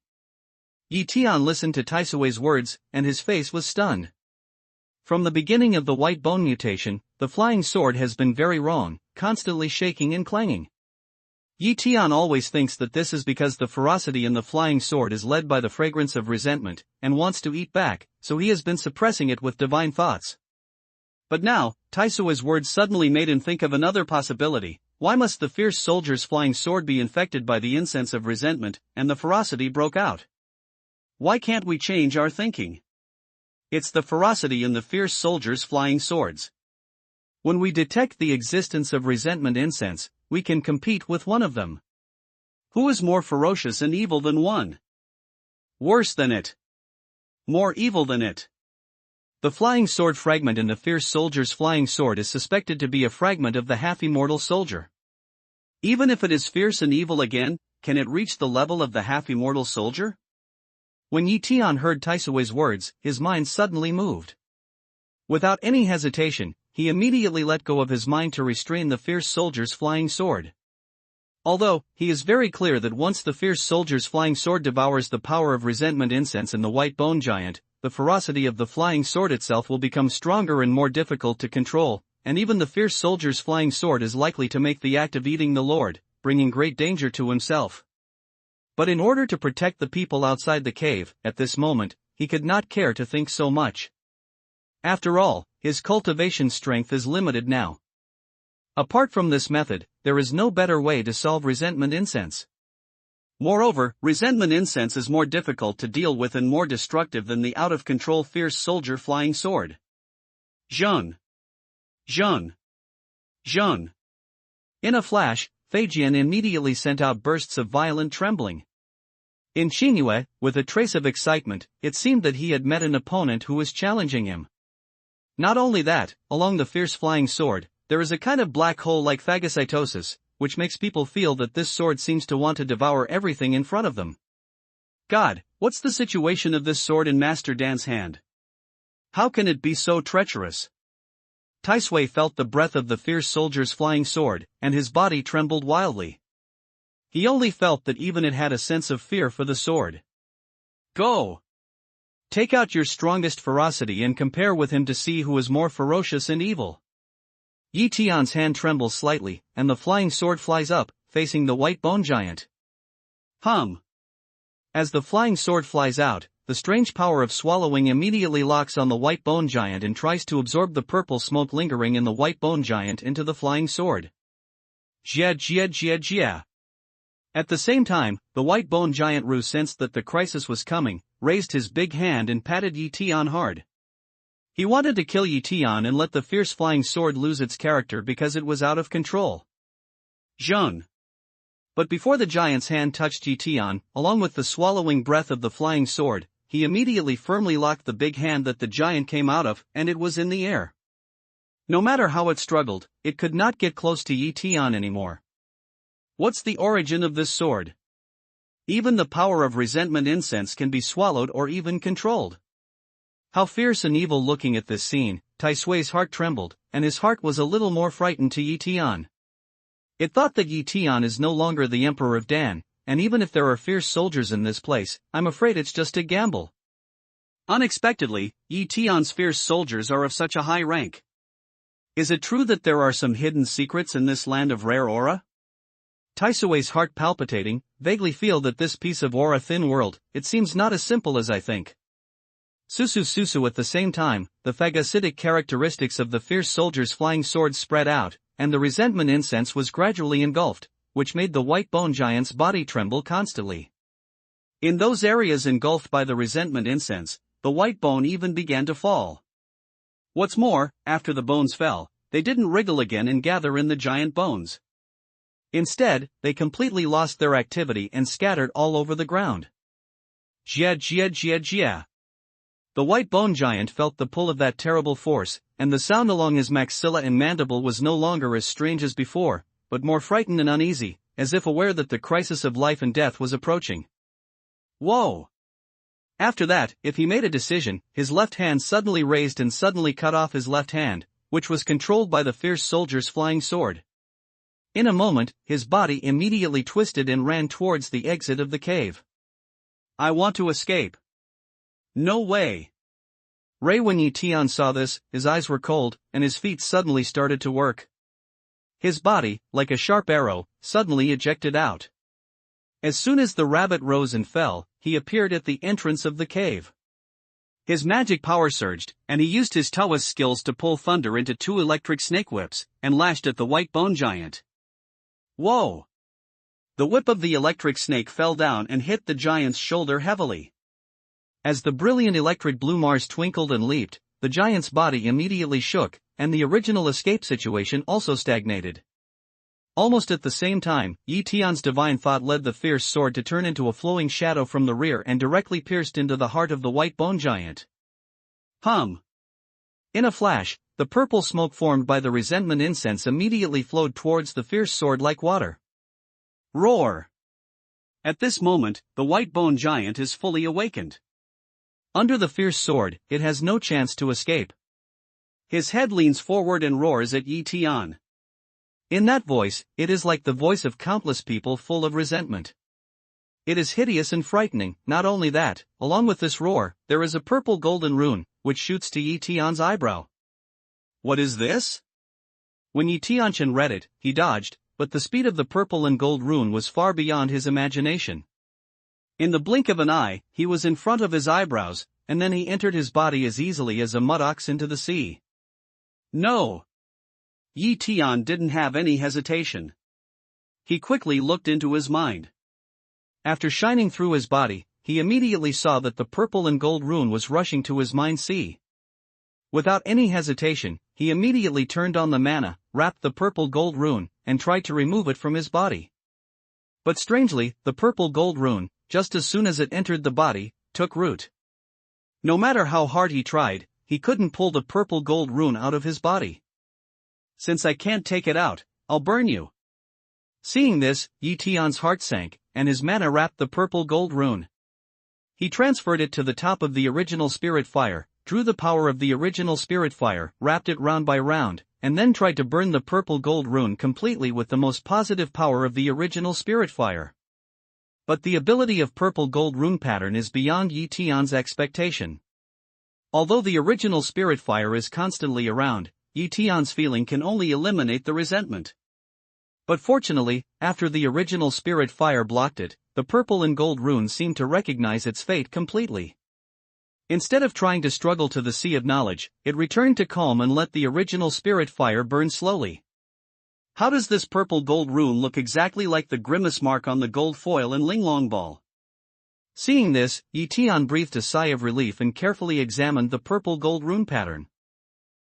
Tian listened to Tai Sui's words, and his face was stunned. From the beginning of the white bone mutation, the flying sword has been very wrong, constantly shaking and clanging. Tian always thinks that this is because the ferocity in the flying sword is led by the fragrance of resentment, and wants to eat back, so he has been suppressing it with divine thoughts. But now, Tai Sui's words suddenly made him think of another possibility. Why must the fierce soldier's flying sword be infected by the incense of resentment, and the ferocity broke out? Why can't we change our thinking? It's the ferocity in the fierce soldier's flying swords. When we detect the existence of resentment incense, we can compete with one of them. Who is more ferocious and evil than one? Worse than it. More evil than it. The flying sword fragment in the fierce soldier's flying sword is suspected to be a fragment of the half-immortal soldier. Even if it is fierce and evil again, can it reach the level of the half-immortal soldier? When Tian heard Tai Sui's words, his mind suddenly moved. Without any hesitation, he immediately let go of his mind to restrain the fierce soldier's flying sword. Although, he is very clear that once the fierce soldier's flying sword devours the power of resentment incense in the white bone giant, the ferocity of the flying sword itself will become stronger and more difficult to control, and even the fierce soldier's flying sword is likely to make the act of eating the Lord, bringing great danger to himself. But in order to protect the people outside the cave, at this moment, he could not care to think so much. After all, his cultivation strength is limited now. Apart from this method, there is no better way to solve resentment incense. Moreover, resentment incense is more difficult to deal with and more destructive than the out-of-control fierce soldier flying sword. Zhun! Zhun! Zhun! In a flash, Feijian immediately sent out bursts of violent trembling. In Qingyue, with a trace of excitement, it seemed that he had met an opponent who was challenging him. Not only that, along the fierce flying sword, there is a kind of black hole like phagocytosis, which makes people feel that this sword seems to want to devour everything in front of them. God, what's the situation of this sword in Master Dan's hand? How can it be so treacherous? Tai Sui felt the breath of the fierce soldier's flying sword, and his body trembled wildly. He only felt that even it had a sense of fear for the sword. Go! Take out your strongest ferocity and compare with him to see who is more ferocious and evil. Tian's hand trembles slightly, and the flying sword flies up, facing the white bone giant. As the flying sword flies out, the strange power of swallowing immediately locks on the white bone giant and tries to absorb the purple smoke lingering in the white bone giant into the flying sword. Jia jia jia jia. At the same time, the white bone giant Ru sensed that the crisis was coming, raised his big hand and patted Yi Tian hard. He wanted to kill Yi Tian and let the fierce flying sword lose its character because it was out of control. Zheng. But before the giant's hand touched Yi Tian, along with the swallowing breath of the flying sword, he immediately firmly locked the big hand that the giant came out of, and it was in the air. No matter how it struggled, it could not get close to Yi Tian anymore. What's the origin of this sword? Even the power of resentment incense can be swallowed or even controlled. How fierce and evil. Looking at this scene, Tai Sui's heart trembled, and his heart was a little more frightened to Yi Tian. It thought that Yi Tian is no longer the Emperor of Dan, and even if there are fierce soldiers in this place, I'm afraid it's just a gamble. Unexpectedly, Yi Tian's fierce soldiers are of such a high rank. Is it true that there are some hidden secrets in this land of rare aura? Tai Sui's heart palpitating, vaguely feel that this piece of aura-thin world, it seems not as simple as I think. Susu. At the same time, the phagocytic characteristics of the fierce soldiers' flying swords spread out, and the resentment incense was gradually engulfed, which made the white bone giant's body tremble constantly. In those areas engulfed by the resentment incense, the white bone even began to fall. What's more, after the bones fell, they didn't wriggle again and gather in the giant bones. Instead, they completely lost their activity and scattered all over the ground. Jia jia jia jia. The white bone giant felt the pull of that terrible force, and the sound along his maxilla and mandible was no longer as strange as before, but more frightened and uneasy, as if aware that the crisis of life and death was approaching. Whoa! After that, if he made a decision, his left hand suddenly raised and suddenly cut off his left hand, which was controlled by the fierce soldier's flying sword. In a moment, his body immediately twisted and ran towards the exit of the cave. I want to escape. No way. When Yi Tian saw this, his eyes were cold, and his feet suddenly started to work. His body, like a sharp arrow, suddenly ejected out. As soon as the rabbit rose and fell, he appeared at the entrance of the cave. His magic power surged, and he used his Taoist skills to pull thunder into 2 electric snake whips, and lashed at the white bone giant. Whoa! The whip of the electric snake fell down and hit the giant's shoulder heavily. As the brilliant electric blue Mars twinkled and leaped, the giant's body immediately shook, and the original escape situation also stagnated. Almost at the same time, Yi Tian's divine thought led the fierce sword to turn into a flowing shadow from the rear and directly pierced into the heart of the white bone giant. Hum! In a flash, the purple smoke formed by the resentment incense immediately flowed towards the fierce sword like water. Roar! At this moment, the white bone giant is fully awakened. Under the fierce sword, it has no chance to escape. His head leans forward and roars at Yi Tian. In that voice, it is like the voice of countless people full of resentment. It is hideous and frightening. Not only that, along with this roar, there is a purple golden rune, which shoots to Yi Tian's eyebrow. What is this? When Yi Tianchen read it, he dodged, but the speed of the purple and gold rune was far beyond his imagination. In the blink of an eye, he was in front of his eyebrows, and then he entered his body as easily as a mud ox into the sea. No! Yi Tian didn't have any hesitation. He quickly looked into his mind. After shining through his body, he immediately saw that the purple and gold rune was rushing to his mind sea. Without any hesitation, he immediately turned on the mana, wrapped the purple gold rune, and tried to remove it from his body. But strangely, the purple gold rune, just as soon as it entered the body, took root. No matter how hard he tried, he couldn't pull the purple gold rune out of his body. Since I can't take it out, I'll burn you. Seeing this, Yi Tian's heart sank, and his mana wrapped the purple gold rune. He transferred it to the top of the original spirit fire, drew the power of the original spirit fire, wrapped it round by round, and then tried to burn the purple gold rune completely with the most positive power of the original spirit fire. But the ability of purple gold rune pattern is beyond Yi Tian's expectation. Although the original spirit fire is constantly around, Yi Tian's feeling can only eliminate the resentment. But fortunately, after the original spirit fire blocked it, the purple and gold rune seemed to recognize its fate completely. Instead of trying to struggle to the sea of knowledge, it returned to calm and let the original spirit fire burn slowly. How does this purple gold rune look exactly like the grimace mark on the gold foil in Linglong Ball? Seeing this, Tian breathed a sigh of relief and carefully examined the purple gold rune pattern.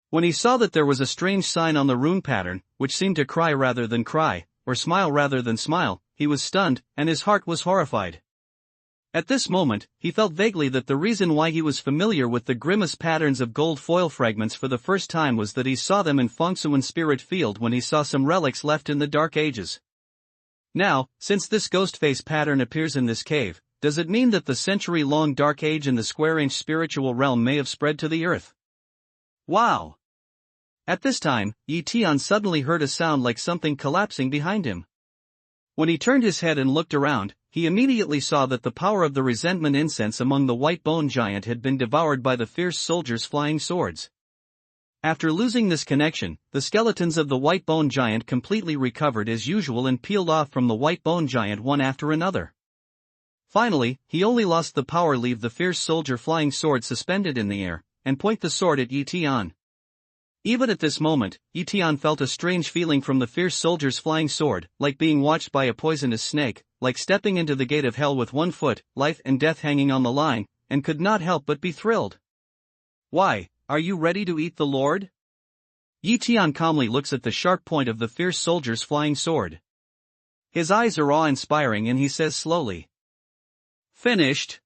When he saw that there was a strange sign on the rune pattern, which seemed to cry rather than cry, or smile rather than smile, he was stunned, and his heart was horrified. At this moment, he felt vaguely that the reason why he was familiar with the grimace patterns of gold foil fragments for the first time was that he saw them in Fengsuan Spirit Field when he saw some relics left in the Dark Ages. Now, since this ghost face pattern appears in this cave, does it mean that the century-long Dark Age in the square-inch spiritual realm may have spread to the earth? Wow! At this time, Tian suddenly heard a sound like something collapsing behind him. When he turned his head and looked around, he immediately saw that the power of the resentment incense among the white bone giant had been devoured by the fierce soldiers' flying swords. After losing this connection, the skeletons of the white bone giant completely recovered as usual and peeled off from the white bone giant one after another. Finally, he only lost the power leave the fierce soldier flying sword suspended in the air, and point the sword at Tian. Even at this moment, Tian felt a strange feeling from the fierce soldier's flying sword, like being watched by a poisonous snake, like stepping into the gate of hell with 1 foot, life and death hanging on the line, and could not help but be thrilled. Why, are you ready to eat the Lord? Tian calmly looks at the sharp point of the fierce soldier's flying sword. His eyes are awe-inspiring and he says slowly, "Finished."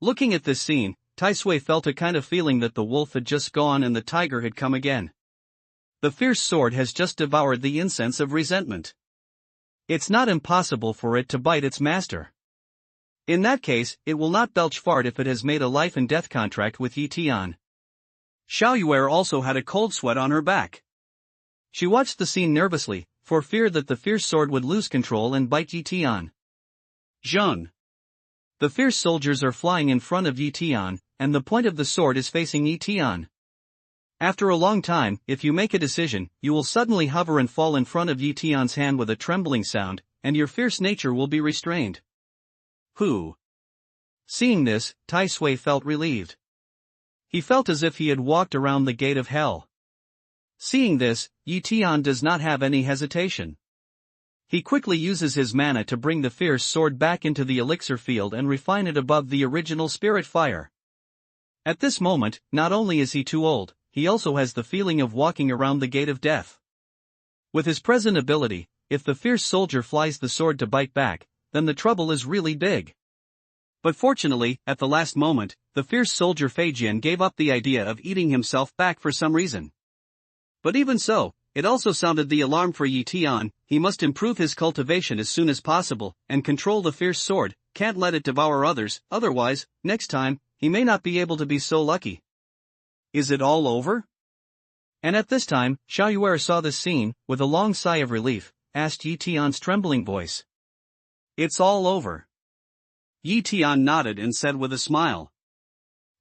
Looking at this scene, Tai Sui felt a kind of feeling that the wolf had just gone and the tiger had come again. The fierce sword has just devoured the incense of resentment. It's not impossible for it to bite its master. In that case, it will not belch fart if it has made a life and death contract with Tian. Xiao Yuer also had a cold sweat on her back. She watched the scene nervously, for fear that the fierce sword would lose control and bite Tian. Zheng. The fierce soldiers are flying in front of Tian, and the point of the sword is facing Tian. After a long time, if you make a decision, you will suddenly hover and fall in front of Tian's hand with a trembling sound, and your fierce nature will be restrained. Who? Seeing this, Tai Sui felt relieved. He felt as if he had walked around the gate of hell. Seeing this, Tian does not have any hesitation. He quickly uses his mana to bring the fierce sword back into the elixir field and refine it above the original spirit fire. At this moment, not only is he too old, he also has the feeling of walking around the gate of death. With his present ability, if the fierce soldier flies the sword to bite back, then the trouble is really big. But fortunately, at the last moment, the fierce soldier Feijian gave up the idea of eating himself back for some reason. But even so, it also sounded the alarm for Tian. He must improve his cultivation as soon as possible, and control the fierce sword, can't let it devour others, otherwise, next time, he may not be able to be so lucky. Is it all over? And at this time, Xiao Yuer saw this scene, with a long sigh of relief, asked Tian's trembling voice. It's all over. Tian nodded and said with a smile.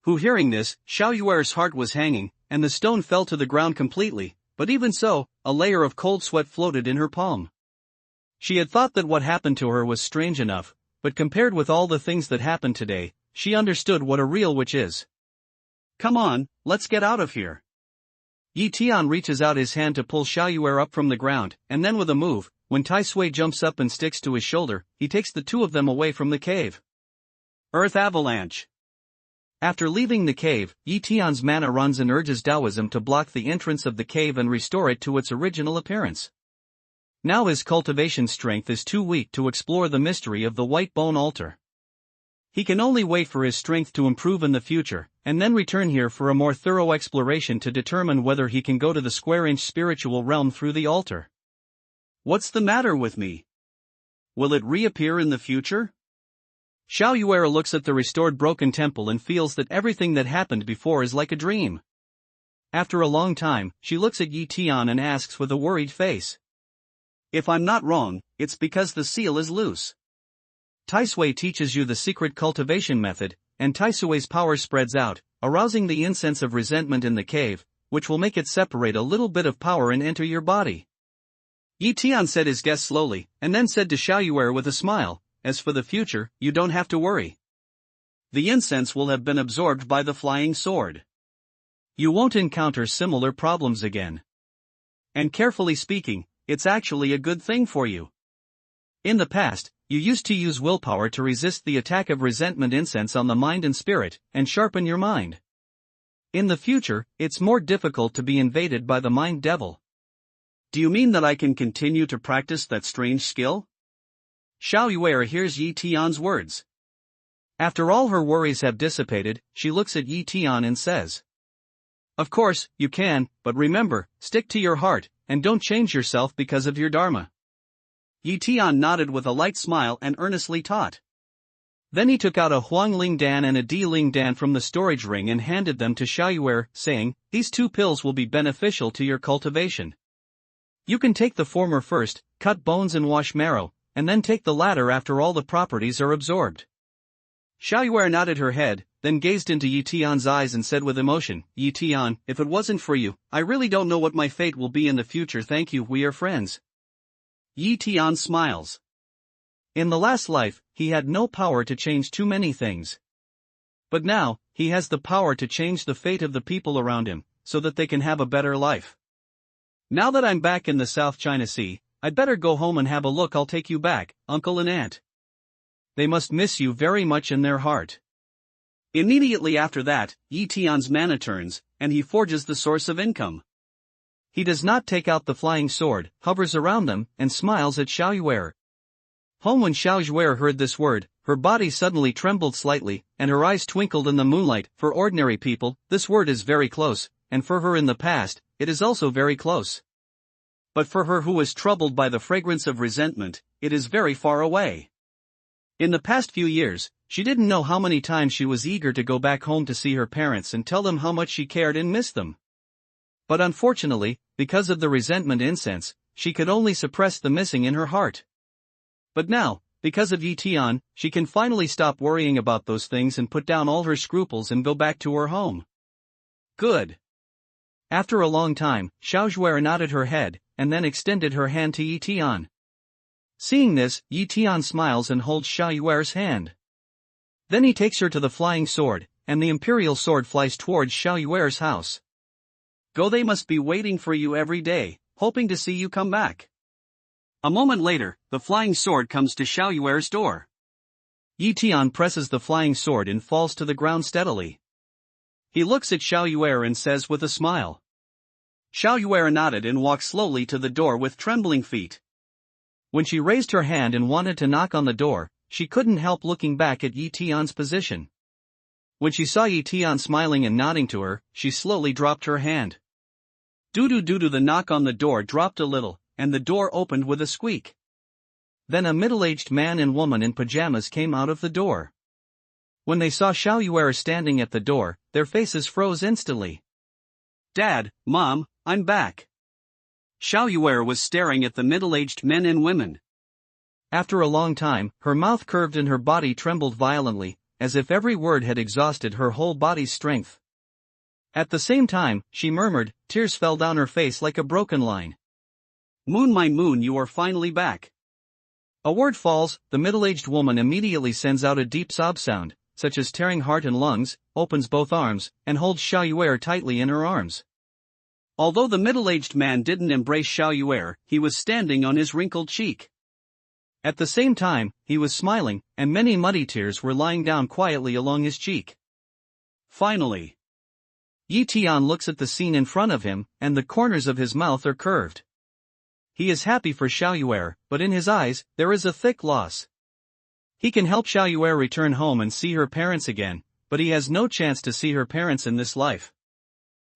Who hearing this, Xiao Yuer's heart was hanging, and the stone fell to the ground completely, but even so, a layer of cold sweat floated in her palm. She had thought that what happened to her was strange enough, but compared with all the things that happened today, she understood what a real witch is. Come on, let's get out of here. Tian reaches out his hand to pull Xiao Yuer up from the ground, and then with a move, when Tai Sui jumps up and sticks to his shoulder, he takes the two of them away from the cave. Earth Avalanche. After leaving the cave, Tian's mana runs and urges Taoism to block the entrance of the cave and restore it to its original appearance. Now his cultivation strength is too weak to explore the mystery of the white bone altar. He can only wait for his strength to improve in the future, and then return here for a more thorough exploration to determine whether he can go to the square-inch spiritual realm through the altar. What's the matter with me? Will it reappear in the future? Xiao Yuer looks at the restored broken temple and feels that everything that happened before is like a dream. After a long time, she looks at Tian and asks with a worried face. If I'm not wrong, it's because the seal is loose. Tai Sui teaches you the secret cultivation method, and Tai Sui's power spreads out, arousing the incense of resentment in the cave, which will make it separate a little bit of power and enter your body. Yi Tian said his guest slowly, and then said to Xiaoyuer with a smile, as for the future, you don't have to worry. The incense will have been absorbed by the flying sword. You won't encounter similar problems again. And carefully speaking, it's actually a good thing for you. In the past, you used to use willpower to resist the attack of resentment incense on the mind and spirit, and sharpen your mind. In the future, it's more difficult to be invaded by the mind devil. Do you mean that I can continue to practice that strange skill? Xiaoyuer hears Yi Tian's words. After all her worries have dissipated, she looks at Yi Tian and says, of course, you can, but remember, stick to your heart, and don't change yourself because of your dharma. Yi Tian nodded with a light smile and earnestly taught. Then he took out a Huangling Dan and a Diling Dan from the storage ring and handed them to Xiaoyuer, saying, these 2 pills will be beneficial to your cultivation. You can take the former first, cut bones and wash marrow, and then take the latter after all the properties are absorbed. Xiaoyuer nodded her head, then gazed into Yi Tian's eyes and said with emotion, Yi Tian, if it wasn't for you, I really don't know what my fate will be in the future. Thank you, we are friends. Yi Tian smiles. In the last life, he had no power to change too many things. But now, he has the power to change the fate of the people around him, so that they can have a better life. Now that I'm back in the South China Sea, I'd better go home and have a look. I'll take you back, uncle and aunt. They must miss you very much in their heart. Immediately after that, Yi Tian's mana turns, and he forges the source of income. He does not take out the flying sword, hovers around them, and smiles at Xiaoyuer. When Xiaoyuer heard this word, her body suddenly trembled slightly, and her eyes twinkled in the moonlight. For ordinary people, this word is very close, and for her in the past, it is also very close. But for her who is troubled by the fragrance of resentment, it is very far away. In the past few years, she didn't know how many times she was eager to go back home to see her parents and tell them how much she cared and missed them. But unfortunately, because of the resentment incense, she could only suppress the missing in her heart. But now, because of Yi Tian, she can finally stop worrying about those things and put down all her scruples and go back to her home. Good. After a long time, Xiaoyuer nodded her head, and then extended her hand to Yi Tian. Seeing this, Yi Tian smiles and holds Xiaoyuer's hand. Then he takes her to the flying sword, and the imperial sword flies towards Xiaoyuer's house. Go, they must be waiting for you every day, hoping to see you come back. A moment later, the flying sword comes to Xiaoyuer's door. Yi Tian presses the flying sword and falls to the ground steadily. He looks at Xiaoyuer and says with a smile. Xiaoyuer nodded and walked slowly to the door with trembling feet. When she raised her hand and wanted to knock on the door, she couldn't help looking back at Yi Tian's position. When she saw Yi Tian smiling and nodding to her, she slowly dropped her hand. Doo-doo-doo-doo, the knock on the door dropped a little, and the door opened with a squeak. Then a middle-aged man and woman in pajamas came out of the door. When they saw Xiaoyuer standing at the door, their faces froze instantly. Dad, Mom, I'm back. Xiaoyuer was staring at the middle-aged men and women. After a long time, her mouth curved and her body trembled violently, as if every word had exhausted her whole body's strength. At the same time, she murmured, tears fell down her face like a broken line. Moon, my moon, you are finally back. A word falls, the middle-aged woman immediately sends out a deep sob sound, such as tearing heart and lungs, opens both arms, and holds Xiaoyuer tightly in her arms. Although the middle-aged man didn't embrace Xiaoyuer, he was standing on his wrinkled cheek. At the same time, he was smiling, and many muddy tears were lying down quietly along his cheek. Finally, Yi Tian looks at the scene in front of him, and the corners of his mouth are curved. He is happy for Xiaoyuer, but in his eyes, there is a thick loss. He can help Xiaoyuer return home and see her parents again, but he has no chance to see her parents in this life.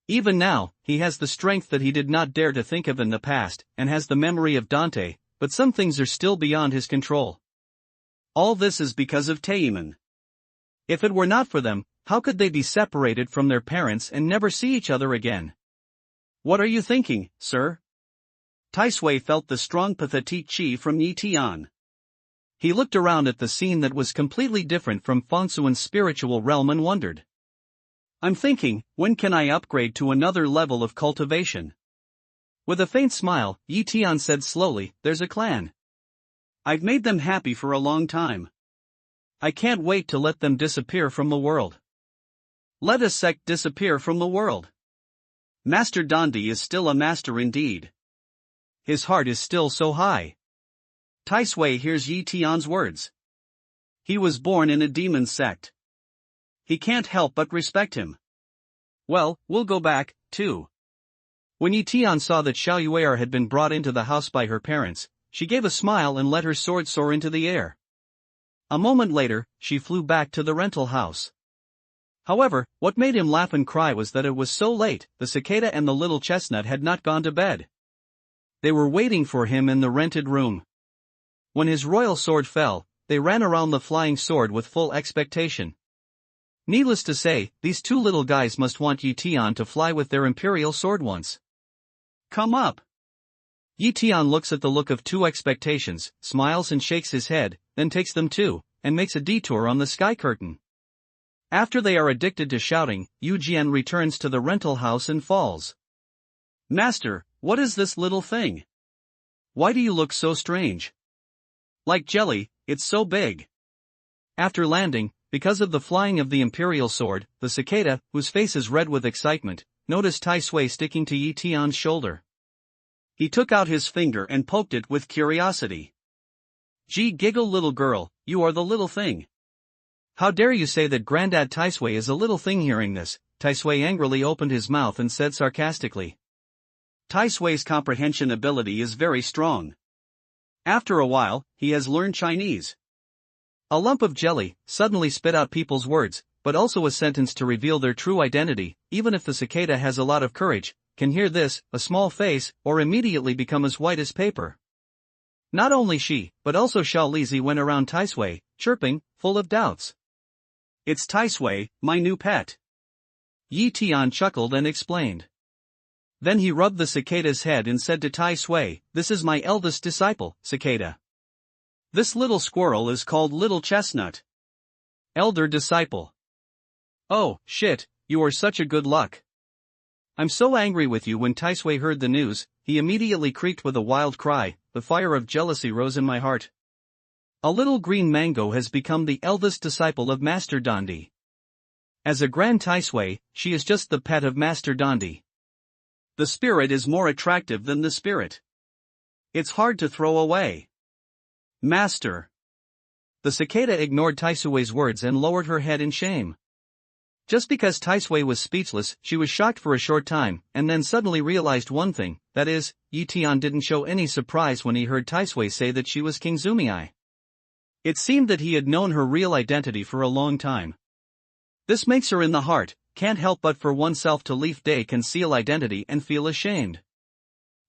Even now, he has the strength that he did not dare to think of in the past, and has the memory of Dante, but some things are still beyond his control. All this is because of Tian. If it were not for them, how could they be separated from their parents and never see each other again? What are you thinking, sir? Tai Sui felt the strong pathetic qi from Yi Tian. He looked around at the scene that was completely different from Fengsuan's spiritual realm and wondered. I'm thinking, when can I upgrade to another level of cultivation? With a faint smile, Yi Tian said slowly, "There's a clan. I've made them happy for a long time. I can't wait to let them disappear from the world. Let a sect disappear from the world. Master Dandi is still a master indeed. His heart is still so high." Tai Sui hears Yi Tian's words. He was born in a demon sect. He can't help but respect him. Well, we'll go back, too. When Yi Tian saw that Xiao Yuer had been brought into the house by her parents, she gave a smile and let her sword soar into the air. A moment later, she flew back to the rental house. However, what made him laugh and cry was that it was so late, the cicada and the little chestnut had not gone to bed. They were waiting for him in the rented room. When his royal sword fell, they ran around the flying sword with full expectation. Needless to say, these two little guys must want Yi Tian to fly with their imperial sword once. Come up. Yi Tian looks at the look of two expectations, smiles and shakes his head, then takes them too, and makes a detour on the sky curtain. After they are addicted to shouting, Yu Jian returns to the rental house and falls. Master, what is this little thing? Why do you look so strange? Like jelly, it's so big. After landing, because of the flying of the imperial sword, the cicada, whose face is red with excitement, noticed Tai Sui sticking to Yi Tian's shoulder. He took out his finger and poked it with curiosity. Gee, giggle little girl, you are the little thing. How dare you say that Granddad Tai Sui is a little thing? Hearing this, Tai Sui angrily opened his mouth and said sarcastically. Tai Sui's comprehension ability is very strong. After a while, he has learned Chinese. A lump of jelly suddenly spit out people's words, but also a sentence to reveal their true identity. Even if the cicada has a lot of courage, can hear this, a small face, or immediately become as white as paper. Not only she, but also Xiao Lizi went around Tai Sui, chirping, full of doubts. It's Tai Sui, my new pet. Yi Tian chuckled and explained. Then he rubbed the cicada's head and said to Tai Sui, "This is my eldest disciple, cicada. This little squirrel is called Little Chestnut." Elder disciple. Oh, shit, you are such a good luck. I'm so angry with you. When Tai Sui heard the news, he immediately creaked with a wild cry. The fire of jealousy rose in my heart. A little green mango has become the eldest disciple of Master Dandi. As a Grand Tai Sui, she is just the pet of Master Dandi. The spirit is more attractive than the spirit. It's hard to throw away. Master. The cicada ignored Tai Sui's words and lowered her head in shame. Just because Tai Sui was speechless, she was shocked for a short time, and then suddenly realized one thing, that is, Yi Tian didn't show any surprise when he heard Tai Sui say that she was King Zumii. It seemed that he had known her real identity for a long time. This makes her in the heart, can't help but for oneself to leaf day conceal identity and feel ashamed.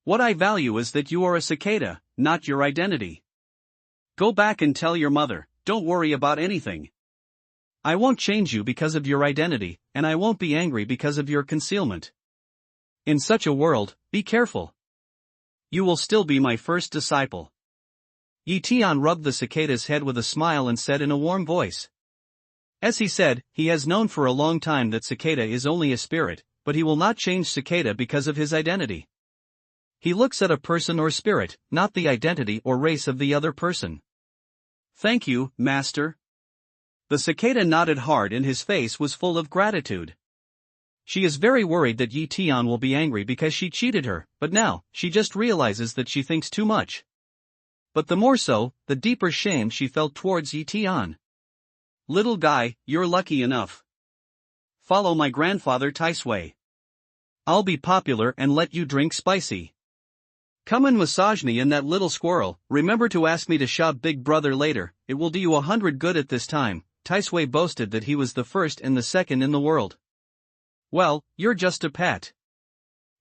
What I value is that you are a cicada, not your identity. Go back and tell your mother, don't worry about anything. I won't change you because of your identity, and I won't be angry because of your concealment. In such a world, be careful. You will still be my first disciple. Yi Tian rubbed the cicada's head with a smile and said in a warm voice. As he said, he has known for a long time that cicada is only a spirit, but he will not change cicada because of his identity. He looks at a person or spirit, not the identity or race of the other person. Thank you, Master. The cicada nodded hard and his face was full of gratitude. She is very worried that Yi Tian will be angry because she cheated her, but now, she just realizes that she thinks too much. But the more so, the deeper shame she felt towards Yi Tian. Little guy, you're lucky enough. Follow my grandfather Tai Sui. I'll be popular and let you drink spicy. Come and massage me and that little squirrel. Remember to ask me to shop Big Brother later, it will do you 100 good at this time. Tai Sui boasted that he was the first and the second in the world. Well, you're just a pet.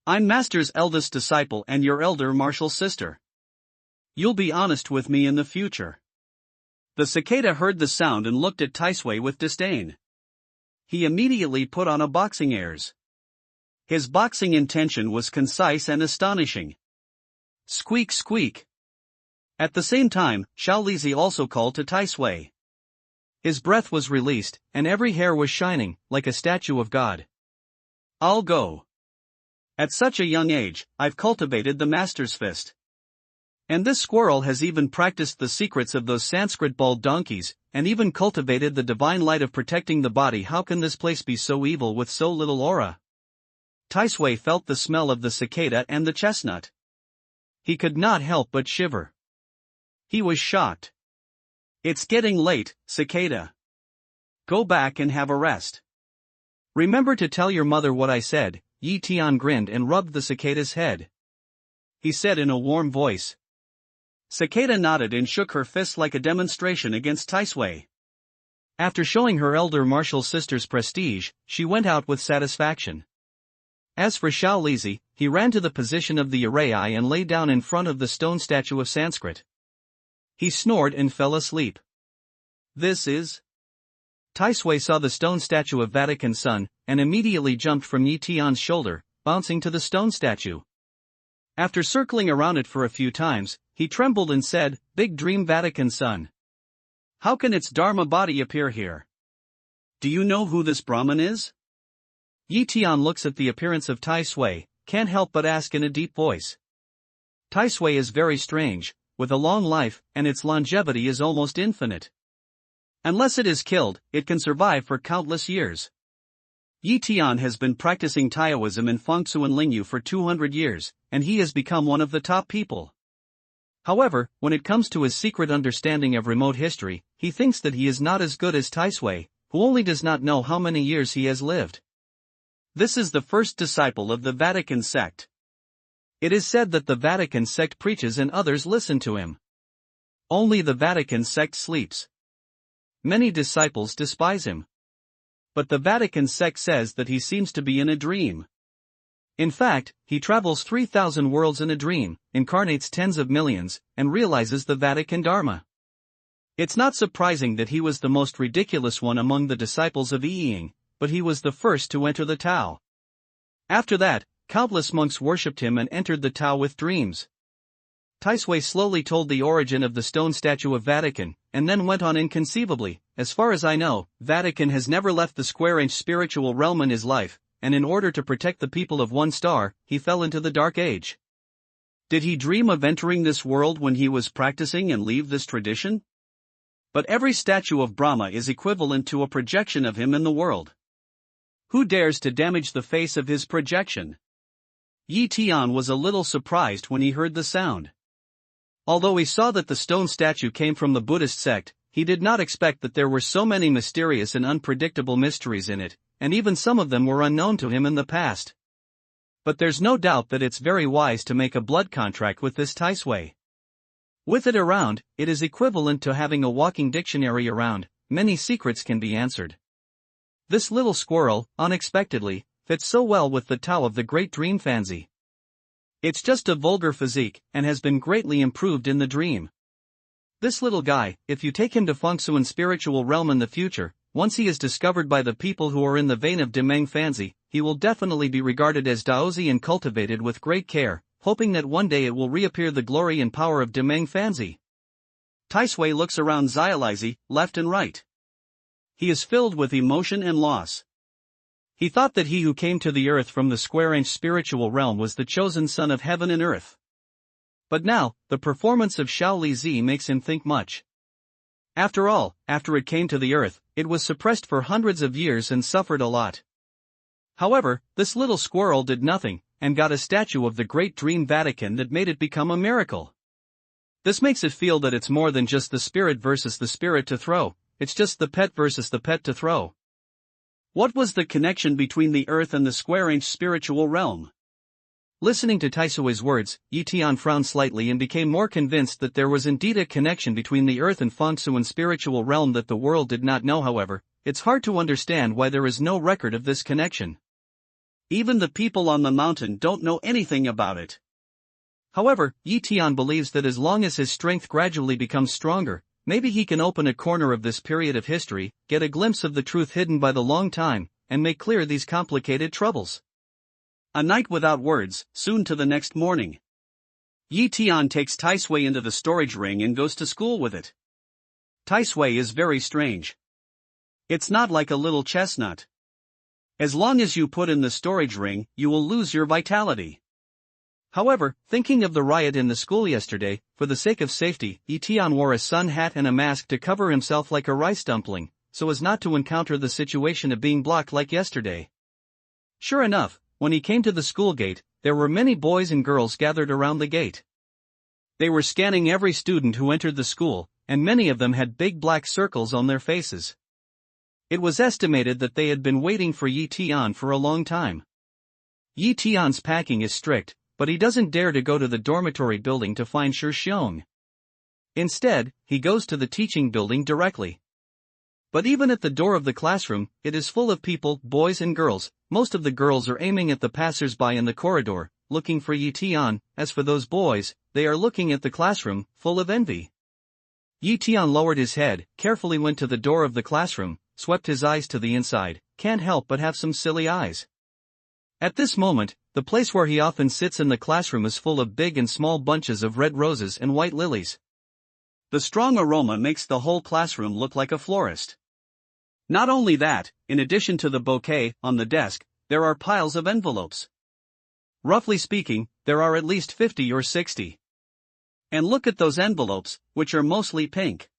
I'm Master's eldest disciple and your elder martial sister. You'll be honest with me in the future. The cicada heard the sound and looked at Tai Sui with disdain. He immediately put on a boxing airs. His boxing intention was concise and astonishing. Squeak squeak. At the same time, Xiao Lizi also called to Tai Sui. His breath was released, and every hair was shining, like a statue of God. I'll go. At such a young age, I've cultivated the master's fist. And this squirrel has even practiced the secrets of those Sanskrit bald donkeys, and even cultivated the divine light of protecting the body. How can this place be so evil with so little aura? Taisui felt the smell of the cicada and the chestnut. He could not help but shiver. He was shocked. It's getting late, cicada. Go back and have a rest. Remember to tell your mother what I said. Tian grinned and rubbed the cicada's head. He said in a warm voice. Cicada nodded and shook her fist like a demonstration against Taisui. After showing her elder martial sister's prestige, she went out with satisfaction. As for Xiao Lizi, he ran to the position of the Uraei and lay down in front of the stone statue of Sanskrit. He snored and fell asleep. This is... Taisui saw the stone statue of Vatican Sun, and immediately jumped from Yi Tian's shoulder, bouncing to the stone statue. After circling around it for a few times, he trembled and said, Big dream Vatican Sun. How can its Dharma body appear here? Do you know who this Brahman is? Yi Tian looks at the appearance of Taisui, can't help but ask in a deep voice. Taisui is very strange, with a long life, and its longevity is almost infinite. Unless it is killed, it can survive for countless years. Yi Tian has been practicing Taoism in Fengsu and Lingyu for 200 years, and he has become one of the top people. However, when it comes to his secret understanding of remote history, he thinks that he is not as good as Taisui, who only does not know how many years he has lived. This is the first disciple of the Vatican sect. It is said that the Vatican sect preaches and others listen to him. Only the Vatican sect sleeps. Many disciples despise him. But the Vatican sect says that he seems to be in a dream. In fact, he travels 3,000 worlds in a dream, incarnates tens of millions, and realizes the Vatican Dharma. It's not surprising that he was the most ridiculous one among the disciples of Yiying, but he was the first to enter the Tao. After that, countless monks worshipped him and entered the Tao with dreams. Taisui slowly told the origin of the stone statue of Vatican, and then went on inconceivably, as far as I know, Vatican has never left the square-inch spiritual realm in his life, and in order to protect the people of one star, he fell into the Dark Age. Did he dream of entering this world when he was practicing and leave this tradition? But every statue of Brahma is equivalent to a projection of him in the world. Who dares to damage the face of his projection? Yi Tian was a little surprised when he heard the sound. Although he saw that the stone statue came from the Buddhist sect, he did not expect that there were so many mysterious and unpredictable mysteries in it, and even some of them were unknown to him in the past. But there's no doubt that it's very wise to make a blood contract with this Taisui. With it around, it is equivalent to having a walking dictionary around, many secrets can be answered. This little squirrel, unexpectedly, fits so well with the Tao of the great dream Fanzi. It's just a vulgar physique, and has been greatly improved in the dream. This little guy, if you take him to Fengsu and spiritual realm in the future, once he is discovered by the people who are in the vein of Demeng Fanzi, he will definitely be regarded as Daozi and cultivated with great care, hoping that one day it will reappear the glory and power of Demeng Fanzi. Taisui looks around Xiaolizi, left and right. He is filled with emotion and loss. He thought that he who came to the earth from the square-inch spiritual realm was the chosen son of heaven and earth. But now, the performance of Xiao Lizi makes him think much. After all, after it came to the earth, it was suppressed for hundreds of years and suffered a lot. However, this little squirrel did nothing, and got a statue of the great dream Vatican that made it become a miracle. This makes it feel that it's more than just the spirit versus the spirit to throw, it's just the pet versus the pet to throw. What was the connection between the earth and the square-inch spiritual realm? Listening to Taisui's words, Yi Tian frowned slightly and became more convinced that there was indeed a connection between the earth and Fengsu and spiritual realm that the world did not know. However, it's hard to understand why there is no record of this connection. Even the people on the mountain don't know anything about it. However, Yi Tian believes that as long as his strength gradually becomes stronger, maybe he can open a corner of this period of history, get a glimpse of the truth hidden by the long time, and make clear these complicated troubles. A night without words, soon to the next morning. Yi Tian takes Taisui into the storage ring and goes to school with it. Taisui is very strange. It's not like a little chestnut. As long as you put in the storage ring, you will lose your vitality. However, thinking of the riot in the school yesterday, for the sake of safety, Tian wore a sun hat and a mask to cover himself like a rice dumpling, so as not to encounter the situation of being blocked like yesterday. Sure enough, when he came to the school gate, there were many boys and girls gathered around the gate. They were scanning every student who entered the school, and many of them had big black circles on their faces. It was estimated that they had been waiting for Yi Tian for a long time. Yi Tian's packing is strict, but he doesn't dare to go to the dormitory building to find Shi Xiong. Instead, he goes to the teaching building directly. But even at the door of the classroom, it is full of people, boys and girls. Most of the girls are aiming at the passers-by in the corridor, looking for Yi Tian. As for those boys, they are looking at the classroom, full of envy. Yi Tian lowered his head, carefully went to the door of the classroom, swept his eyes to the inside, can't help but have some silly eyes. At this moment, the place where he often sits in the classroom is full of big and small bunches of red roses and white lilies. The strong aroma makes the whole classroom look like a florist. Not only that, in addition to the bouquet on the desk, there are piles of envelopes. Roughly speaking, there are at least 50 or 60. And look at those envelopes, which are mostly pink.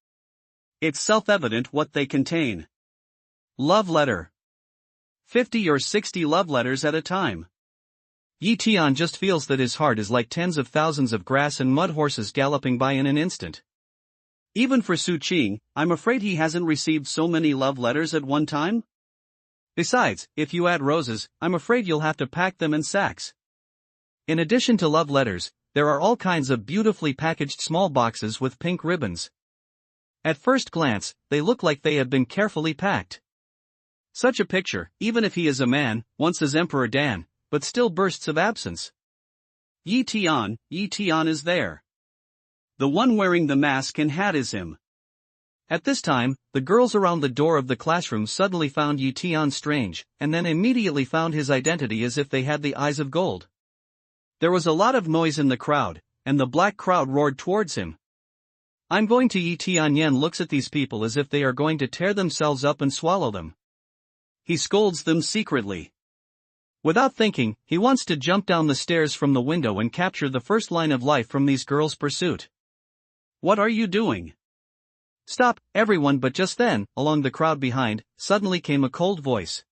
It's self-evident what they contain. Love letter. 50 or 60 love letters at a time. Yi Tian just feels that his heart is like tens of thousands of grass and mud horses galloping by in an instant. Even for Su Qing, I'm afraid he hasn't received so many love letters at one time. Besides, if you add roses, I'm afraid you'll have to pack them in sacks. In addition to love letters, there are all kinds of beautifully packaged small boxes with pink ribbons. At first glance, they look like they have been carefully packed. Such a picture, even if he is a man, once as Emperor Dan, but still bursts of absence. Yi Tian is there. The one wearing the mask and hat is him. At this time, the girls around the door of the classroom suddenly found Yi Tian strange, and then immediately found his identity as if they had the eyes of gold. There was a lot of noise in the crowd, and the black crowd roared towards him. I'm going to Yi Tian looks at these people as if they are going to tear themselves up and swallow them. He scolds them secretly. Without thinking, he wants to jump down the stairs from the window and capture the first line of life from these girls' pursuit. What are you doing? Stop, everyone! But just then, along the crowd behind, suddenly came a cold voice.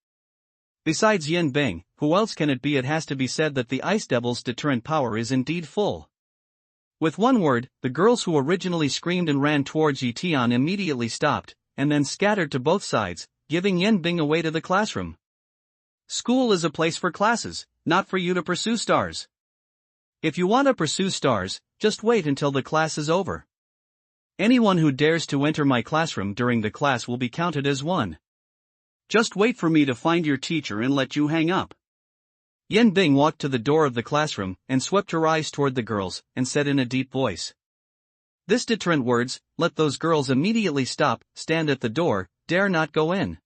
Besides Yen Bing, who else can it be? It has to be said that the Ice Devil's deterrent power is indeed full. With one word, the girls who originally screamed and ran towards Yi Tian immediately stopped, and then scattered to both sides, giving Yen Bing away to the classroom. School is a place for classes, not for you to pursue stars. If you want to pursue stars, just wait until the class is over. Anyone who dares to enter my classroom during the class will be counted as one. Just wait for me to find your teacher and let you hang up. Yen Bing walked to the door of the classroom and swept her eyes toward the girls and said in a deep voice. This deterrent words, let those girls immediately stop, stand at the door, dare not go in.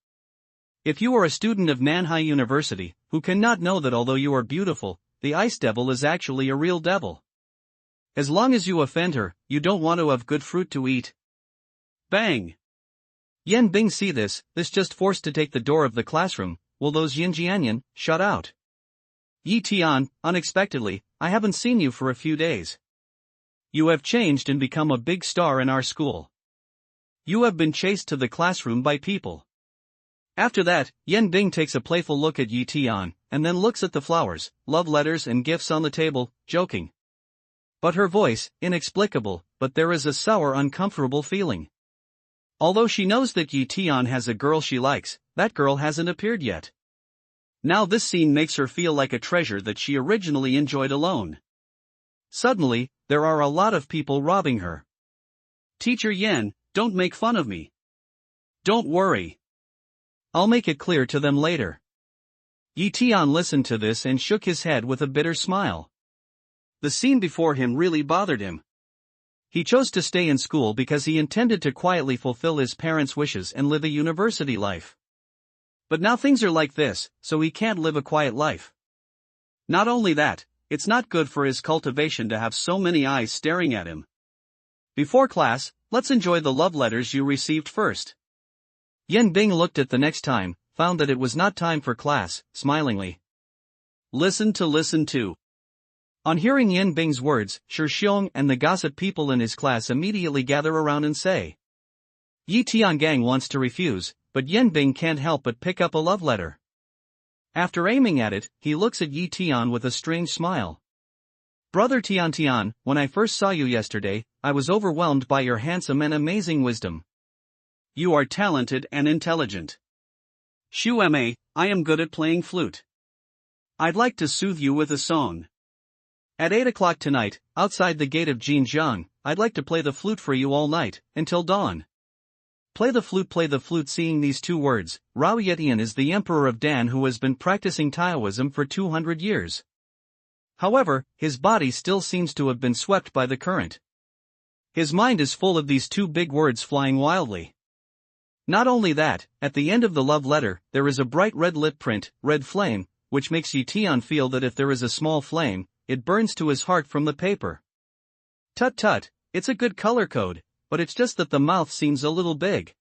If you are a student of Nanhai University, who cannot know that although you are beautiful, the Ice Devil is actually a real devil. As long as you offend her, you don't want to have good fruit to eat. Bang! Yen Bing see this just forced to take the door of the classroom, will those Yin Jianyan, shut out. Yi Tian, unexpectedly, I haven't seen you for a few days. You have changed and become a big star in our school. You have been chased to the classroom by people. After that, Yen Bing takes a playful look at Yi Tian, and then looks at the flowers, love letters and gifts on the table, joking. But her voice, inexplicable, but there is a sour uncomfortable feeling. Although she knows that Yi Tian has a girl she likes, that girl hasn't appeared yet. Now this scene makes her feel like a treasure that she originally enjoyed alone. Suddenly, there are a lot of people robbing her. Teacher Yen, don't make fun of me. Don't worry. I'll make it clear to them later. Yi Tian listened to this and shook his head with a bitter smile. The scene before him really bothered him. He chose to stay in school because he intended to quietly fulfill his parents' wishes and live a university life. But now things are like this, so he can't live a quiet life. Not only that, it's not good for his cultivation to have so many eyes staring at him. Before class, let's enjoy the love letters you received first. Yen Bing looked at the next time, found that it was not time for class, smilingly. Listen to. On hearing Yan Bing's words, Shi Xiong and the gossip people in his class immediately gather around and say, Yi Tiangang wants to refuse, but Yan Bing can't help but pick up a love letter. After aiming at it, he looks at Yi Tian with a strange smile. Brother Tian, when I first saw you yesterday, I was overwhelmed by your handsome and amazing wisdom. You are talented and intelligent. Shu Ma, I am good at playing flute. I'd like to soothe you with a song. At 8 o'clock tonight, outside the gate of Jinjiang, I'd like to play the flute for you all night, until dawn. Play the flute. Seeing these two words, Rao Yetian is the emperor of Dan who has been practicing Taoism for 200 years. However, his body still seems to have been swept by the current. His mind is full of these two big words flying wildly. Not only that, at the end of the love letter, there is a bright red lit print, red flame, which makes Yi Tian feel that if there is a small flame, it burns to his heart from the paper. Tut, it's a good color code, but it's just that the mouth seems a little big.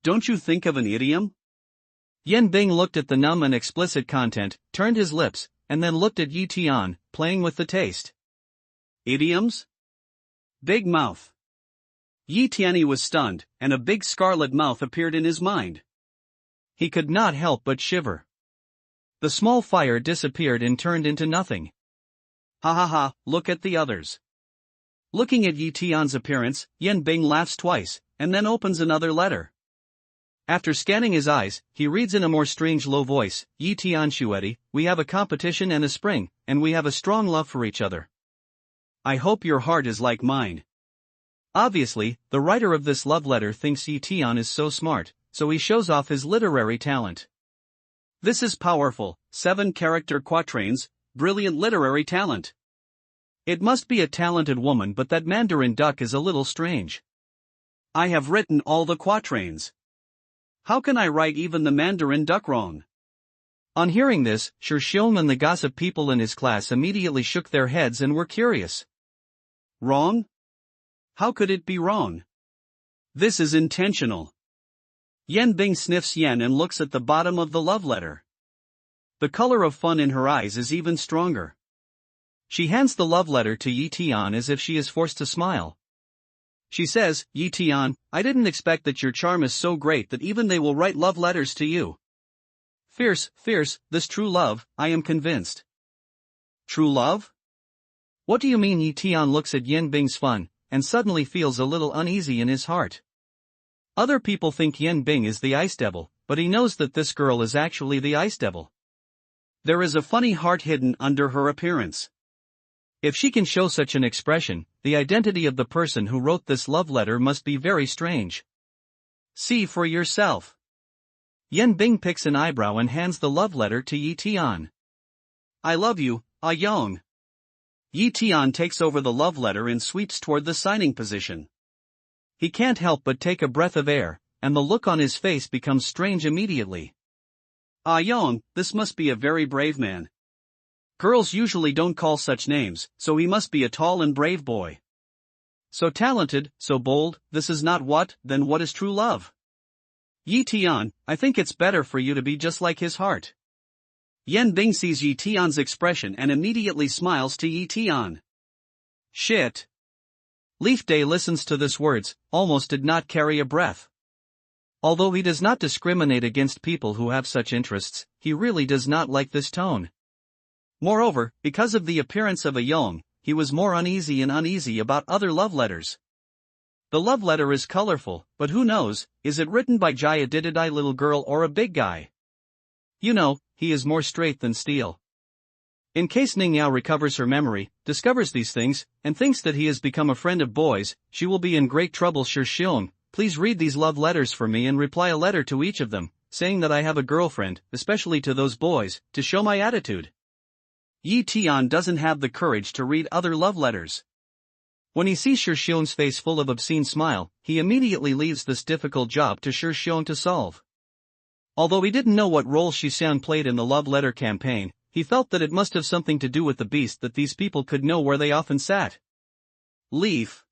Don't you think of an idiom? Yan Bing looked at the numb and explicit content, turned his lips, and then looked at Yi Tian, playing with the taste. Idioms? Big mouth. Yi Tian was stunned, and a big scarlet mouth appeared in his mind. He could not help but shiver. The small fire disappeared and turned into nothing. Ha, look at the others. Looking at Yi Tian's appearance, Yan Bing laughs twice, and then opens another letter. After scanning his eyes, he reads in a more strange low voice, Yi Tian Shuedi, we have a competition and a spring, and we have a strong love for each other. I hope your heart is like mine. Obviously, the writer of this love letter thinks Yi Tian is so smart, so he shows off his literary talent. This is powerful, 7-character quatrains, brilliant literary talent. It must be a talented woman, but that Mandarin duck is a little strange. I have written all the quatrains. How can I write even the Mandarin duck wrong? On hearing this, Shi Xiong and the gossip people in his class immediately shook their heads and were curious. Wrong? How could it be wrong? This is intentional. Yan Bing sniffs yen and looks at the bottom of the love letter. The color of fun in her eyes is even stronger. She hands the love letter to Yi Tian as if she is forced to smile. She says, Yi Tian, I didn't expect that your charm is so great that even they will write love letters to you. Fierce, this true love, I am convinced. True love? What do you mean? Yi Tian looks at Yan Bing's fun, and suddenly feels a little uneasy in his heart. Other people think Yan Bing is the ice devil, but he knows that this girl is actually the ice devil. There is a funny heart hidden under her appearance. If she can show such an expression, the identity of the person who wrote this love letter must be very strange. See for yourself. Yan Bing picks an eyebrow and hands the love letter to Yi Tian. I love you, Ah Yong. Yi Tian takes over the love letter and sweeps toward the signing position. He can't help but take a breath of air, and the look on his face becomes strange immediately. Ah Yong, this must be a very brave man. Girls usually don't call such names, so he must be a tall and brave boy. So talented, so bold, this is not then what is true love? Yi Tian, I think it's better for you to be just like his heart. Yan Bing sees Yi Tian's expression and immediately smiles to Yi Tian. Shit. Leaf Day listens to this words, almost did not carry a breath. Although he does not discriminate against people who have such interests, he really does not like this tone. Moreover, because of the appearance of a Yong, he was more uneasy about other love letters. The love letter is colorful, but who knows, is it written by Jaya Dididai little girl or a big guy? You know, he is more straight than steel. In case Ning Yao recovers her memory, discovers these things, and thinks that he has become a friend of boys, she will be in great trouble. Shi Xiong, please read these love letters for me and reply a letter to each of them, saying that I have a girlfriend, especially to those boys, to show my attitude. Yi Tian doesn't have the courage to read other love letters. When he sees Shi Xiong's face full of obscene smile, he immediately leaves this difficult job to Shi Xiong to solve. Although he didn't know what role Shi Xiong played in the love letter campaign, he felt that it must have something to do with the beast that these people could know where they often sat. Leaf.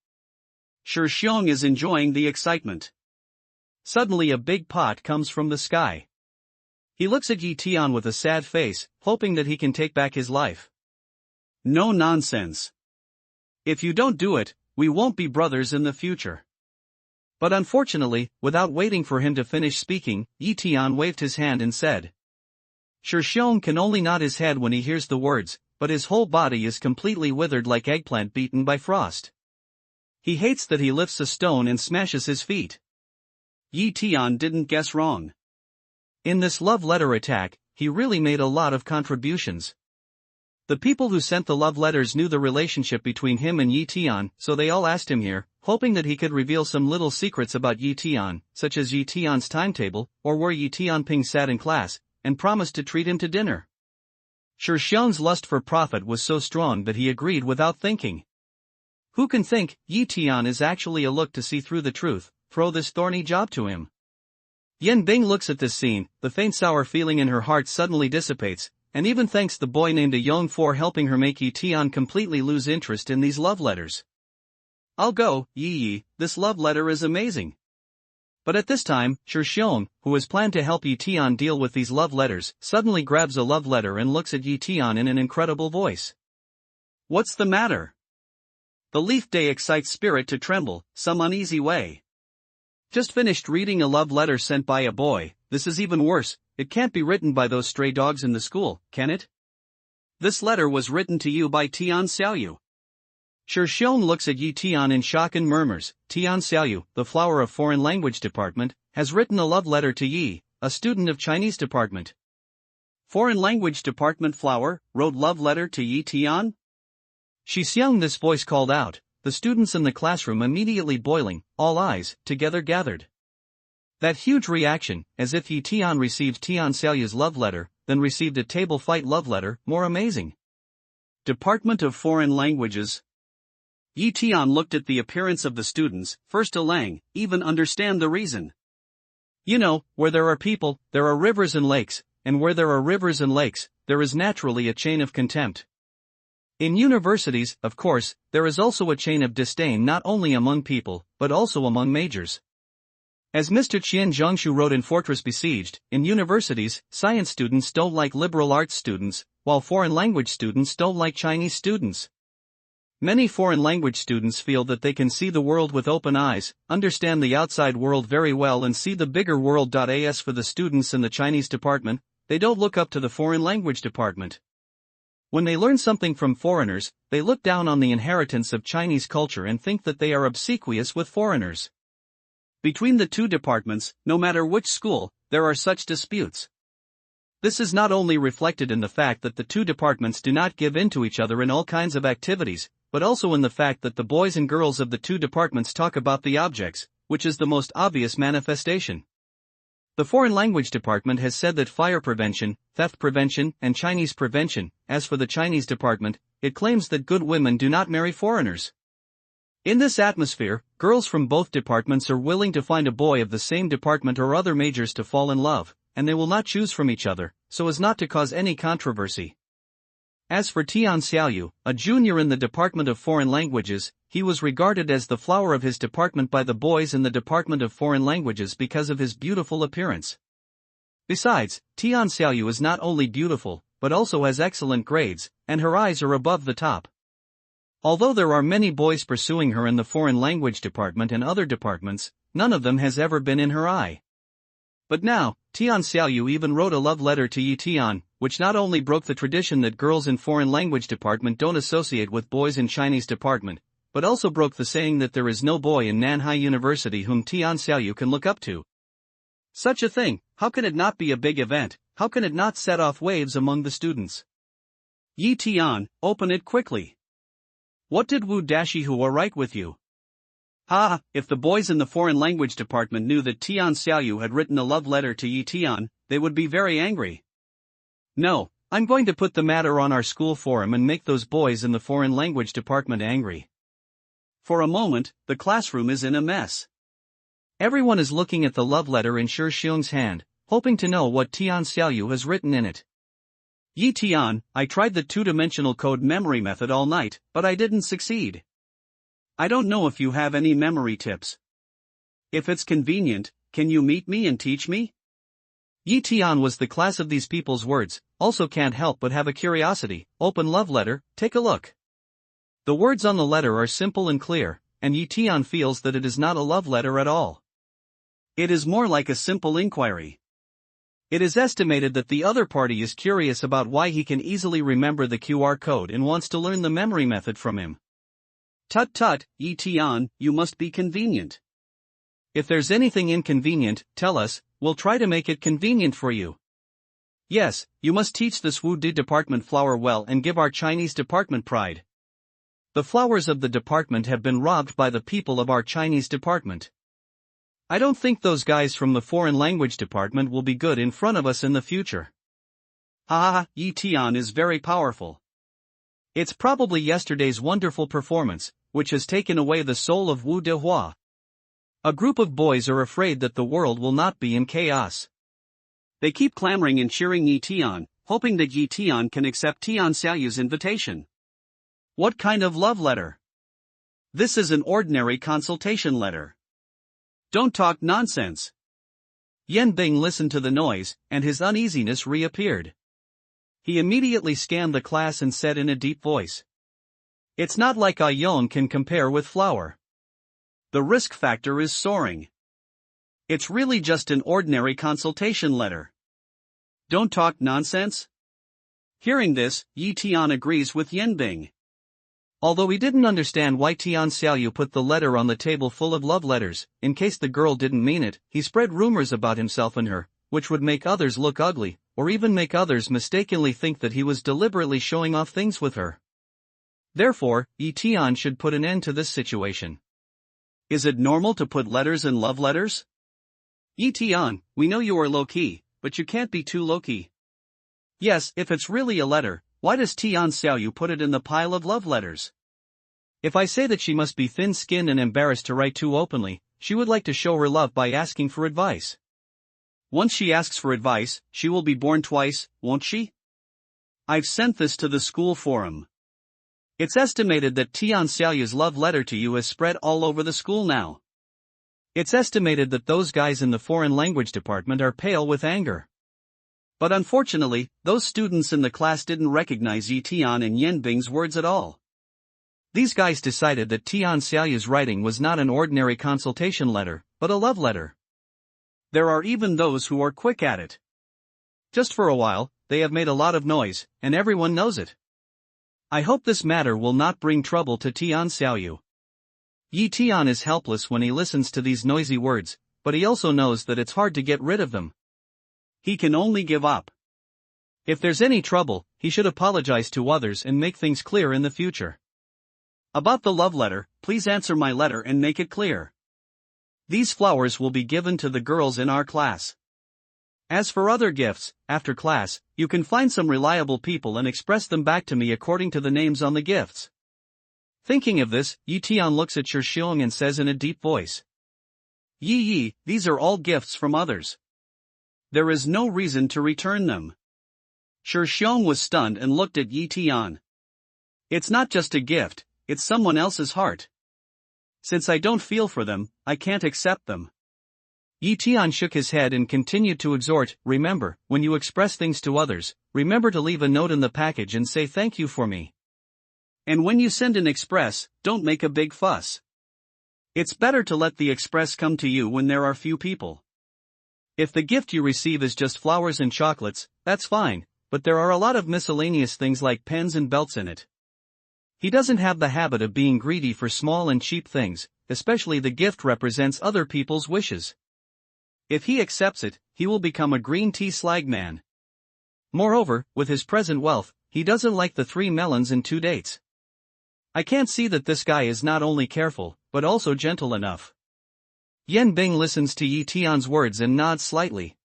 Shi Xiong is enjoying the excitement. Suddenly a big pot comes from the sky. He looks at Yi Tian with a sad face, hoping that he can take back his life. No nonsense. If you don't do it, we won't be brothers in the future. But unfortunately, without waiting for him to finish speaking, Yi Tian waved his hand and said. Shi Xiong can only nod his head when he hears the words, but his whole body is completely withered like eggplant beaten by frost. He hates that he lifts a stone and smashes his feet. Yi Tian didn't guess wrong. In this love letter attack, he really made a lot of contributions. The people who sent the love letters knew the relationship between him and Yi Tian, so they all asked him here, hoping that he could reveal some little secrets about Yi Tian, such as Yi Tian's timetable, or where Yi Tianping sat in class, and promised to treat him to dinner. Shi Xiong's lust for profit was so strong that he agreed without thinking. Who can think Yi Tian is actually a look to see through the truth, throw this thorny job to him? Yan Bing looks at this scene, the faint sour feeling in her heart suddenly dissipates, and even thanks the boy named Yong for helping her make Yi Tian completely lose interest in these love letters. I'll go, Yi, this love letter is amazing. But at this time, Shi Xiong, who has planned to help Yi Tian deal with these love letters, suddenly grabs a love letter and looks at Yi Tian in an incredible voice. What's the matter? The leaf day excites spirit to tremble, some uneasy way. Just finished reading a love letter sent by a boy. This is even worse, it can't be written by those stray dogs in the school, can it? This letter was written to you by Tian Xiaoyu. Shi Xiong looks at Yi Tian in shock and murmurs, Tian Xiaoyu, the flower of foreign language department, has written a love letter to Yi, a student of Chinese department. Foreign language department flower, wrote love letter to Yi Tian? Shi Xiong, this voice called out, the students in the classroom immediately boiling, all eyes, together gathered. That huge reaction, as if Yi Tian received Tian Xiaoyu's love letter, then received a table fight love letter, more amazing. Department of Foreign Languages. Yi Tian looked at the appearance of the students, first Lang, even understand the reason. You know, where there are people, there are rivers and lakes, and where there are rivers and lakes, there is naturally a chain of contempt. In universities, of course, there is also a chain of disdain not only among people, but also among majors. As Mr. Qian Zhongshu wrote in Fortress Besieged, in universities, science students don't like liberal arts students, while foreign language students don't like Chinese students. Many foreign language students feel that they can see the world with open eyes, understand the outside world very well and see the bigger world. As for the students in the Chinese department, they don't look up to the foreign language department. When they learn something from foreigners, they look down on the inheritance of Chinese culture and think that they are obsequious with foreigners. Between the two departments, no matter which school, there are such disputes. This is not only reflected in the fact that the two departments do not give in to each other in all kinds of activities, but also in the fact that the boys and girls of the two departments talk about the objects, which is the most obvious manifestation. The foreign language department has said that fire prevention, theft prevention, and Chinese prevention. As for the Chinese department, it claims that good women do not marry foreigners. In this atmosphere, girls from both departments are willing to find a boy of the same department or other majors to fall in love, and they will not choose from each other, so as not to cause any controversy. As for Tian Xiaoyu, a junior in the Department of Foreign Languages, he was regarded as the flower of his department by the boys in the Department of Foreign Languages because of his beautiful appearance. Besides, Tian Xiaoyu is not only beautiful, but also has excellent grades, and her eyes are above the top. Although there are many boys pursuing her in the Foreign Language Department and other departments, none of them has ever been in her eye. But now, Tian Xiaoyu even wrote a love letter to Yi Tian, which not only broke the tradition that girls in Foreign Language Department don't associate with boys in Chinese Department, but also broke the saying that there is no boy in Nanhai University whom Tian Xiaoyu can look up to. Such a thing, how can it not be a big event? How can it not set off waves among the students? Yi Tian, open it quickly. What did Wu Dashihu write with you? Ah, if the boys in the Foreign Language Department knew that Tian Xiaoyu had written a love letter to Yi Tian, they would be very angry. No, I'm going to put the matter on our school forum and make those boys in the Foreign Language Department angry. For a moment, the classroom is in a mess. Everyone is looking at the love letter in Shi Xiong's hand, hoping to know what Tian Xiaoyu has written in it. Yi Tian, I tried the two-dimensional code memory method all night, but I didn't succeed. I don't know if you have any memory tips. If it's convenient, can you meet me and teach me? Yi Tian was the class of these people's words, also can't help but have a curiosity. Open love letter, take a look. The words on the letter are simple and clear, and Yi Tian feels that it is not a love letter at all. It is more like a simple inquiry. It is estimated that the other party is curious about why he can easily remember the QR code and wants to learn the memory method from him. Tut tut, Yi Tian, you must be convenient. If there's anything inconvenient, tell us, we'll try to make it convenient for you. Yes, you must teach this Wude department flower well and give our Chinese department pride. The flowers of the department have been robbed by the people of our Chinese department. I don't think those guys from the foreign language department will be good in front of us in the future. Ha ha ha, Yi Tian is very powerful. It's probably yesterday's wonderful performance, which has taken away the soul of Wu Dehua. A group of boys are afraid that the world will not be in chaos. They keep clamoring and cheering Yi Tian, hoping that Yi Tian can accept Tian Xiaoyu's invitation. What kind of love letter? This is an ordinary consultation letter. Don't talk nonsense. Yan Bing listened to the noise, and his uneasiness reappeared. He immediately scanned the class and said in a deep voice, "It's not like a yon can compare with flower. The risk factor is soaring. It's really just an ordinary consultation letter. Don't talk nonsense." Hearing this, Yi Tian agrees with Yan Bing. Although he didn't understand why Tian Xiaoyu put the letter on the table full of love letters, in case the girl didn't mean it, he spread rumors about himself and her, which would make others look ugly, or even make others mistakenly think that he was deliberately showing off things with her. Therefore, Yi Tian should put an end to this situation. Is it normal to put letters in love letters? Yi Tian, we know you are low-key, but you can't be too low-key. Yes, if it's really a letter, why does Tian Xiaoyu put it in the pile of love letters? If I say that she must be thin-skinned and embarrassed to write too openly, she would like to show her love by asking for advice. Once she asks for advice, she will be born twice, won't she? I've sent this to the school forum. It's estimated that Tian Xiaoyu's love letter to you has spread all over the school now. It's estimated that those guys in the foreign language department are pale with anger. But unfortunately, those students in the class didn't recognize Yi Tian and Yan Bing's words at all. These guys decided that Tian Xiaoyu's writing was not an ordinary consultation letter, but a love letter. There are even those who are quick at it. Just for a while, they have made a lot of noise, and everyone knows it. I hope this matter will not bring trouble to Tian Xiaoyu. Yi Tian is helpless when he listens to these noisy words, but he also knows that it's hard to get rid of them. He can only give up. If there's any trouble, he should apologize to others and make things clear in the future. About the love letter, please answer my letter and make it clear. These flowers will be given to the girls in our class. As for other gifts, after class, you can find some reliable people and express them back to me according to the names on the gifts. Thinking of this, Yi Tian looks at Shixiong and says in a deep voice, Yi, these are all gifts from others. There is no reason to return them. Shixiong was stunned and looked at Yi Tian. It's not just a gift, it's someone else's heart. Since I don't feel for them, I can't accept them. Yi Tian shook his head and continued to exhort, remember, when you express things to others, remember to leave a note in the package and say thank you for me. And when you send an express, don't make a big fuss. It's better to let the express come to you when there are few people. If the gift you receive is just flowers and chocolates, that's fine, but there are a lot of miscellaneous things like pens and belts in it. He doesn't have the habit of being greedy for small and cheap things, especially the gift represents other people's wishes. If he accepts it, he will become a green tea slag man. Moreover, with his present wealth, he doesn't like the 3 melons and 2 dates. I can't see that this guy is not only careful, but also gentle enough. Yan Bing listens to Yi Tian's words and nods slightly.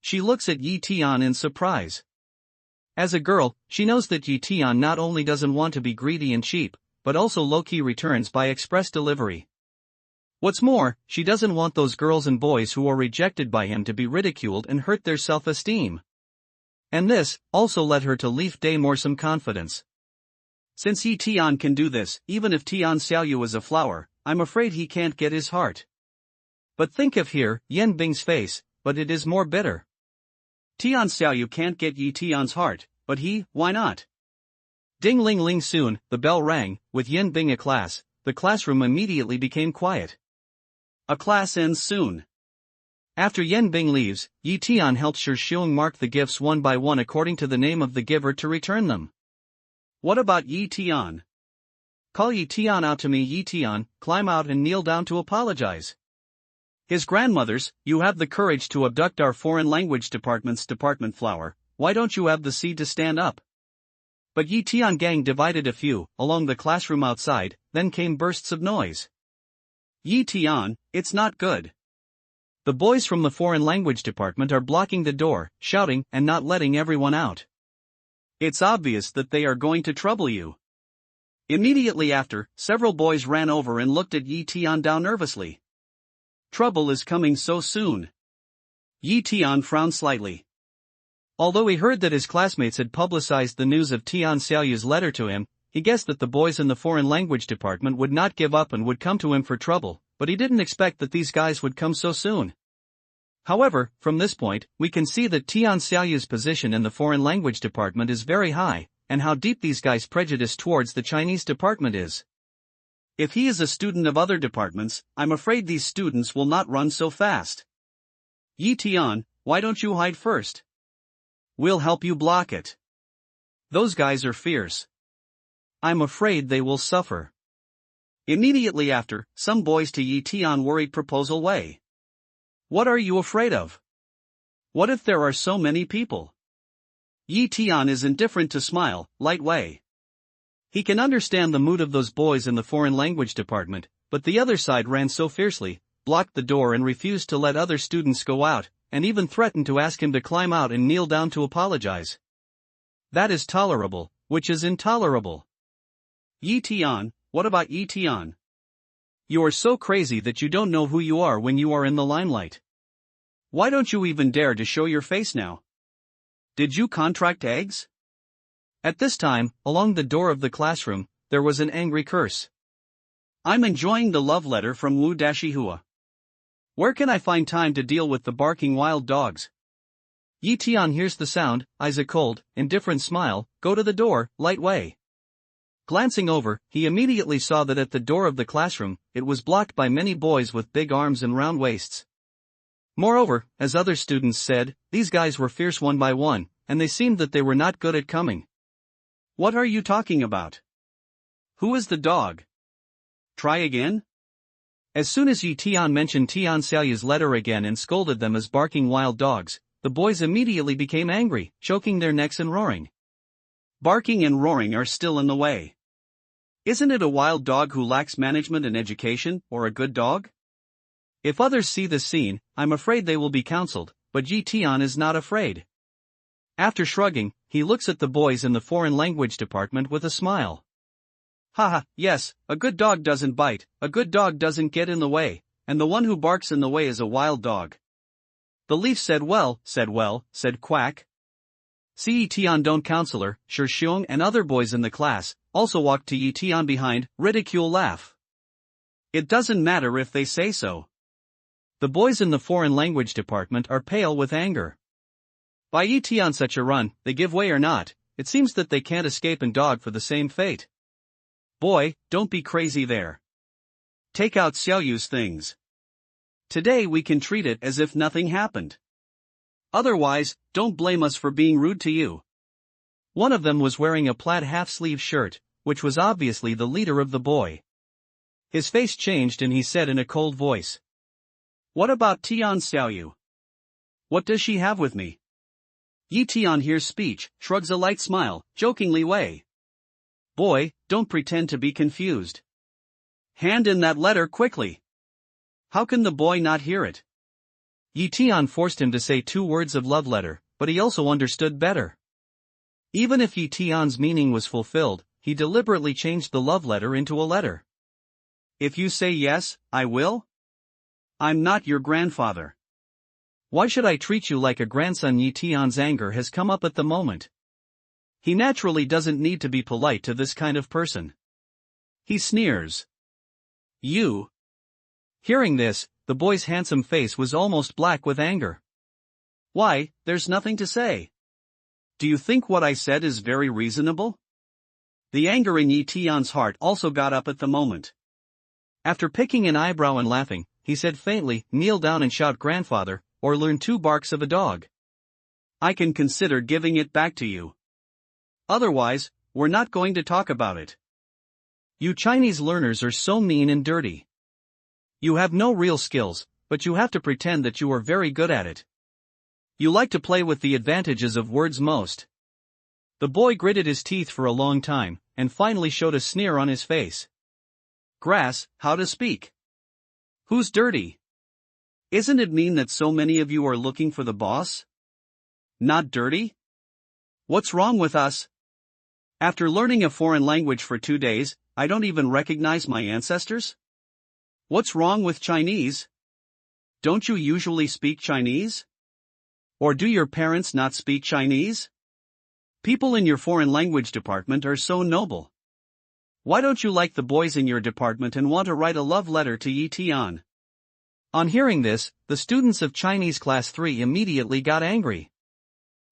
She looks at Yi Tian in surprise. As a girl, she knows that Yi Tian not only doesn't want to be greedy and cheap, but also low-key returns by express delivery. What's more, she doesn't want those girls and boys who are rejected by him to be ridiculed and hurt their self-esteem. And this, also led her to leave day more some confidence. Since Yi Tian can do this, even if Tian Xiaoyu is a flower, I'm afraid he can't get his heart. But think of here, Yan Bing's face, but it is more bitter. Tian Xiaoyu can't get Yi Tian's heart, but why not? Ding ling ling soon, the bell rang, with Yin being a class, the classroom immediately became quiet. A class ends soon. After Yen Bing leaves, Yi Tian helps Shi Xiong mark the gifts one by one according to the name of the giver to return them. What about Yi Tian? Call Yi Tian out to me. Yi Tian, climb out and kneel down to apologize. His grandmothers, you have the courage to abduct our foreign language department's department flower, why don't you have the seed to stand up? But Yi Tian gang divided a few, along the classroom outside, then came bursts of noise. Yi Tian, it's not good. The boys from the foreign language department are blocking the door, shouting and not letting everyone out. It's obvious that they are going to trouble you. Immediately after, several boys ran over and looked at Yi Tian down nervously. Trouble is coming so soon. Yi Tian frowned slightly. Although he heard that his classmates had publicized the news of Tian Xiaoyu's letter to him, he guessed that the boys in the foreign language department would not give up and would come to him for trouble, but he didn't expect that these guys would come so soon. However, from this point, we can see that Tian Xiaoyu's position in the foreign language department is very high, and how deep these guys' prejudice towards the Chinese department is. If he is a student of other departments, I'm afraid these students will not run so fast. Yi Tian, why don't you hide first? We'll help you block it. Those guys are fierce. I'm afraid they will suffer. Immediately after, some boys to Yi Tian worried proposal way. What are you afraid of? What if there are so many people? Yi Tian is indifferent to smile, light way. He can understand the mood of those boys in the foreign language department, but the other side ran so fiercely, blocked the door and refused to let other students go out, and even threatened to ask him to climb out and kneel down to apologize. That is tolerable, which is intolerable. Yi Tian, what about Yi Tian? You are so crazy that you don't know who you are when you are in the limelight. Why don't you even dare to show your face now? Did you contract eggs? At this time, along the door of the classroom, there was an angry curse. I'm enjoying the love letter from Wu Dashihua. Where can I find time to deal with the barking wild dogs? Yi Tian hears the sound, eyes a cold, indifferent smile, go to the door, light way. Glancing over, he immediately saw that at the door of the classroom, it was blocked by many boys with big arms and round waists. Moreover, as other students said, these guys were fierce one by one, and they seemed that they were not good at coming. What are you talking about? Who is the dog? Try again? As soon as Yi Tian mentioned Tian Xiaoyu's letter again and scolded them as barking wild dogs, the boys immediately became angry, choking their necks and roaring. Barking and roaring are still in the way. Isn't it a wild dog who lacks management and education, or a good dog? If others see this scene, I'm afraid they will be counseled, but Yi Tian is not afraid. After shrugging, he looks at the boys in the foreign language department with a smile. Haha, yes, a good dog doesn't bite, a good dog doesn't get in the way, and the one who barks in the way is a wild dog. The leaf said well, said Quack. See Yi Tian don't counselor, Shi Xiong and other boys in the class, also walked to Yi Tian behind, ridicule laugh. It doesn't matter if they say so. The boys in the foreign language department are pale with anger. By Yi Tian such a run, they give way or not, it seems that they can't escape and dog for the same fate. Boy, don't be crazy there. Take out Xiaoyu's things. Today we can treat it as if nothing happened. Otherwise, don't blame us for being rude to you. One of them was wearing a plaid half-sleeve shirt, which was obviously the leader of the boy. His face changed and he said in a cold voice. What about Tian Xiaoyu? What does she have with me? Yi Tian hears speech, shrugs a light smile, jokingly way. Boy, don't pretend to be confused. Hand in that letter quickly. How can the boy not hear it? Yi Tian forced him to say 2 words of love letter, but he also understood better. Even if Yi Tian's meaning was fulfilled, he deliberately changed the love letter into a letter. If you say yes, I will. I'm not your grandfather. Why should I treat you like a grandson? Yi Tian's anger has come up at the moment. He naturally doesn't need to be polite to this kind of person. He sneers. You. Hearing this, the boy's handsome face was almost black with anger. Why, there's nothing to say. Do you think what I said is very reasonable? The anger in Yi Tian's heart also got up at the moment. After picking an eyebrow and laughing, he said faintly, "Kneel down and shout grandfather, or learn 2 barks of a dog. I can consider giving it back to you. Otherwise, we're not going to talk about it. You Chinese learners are so mean and dirty. You have no real skills, but you have to pretend that you are very good at it. You like to play with the advantages of words most." The boy gritted his teeth for a long time, and finally showed a sneer on his face. Grass, how to speak. Who's dirty? Isn't it mean that so many of you are looking for the boss? Not dirty? What's wrong with us? After learning a foreign language for 2 days, I don't even recognize my ancestors? What's wrong with Chinese? Don't you usually speak Chinese? Or do your parents not speak Chinese? People in your foreign language department are so noble. Why don't you like the boys in your department and want to write a love letter to Yi Tian? On hearing this, the students of Chinese class 3 immediately got angry.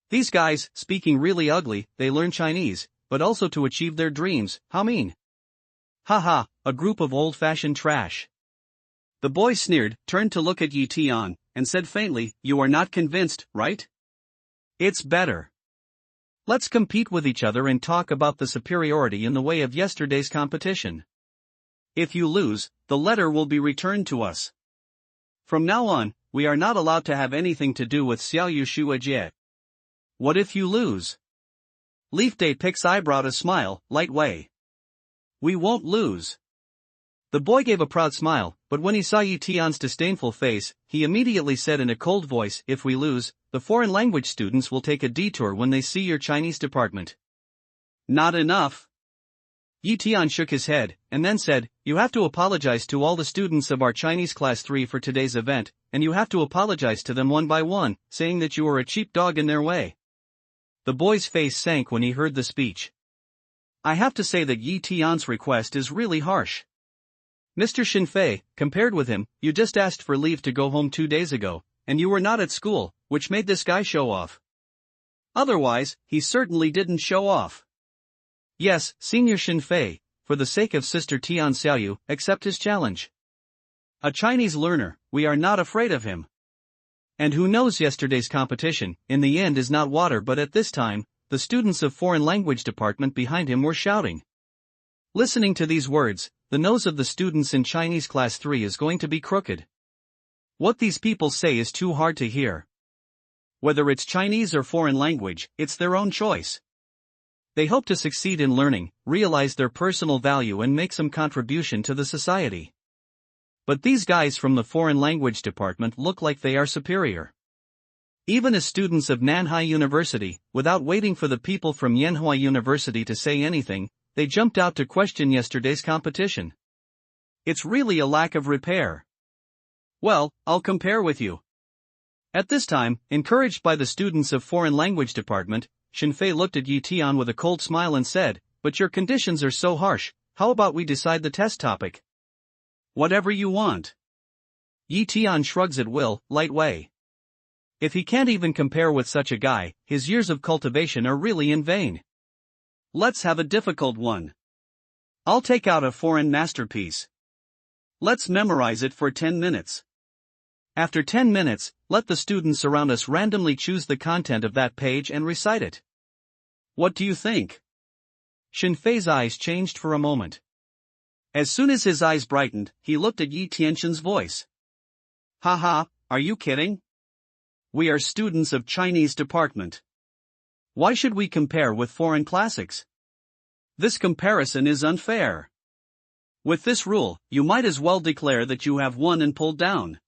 These guys, speaking really ugly, they learn Chinese, but also to achieve their dreams, how mean. Haha, a group of old-fashioned trash. The boy sneered, turned to look at Yi Tian, and said faintly, "You are not convinced, right? It's better. Let's compete with each other and talk about the superiority in the way of yesterday's competition. If you lose, the letter will be returned to us. From now on, we are not allowed to have anything to do with Xiao Yu Shu Jie. What if you lose?" Leaf Day picks eyebrow to smile, light way. "We won't lose." The boy gave a proud smile, but when he saw Yi Tian's disdainful face, he immediately said in a cold voice, "If we lose, the foreign language students will take a detour when they see your Chinese department." Not enough. Yi Tian shook his head, and then said, "You have to apologize to all the students of our Chinese class 3 for today's event, and you have to apologize to them one by one, saying that you are a cheap dog in their way." The boy's face sank when he heard the speech. I have to say that Yi Tian's request is really harsh. Mr. Shinfei, compared with him, you just asked for leave to go home 2 days ago, and you were not at school, which made this guy show off. Otherwise, he certainly didn't show off. Yes, Senior Shinfei, for the sake of Sister Tian Xiaoyu, accept his challenge. A Chinese learner, we are not afraid of him. And who knows, yesterday's competition, in the end, is not water, but at this time, the students of foreign language department behind him were shouting. Listening to these words, the nose of the students in Chinese class 3 is going to be crooked. What these people say is too hard to hear. Whether it's Chinese or foreign language, it's their own choice. They hope to succeed in learning, realize their personal value and make some contribution to the society. But these guys from the foreign language department look like they are superior. Even as students of Nanhai University, without waiting for the people from Yanhua University to say anything, they jumped out to question yesterday's competition. It's really a lack of repair. Well, I'll compare with you. At this time, encouraged by the students of foreign language department, Shinfei looked at Yi Tian with a cold smile and said, "But your conditions are so harsh, how about we decide the test topic?" Whatever you want. Yi Tian shrugs at will, light way. If he can't even compare with such a guy, his years of cultivation are really in vain. Let's have a difficult one. I'll take out a foreign masterpiece. Let's memorize it for 10 minutes. After 10 minutes, let the students around us randomly choose the content of that page and recite it. What do you think? Shinfei's eyes changed for a moment. As soon as his eyes brightened, he looked at Yi Tian's voice. Haha, are you kidding? We are students of Chinese department. Why should we compare with foreign classics? This comparison is unfair. With this rule, you might as well declare that you have won and pulled down.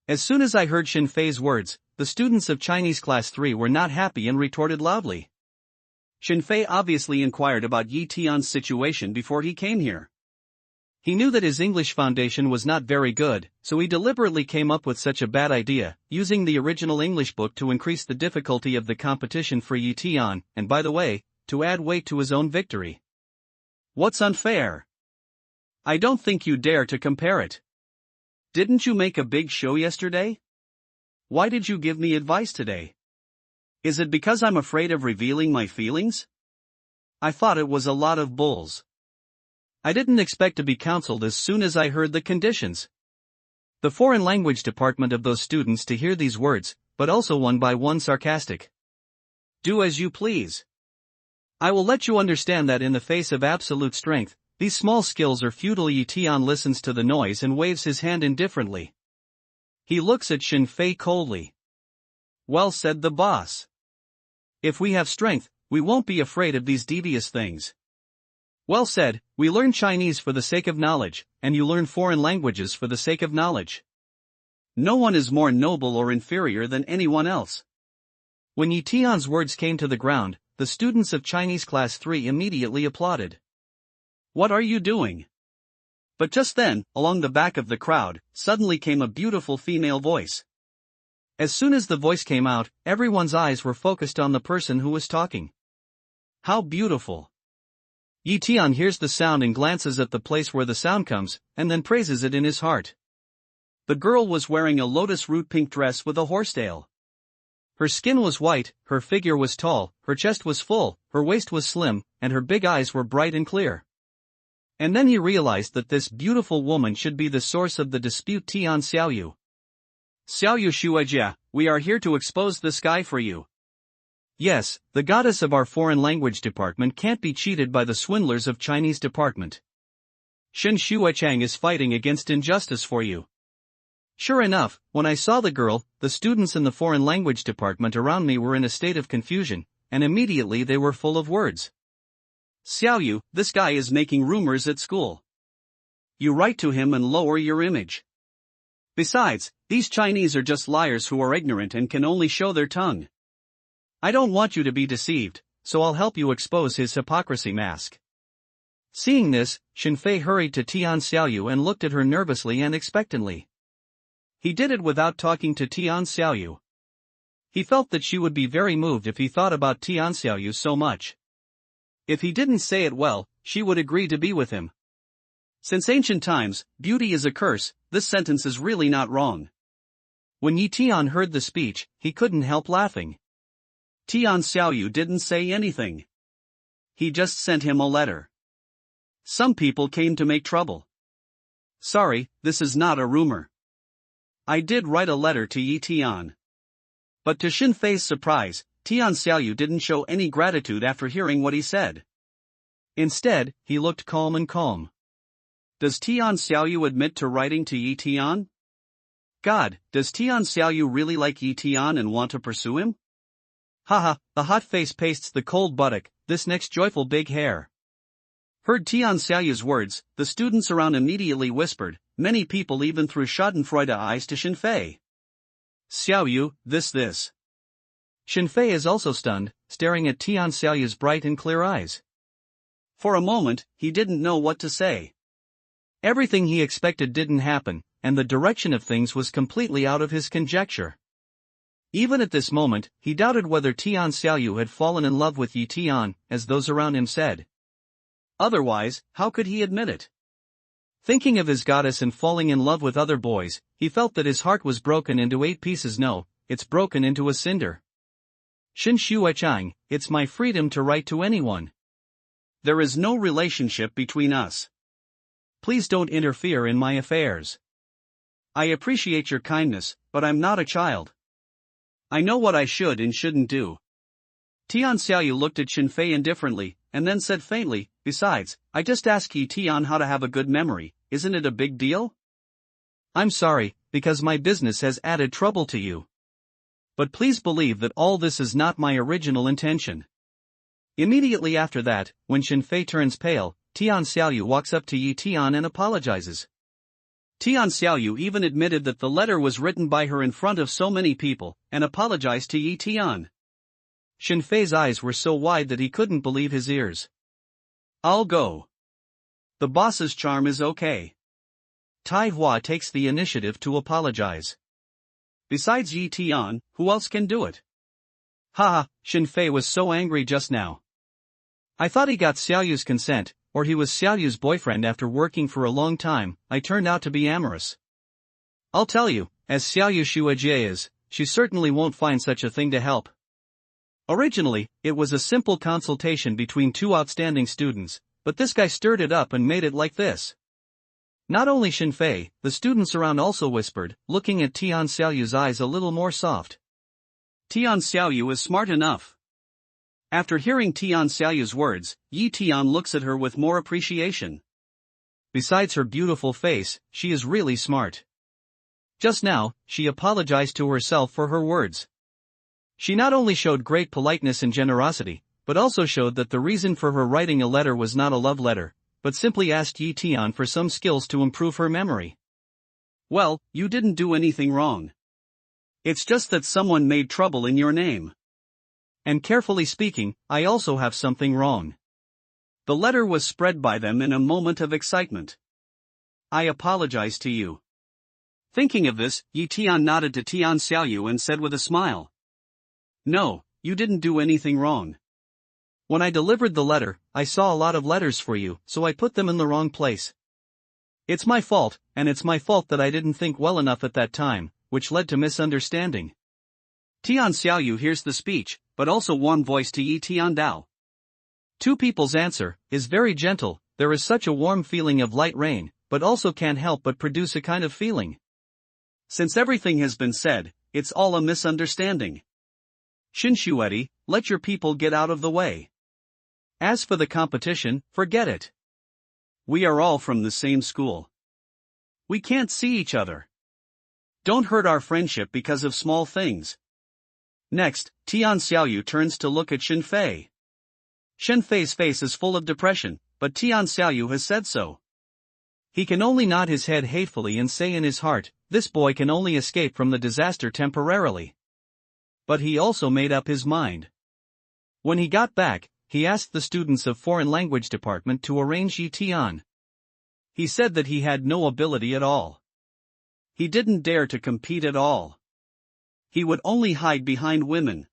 As soon as I heard Shinfei's words, the students of Chinese class 3 were not happy and retorted loudly. Shinfei obviously inquired about Yi Tian's situation before he came here. He knew that his English foundation was not very good, so he deliberately came up with such a bad idea, using the original English book to increase the difficulty of the competition for Yi Tian, and by the way, to add weight to his own victory. What's unfair? I don't think you dare to compare it. Didn't you make a big show yesterday? Why did you give me advice today? Is it because I'm afraid of revealing my feelings? I thought it was a lot of bulls. I didn't expect to be counseled as soon as I heard the conditions. The foreign language department of those students to hear these words, but also one by one sarcastic. Do as you please. I will let you understand that in the face of absolute strength, these small skills are futile. Tian listens to the noise and waves his hand indifferently. He looks at Xin Fei coldly. Well said, the boss. If we have strength, we won't be afraid of these devious things. Well said, we learn Chinese for the sake of knowledge, and you learn foreign languages for the sake of knowledge. No one is more noble or inferior than anyone else. When Yi Tian's words came to the ground, the students of Chinese Class 3 immediately applauded. What are you doing? But just then, along the back of the crowd, suddenly came a beautiful female voice. As soon as the voice came out, everyone's eyes were focused on the person who was talking. How beautiful! Yi Tian hears the sound and glances at the place where the sound comes, and then praises it in his heart. The girl was wearing a lotus root pink dress with a horsetail. Her skin was white, her figure was tall, her chest was full, her waist was slim, and her big eyes were bright and clear. And then he realized that this beautiful woman should be the source of the dispute. Tian Xiaoyu. Xiaoyu Shuijia, we are here to expose the sky for you. Yes, the goddess of our foreign language department can't be cheated by the swindlers of Chinese department. Shen Shuichang is fighting against injustice for you. Sure enough, when I saw the girl, the students in the foreign language department around me were in a state of confusion, and immediately they were full of words. Xiaoyu, this guy is making rumors at school. You write to him and lower your image. Besides, these Chinese are just liars who are ignorant and can only show their tongue. I don't want you to be deceived, so I'll help you expose his hypocrisy mask. Seeing this, Xin Fei hurried to Tian Xiaoyu and looked at her nervously and expectantly. He did it without talking to Tian Xiaoyu. He felt that she would be very moved if he thought about Tian Xiaoyu so much. If he didn't say it well, she would agree to be with him. Since ancient times, beauty is a curse, this sentence is really not wrong. When Yi Tian heard the speech, he couldn't help laughing. Tian Xiaoyu didn't say anything. He just sent him a letter. Some people came to make trouble. Sorry, this is not a rumor. I did write a letter to Yi Tian. But to Xin Fei's surprise, Tian Xiaoyu didn't show any gratitude after hearing what he said. Instead, he looked calm and calm. Does Tian Xiaoyu admit to writing to Yi Tian? God, does Tian Xiaoyu really like Yi Tian and want to pursue him? Haha, the hot face pastes the cold buttock, this next joyful big hair. Heard Tian Xiaoyu's words, the students around immediately whispered, many people even threw schadenfreude eyes to Xin Fei. Xiaoyu, this. Xin Fei is also stunned, staring at Tian Xiaoyu's bright and clear eyes. For a moment, he didn't know what to say. Everything he expected didn't happen, and the direction of things was completely out of his conjecture. Even at this moment, he doubted whether Tian Xiaoyu had fallen in love with Yi Tian, as those around him said. Otherwise, how could he admit it? Thinking of his goddess and falling in love with other boys, he felt that his heart was broken into 8 pieces. No, it's broken into a cinder. Xin Shuichang, it's my freedom to write to anyone. There is no relationship between us. Please don't interfere in my affairs. I appreciate your kindness, but I'm not a child. I know what I should and shouldn't do. Tian Xiaoyu looked at Xin Fei indifferently, and then said faintly, besides, I just asked Yi Tian how to have a good memory, isn't it a big deal? I'm sorry, because my business has added trouble to you. But please believe that all this is not my original intention. Immediately after that, when Xin Fei turns pale, Tian Xiaoyu walks up to Yi Tian and apologizes. Tian Xiaoyu even admitted that the letter was written by her in front of so many people, and apologized to Yi Tian. Xin Fei's eyes were so wide that he couldn't believe his ears. I'll go. The boss's charm is okay. Tai Hua takes the initiative to apologize. Besides Yi Tian, who else can do it? Haha, Xin Fei was so angry just now. I thought he got Xiaoyu's consent, or he was Xiaoyu's boyfriend. After working for a long time, I turned out to be amorous. I'll tell you, as Xiaoyu Shuijie is, she certainly won't find such a thing to help. Originally, it was a simple consultation between two outstanding students, but this guy stirred it up and made it like this. Not only Xinfei, the students around also whispered, looking at Tian Xiaoyu's eyes a little more soft. Tian Xiaoyu is smart enough. After hearing Tian Xiaoyu's words, Yi Tian looks at her with more appreciation. Besides her beautiful face, she is really smart. Just now, she apologized to herself for her words. She not only showed great politeness and generosity, but also showed that the reason for her writing a letter was not a love letter, but simply asked Yi Tian for some skills to improve her memory. Well, you didn't do anything wrong. It's just that someone made trouble in your name. And carefully speaking, I also have something wrong. The letter was spread by them in a moment of excitement. I apologize to you. Thinking of this, Yi Tian nodded to Tian Xiaoyu and said with a smile. No, you didn't do anything wrong. When I delivered the letter, I saw a lot of letters for you, so I put them in the wrong place. It's my fault, and it's my fault that I didn't think well enough at that time, which led to misunderstanding. Tian Xiaoyu hears the speech, but also warm voice to Yi Tian Dao. Two people's answer is very gentle. There is such a warm feeling of light rain, but also can't help but produce a kind of feeling. Since everything has been said, it's all a misunderstanding. Xinshuedi, let your people get out of the way. As for the competition, forget it. We are all from the same school. We can't see each other. Don't hurt our friendship because of small things. Next, Tian Xiaoyu turns to look at Xinfei. Xinfei's face is full of depression, but Tian Xiaoyu has said so. He can only nod his head hatefully and say in his heart, this boy can only escape from the disaster temporarily. But he also made up his mind. When he got back, he asked the students of Foreign Language Department to arrange Yi Tian. He said that he had no ability at all. He didn't dare to compete at all. He would only hide behind women.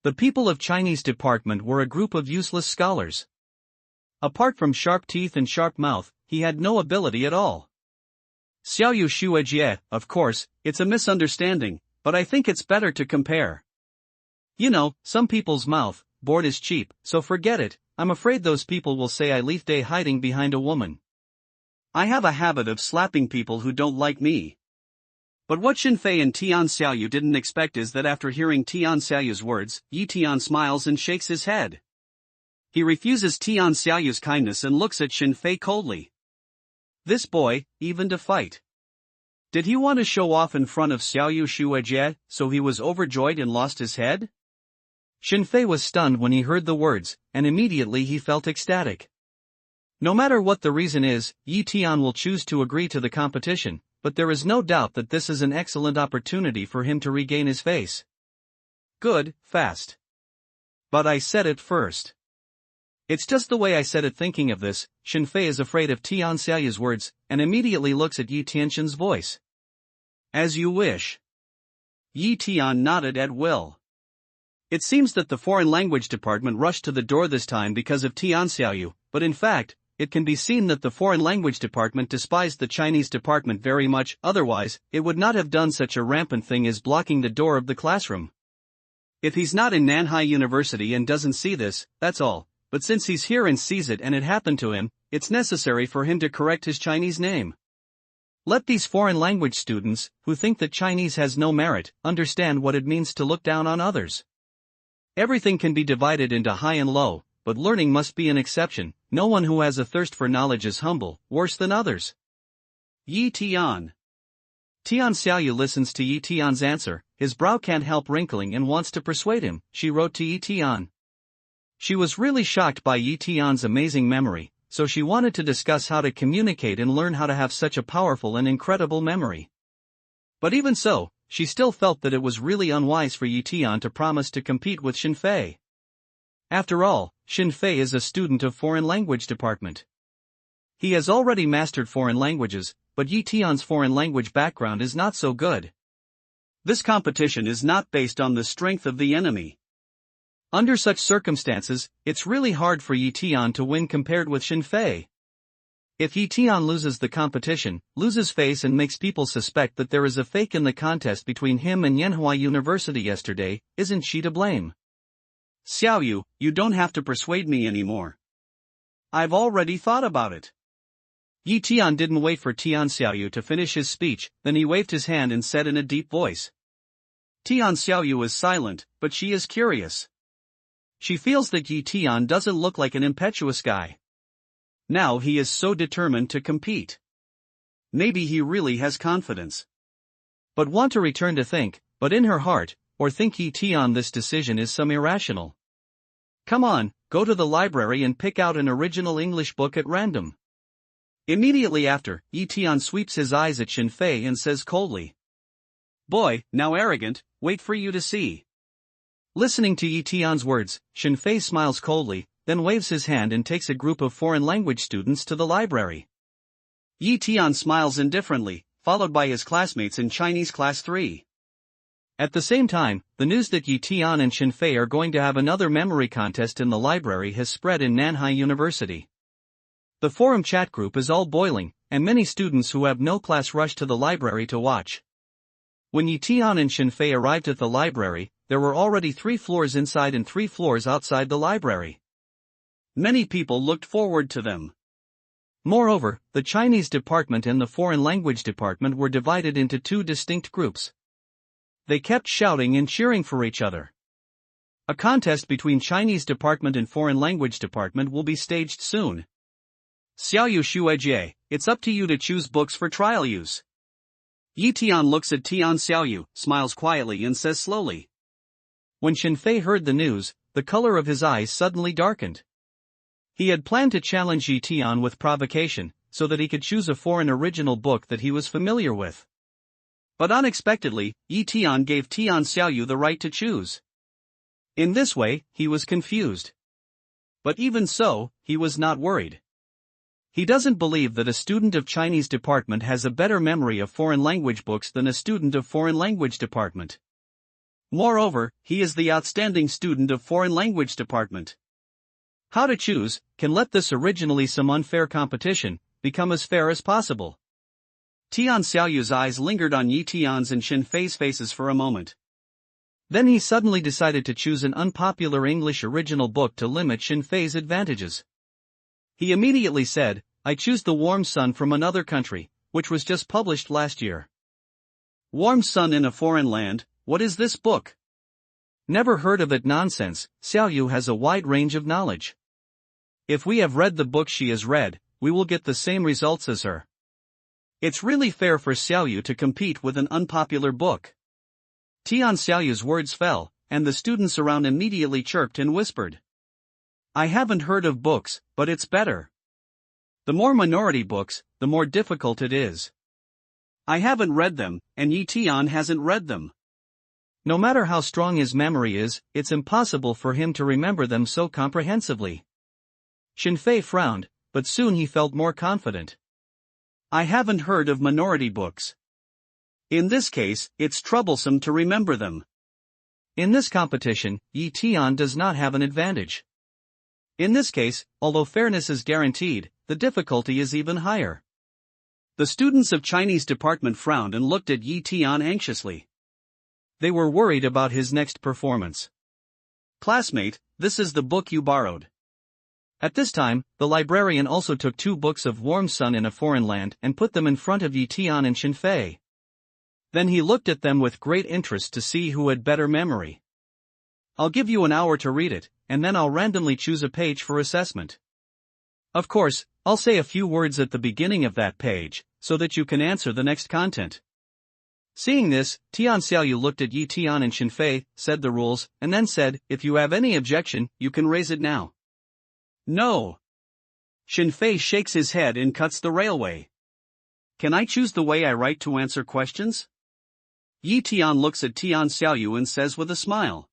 The people of Chinese department were a group of useless scholars. Apart from sharp teeth and sharp mouth, he had no ability at all. Xiaoyu Shuejie, of course, it's a misunderstanding, but I think it's better to compare. You know, some people's mouth, board is cheap, so forget it. I'm afraid those people will say I leave day hiding behind a woman. I have a habit of slapping people who don't like me. But what Xinfei and Tian Xiaoyu didn't expect is that after hearing Tian Xiaoyu's words, Yi Tian smiles and shakes his head. He refuses Tian Xiaoyu's kindness and looks at Xinfei coldly. This boy, even to fight. Did he want to show off in front of Xiaoyu Shuejie, so he was overjoyed and lost his head? Xinfei was stunned when he heard the words, and immediately he felt ecstatic. No matter what the reason is, Yi Tian will choose to agree to the competition, but there is no doubt that this is an excellent opportunity for him to regain his face. Good, fast. But I said it first. It's just the way I said it. Thinking of this, Xinfei is afraid of Tian Xiaoyu's words, and immediately looks at Yi Tianxin's voice. As you wish. Yi Tian nodded at will. It seems that the Foreign Language Department rushed to the door this time because of Tian Xiaoyu, but in fact, it can be seen that the Foreign Language Department despised the Chinese department very much, otherwise, it would not have done such a rampant thing as blocking the door of the classroom. If he's not in Nanhai University and doesn't see this, that's all, but since he's here and sees it and it happened to him, it's necessary for him to correct his Chinese name. Let these foreign language students, who think that Chinese has no merit, understand what it means to look down on others. Everything can be divided into high and low, but learning must be an exception. No one who has a thirst for knowledge is humble, worse than others. Yi Tian. Tian Xiaoyu listens to Yi Tian's answer, his brow can't help wrinkling and wants to persuade him, she wrote to Yi Tian. She was really shocked by Yi Tian's amazing memory, so she wanted to discuss how to communicate and learn how to have such a powerful and incredible memory. But even so, she still felt that it was really unwise for Yi Tian to promise to compete with Xinfei. After all, Xinfei is a student of Foreign Language Department. He has already mastered foreign languages, but Yi Tian's foreign language background is not so good. This competition is not based on the strength of the enemy. Under such circumstances, it's really hard for Yi Tian to win compared with Xinfei. If Yi Tian loses the competition, loses face and makes people suspect that there is a fake in the contest between him and Yanhua University yesterday, isn't she to blame? Xiaoyu, you don't have to persuade me anymore. I've already thought about it. Yi Tian didn't wait for Tian Xiaoyu to finish his speech, then he waved his hand and said in a deep voice. Tian Xiaoyu is silent, but she is curious. She feels that Yi Tian doesn't look like an impetuous guy. Now he is so determined to compete. Maybe he really has confidence. But want to return to think, but in her heart, or think Yi Tian this decision is some irrational. Come on, go to the library and pick out an original English book at random. Immediately after, Yi Tian sweeps his eyes at Xin Fei and says coldly. Boy, now arrogant, wait for you to see. Listening to Yi Tian's words, Xin Fei smiles coldly, then waves his hand and takes a group of foreign language students to the library. Yi Tian smiles indifferently, followed by his classmates in Chinese Class 3. At the same time, the news that Yi Tian and Xin Fei are going to have another memory contest in the library has spread in Nanhai University. The forum chat group is all boiling, and many students who have no class rush to the library to watch. When Yi Tian and Xin Fei arrived at the library, there were already 3 floors inside and 3 floors outside the library. Many people looked forward to them. Moreover, the Chinese department and the foreign language department were divided into 2 distinct groups. They kept shouting and cheering for each other. A contest between Chinese department and foreign language department will be staged soon. Xiaoyu Shuejie, it's up to you to choose books for trial use. Yi Tian looks at Tian Xiaoyu, smiles quietly and says slowly. When Xin Fei heard the news, the color of his eyes suddenly darkened. He had planned to challenge Yi Tian with provocation, so that he could choose a foreign original book that he was familiar with. But unexpectedly, Yi Tian gave Tian Xiaoyu the right to choose. In this way, he was confused. But even so, he was not worried. He doesn't believe that a student of Chinese department has a better memory of foreign language books than a student of foreign language department. Moreover, he is the outstanding student of foreign language department. How to choose can let this originally some unfair competition become as fair as possible. Tian Xiaoyu's eyes lingered on Yi Tian's and Xin Fei's faces for a moment. Then he suddenly decided to choose an unpopular English original book to limit Xin Fei's advantages. He immediately said, I choose The Warm Sun from Another Country, which was just published last year. Warm Sun in a Foreign Land, what is this book? Never heard of it. Nonsense. Xiaoyu has a wide range of knowledge. If we have read the book she has read, we will get the same results as her. It's really fair for Xiaoyu to compete with an unpopular book. Tian Xiaoyu's words fell, and the students around immediately chirped and whispered. I haven't heard of books, but it's better. The more minority books, the more difficult it is. I haven't read them, and Yi Tian hasn't read them. No matter how strong his memory is, it's impossible for him to remember them so comprehensively. Xin Fei frowned, but soon he felt more confident. I haven't heard of minority books. In this case, it's troublesome to remember them. In this competition, Yi Tian does not have an advantage. In this case, although fairness is guaranteed, the difficulty is even higher. The students of Chinese department frowned and looked at Yi Tian anxiously. They were worried about his next performance. Classmate, this is the book you borrowed. At this time, the librarian also took 2 books of Warm Sun in a Foreign Land and put them in front of Yi Tian and Xin Fei. Then he looked at them with great interest to see who had better memory. I'll give you an hour to read it, and then I'll randomly choose a page for assessment. Of course, I'll say a few words at the beginning of that page, so that you can answer the next content. Seeing this, Tian Xiaoyu looked at Yi Tian and Xin Fei, said the rules, and then said, if you have any objection, you can raise it now. No. Xin Fei shakes his head and cuts the railway. Can I choose the way I write to answer questions? Yi Tian looks at Tian Xiaoyu and says with a smile.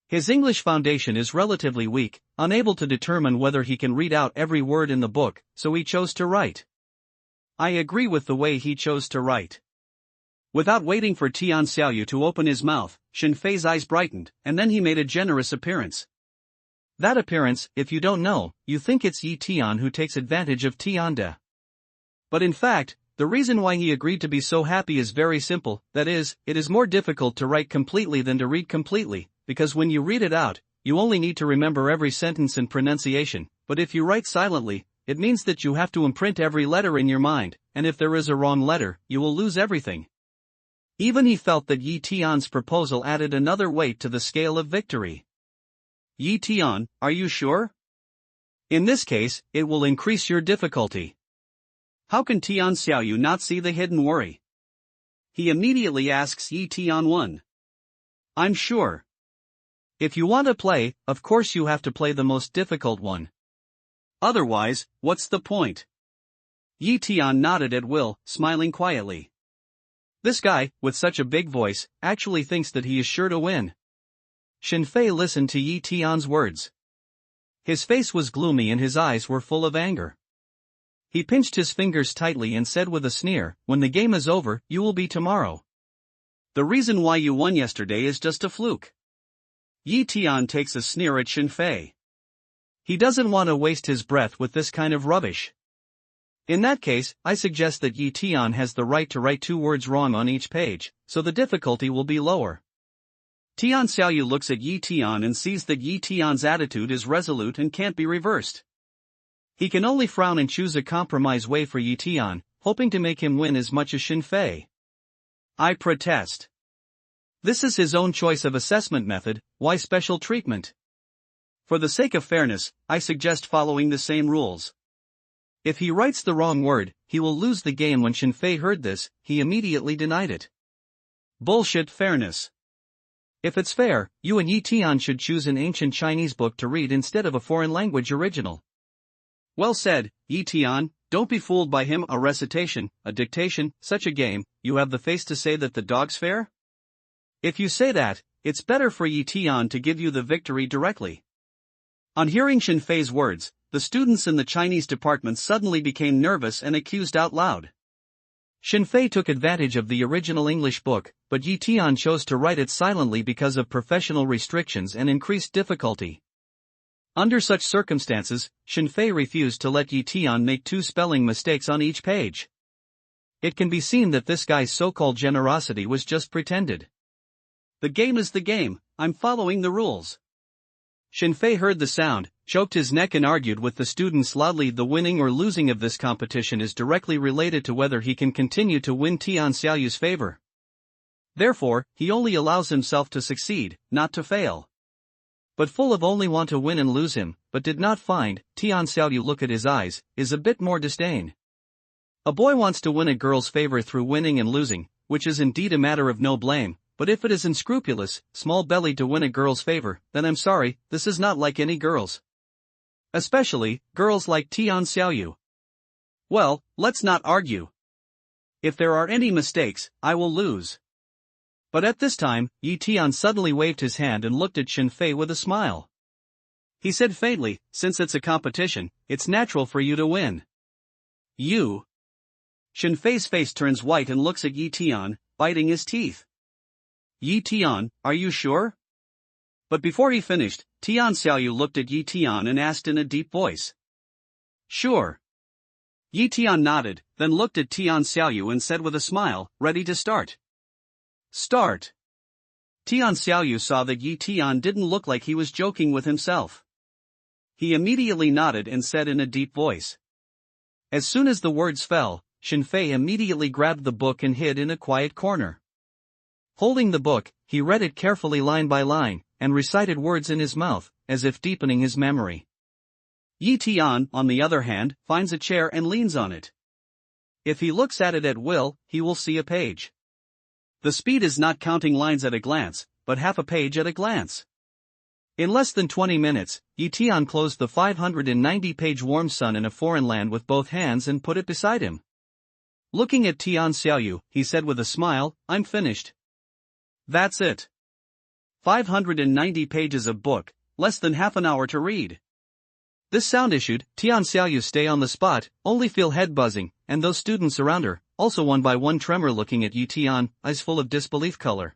His English foundation is relatively weak, unable to determine whether he can read out every word in the book, so he chose to write. I agree with the way he chose to write. Without waiting for Tian Xiaoyu to open his mouth, Xin Fei's eyes brightened, and then he made a generous appearance. That appearance, if you don't know, you think it's Yi Tian who takes advantage of Tian de. But in fact, the reason why he agreed to be so happy is very simple, that is, it is more difficult to write completely than to read completely, because when you read it out, you only need to remember every sentence and pronunciation, but if you write silently, it means that you have to imprint every letter in your mind, and if there is a wrong letter, you will lose everything. Even he felt that Yi Tian's proposal added another weight to the scale of victory. Yi Tian, are you sure? In this case, it will increase your difficulty. How can Tian Xiaoyu not see the hidden worry? He immediately asks Yi Tian 1. I'm sure. If you want to play, of course you have to play the most difficult one. Otherwise, what's the point? Yi Tian nodded at will, smiling quietly. This guy, with such a big voice, actually thinks that he is sure to win. Xin Fei listened to Yi Tian's words. His face was gloomy and his eyes were full of anger. He pinched his fingers tightly and said with a sneer, when the game is over, you will be tomorrow. The reason why you won yesterday is just a fluke. Yi Tian takes a sneer at Xin Fei. He doesn't want to waste his breath with this kind of rubbish. In that case, I suggest that Yi Tian has the right to write 2 words wrong on each page, so the difficulty will be lower. Tian Xiaoyu looks at Yi Tian and sees that Yi Tian's attitude is resolute and can't be reversed. He can only frown and choose a compromise way for Yi Tian, hoping to make him win as much as Xin Fei. I protest. This is his own choice of assessment method, why special treatment? For the sake of fairness, I suggest following the same rules. If he writes the wrong word, he will lose the game. When Xin Fei heard this, he immediately denied it. Bullshit fairness. If it's fair, you and Yi Tian should choose an ancient Chinese book to read instead of a foreign language original. Well said, Yi Tian, don't be fooled by him. A recitation, a dictation, such a game, you have the face to say that the dog's fair? If you say that, it's better for Yi Tian to give you the victory directly. On hearing Xin Fei's words, the students in the Chinese department suddenly became nervous and accused out loud. Xin Fei took advantage of the original English book, but Yi Tian chose to write it silently because of professional restrictions and increased difficulty. Under such circumstances, Xin Fei refused to let Yi Tian make 2 spelling mistakes on each page. It can be seen that this guy's so-called generosity was just pretended. The game is the game, I'm following the rules. Xin Fei heard the sound, choked his neck and argued with the students loudly. The winning or losing of this competition is directly related to whether he can continue to win Tian Xiaoyu's favor. Therefore, he only allows himself to succeed, not to fail. But full of only want to win and lose him, but did not find, Tian Xiaoyu look at his eyes, is a bit more disdain. A boy wants to win a girl's favor through winning and losing, which is indeed a matter of no blame. But if it is unscrupulous, small-bellied to win a girl's favor, then I'm sorry, this is not like any girls. Especially, girls like Tian Xiaoyu. Well, let's not argue. If there are any mistakes, I will lose. But at this time, Yi Tian suddenly waved his hand and looked at Xin Fei with a smile. He said faintly, since it's a competition, it's natural for you to win. You? Xin Fei's face turns white and looks at Yi Tian, biting his teeth. Yi Tian, are you sure? But before he finished, Tian Xiaoyu looked at Yi Tian and asked in a deep voice. Sure. Yi Tian nodded, then looked at Tian Xiaoyu and said with a smile, ready to start. Start. Tian Xiaoyu saw that Yi Tian didn't look like he was joking with himself. He immediately nodded and said in a deep voice. As soon as the words fell, Xin Fei immediately grabbed the book and hid in a quiet corner. Holding the book, he read it carefully line by line, and recited words in his mouth, as if deepening his memory. Yi Tian, on the other hand, finds a chair and leans on it. If he looks at it at will, he will see a page. The speed is not counting lines at a glance, but half a page at a glance. In less than 20 minutes, Yi Tian closed the 590-page Warm Sun in a foreign land with both hands and put it beside him. Looking at Tian Xiaoyu, he said with a smile, I'm finished. That's it. 590 pages of book, less than half an hour to read. This sound issued, Tian Xiaoyu stay on the spot, only feel head buzzing, and those students around her, also one by one tremor looking at Yi Tian, eyes full of disbelief color.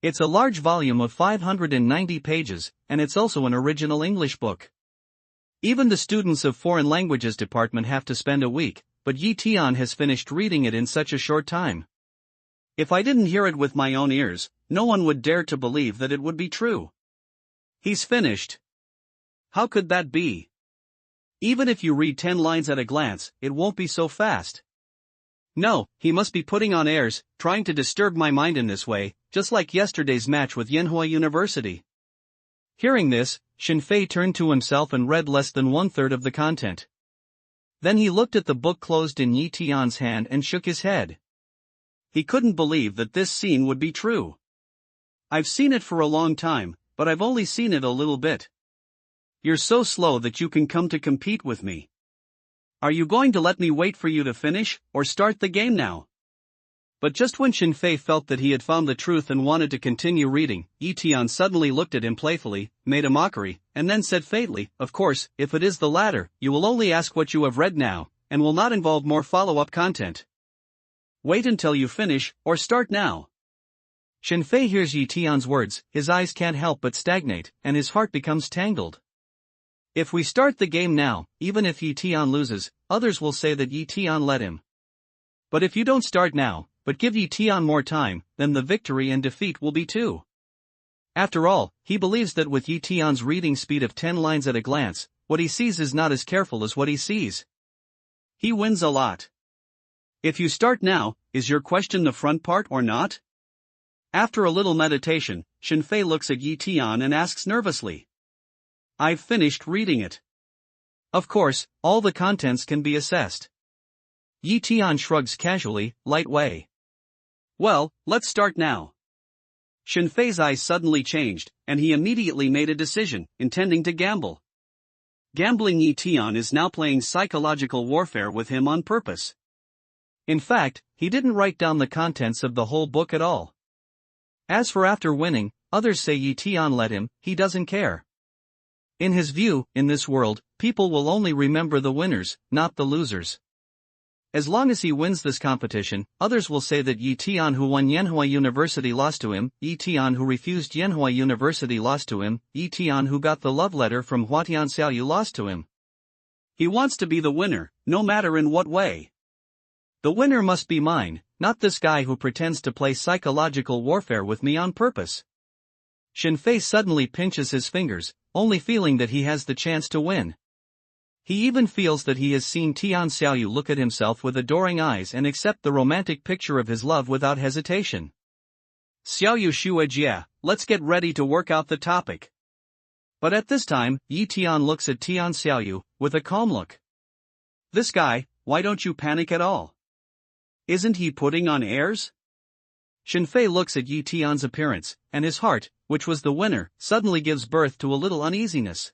It's a large volume of 590 pages, and it's also an original English book. Even the students of foreign languages department have to spend a week, but Tian has finished reading it in such a short time. If I didn't hear it with my own ears, no one would dare to believe that it would be true. He's finished. How could that be? Even if you read 10 lines at a glance, it won't be so fast. No, he must be putting on airs, trying to disturb my mind in this way, just like yesterday's match with Yanhua University. Hearing this, Shenfei turned to himself and read less than 1/3 of the content. Then he looked at the book closed in Tian's hand and shook his head. He couldn't believe that this scene would be true. I've seen it for a long time, but I've only seen it a little bit. You're so slow that you can come to compete with me. Are you going to let me wait for you to finish, or start the game now? But just when Shenfei felt that he had found the truth and wanted to continue reading, Tian suddenly looked at him playfully, made a mockery, and then said fatally, "Of course, if it is the latter, you will only ask what you have read now, and will not involve more follow-up content. Wait until you finish, or start now." Shenfei hears Tian's words, his eyes can't help but stagnate, and his heart becomes tangled. If we start the game now, even if Tian loses, others will say that Tian let him. But if you don't start now, but give Tian more time, then the victory and defeat will be two. After all, he believes that with Tian's reading speed of 10 lines at a glance, what he sees is not as careful as what he sees. He wins a lot. If you start now, is your question the front part or not? After a little meditation, Shenfei looks at Tian and asks nervously. I've finished reading it. Of course, all the contents can be assessed. Tian shrugs casually, light way. Well, let's start now. Shenfei's eyes suddenly changed, and he immediately made a decision, intending to gamble. Gambling Tian is now playing psychological warfare with him on purpose. In fact, he didn't write down the contents of the whole book at all. As for after winning, others say Tian let him, he doesn't care. In his view, in this world, people will only remember the winners, not the losers. As long as he wins this competition, others will say that Tian who won Yanhua University lost to him, Tian who refused Yanhua University lost to him, Tian who got the love letter from Huatian Xiaoyu lost to him. He wants to be the winner, no matter in what way. The winner must be mine, not this guy who pretends to play psychological warfare with me on purpose. Shenfei suddenly pinches his fingers, only feeling that he has the chance to win. He even feels that he has seen Tian Xiaoyu look at himself with adoring eyes and accept the romantic picture of his love without hesitation. Xiaoyu Shuejia, let's get ready to work out the topic. But at this time, Tian looks at Tian Xiaoyu, with a calm look. This guy, why don't you panic at all? Isn't he putting on airs? Shenfei looks at Tian's appearance, and his heart, which was the winner, suddenly gives birth to a little uneasiness.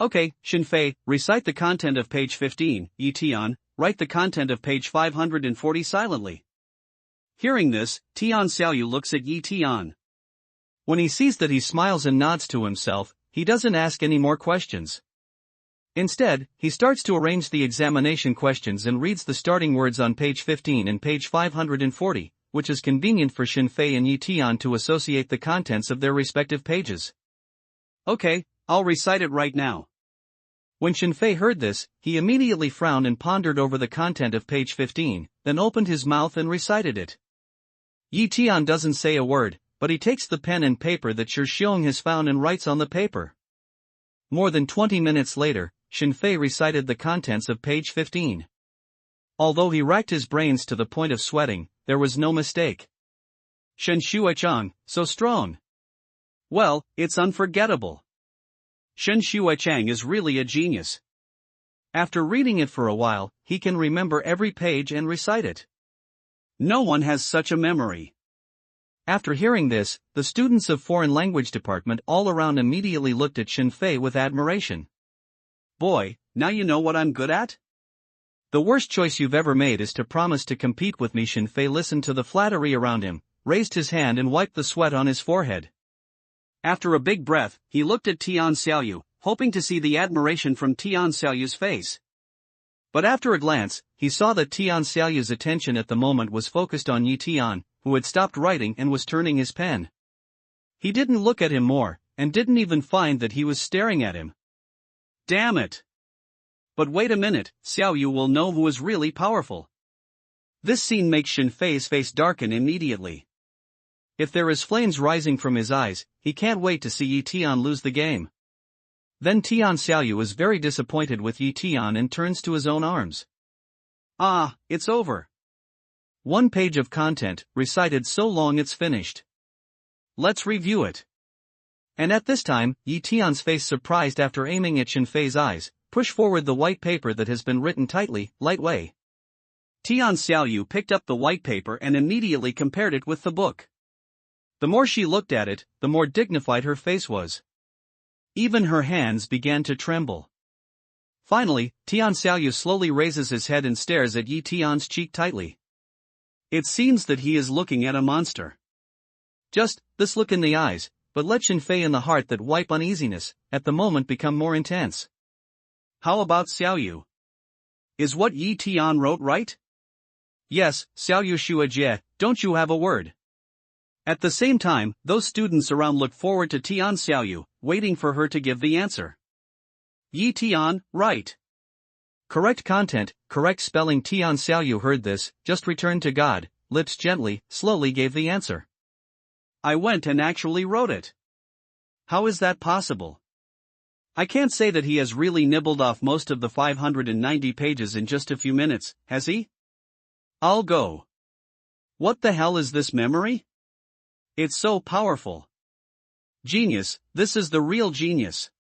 Okay, Shenfei, recite the content of page 15, Tian, write the content of page 540 silently. Hearing this, Tian Xiaoyu looks at Tian. When he sees that he smiles and nods to himself, he doesn't ask any more questions. Instead, he starts to arrange the examination questions and reads the starting words on page 15 and page 540, which is convenient for Shenfei and Tian to associate the contents of their respective pages. Okay, I'll recite it right now. When Shenfei heard this, he immediately frowned and pondered over the content of page 15, then opened his mouth and recited it. Tian doesn't say a word, but he takes the pen and paper that Xiong has found and writes on the paper. More than 20 minutes later, Shenfei recited the contents of page 15. Although he racked his brains to the point of sweating, there was no mistake. Shen Shuechang, so strong. Well, it's unforgettable. Shen Shuechang is really a genius. After reading it for a while, he can remember every page and recite it. No one has such a memory. After hearing this, the students of foreign language department all around immediately looked at Shenfei with admiration. Boy, now you know what I'm good at? The worst choice you've ever made is to promise to compete with me. Shenfei listened to the flattery around him, raised his hand and wiped the sweat on his forehead. After a big breath, he looked at Tian Xiaoyu, hoping to see the admiration from Tian Xiaoyu's face. But after a glance, he saw that Tian Xiaoyu's attention at the moment was focused on Tian, who had stopped writing and was turning his pen. He didn't look at him more, and didn't even find that he was staring at him. Damn it! But wait a minute, Xiao Yu will know who is really powerful. This scene makes Xin Fei's face darken immediately. If there is flames rising from his eyes, he can't wait to see Yi Tian lose the game. Then Tian Xiaoyu is very disappointed with Yi Tian and turns to his own arms. Ah, it's over. 1 page of content, recited so long it's finished. Let's review it. And at this time, Yi Tian's face surprised after aiming at Xin Fei's eyes, push forward the white paper that has been written tightly, light way. Tian Xiaoyu picked up the white paper and immediately compared it with the book. The more she looked at it, the more dignified her face was. Even her hands began to tremble. Finally, Tian Xiaoyu slowly raises his head and stares at Yi Tian's cheek tightly. It seems that he is looking at a monster. Just this look in the eyes, but let Xin Fei in the heart that wipe uneasiness, at the moment become more intense. How about Xiaoyu? Is what Yi Tian wrote right? Yes, Xiaoyu Shuajie, don't you have a word? At the same time, those students around look forward to Tian Xiaoyu, waiting for her to give the answer. Yi Tian, right. Correct content, correct spelling. Tian Xiaoyu heard this, just returned to God, lips gently, slowly gave the answer. I went and actually wrote it. How is that possible? I can't say that he has really nibbled off most of the 590 pages in just a few minutes, has he? I'll go. What the hell is this memory? It's so powerful. Genius, this is the real genius.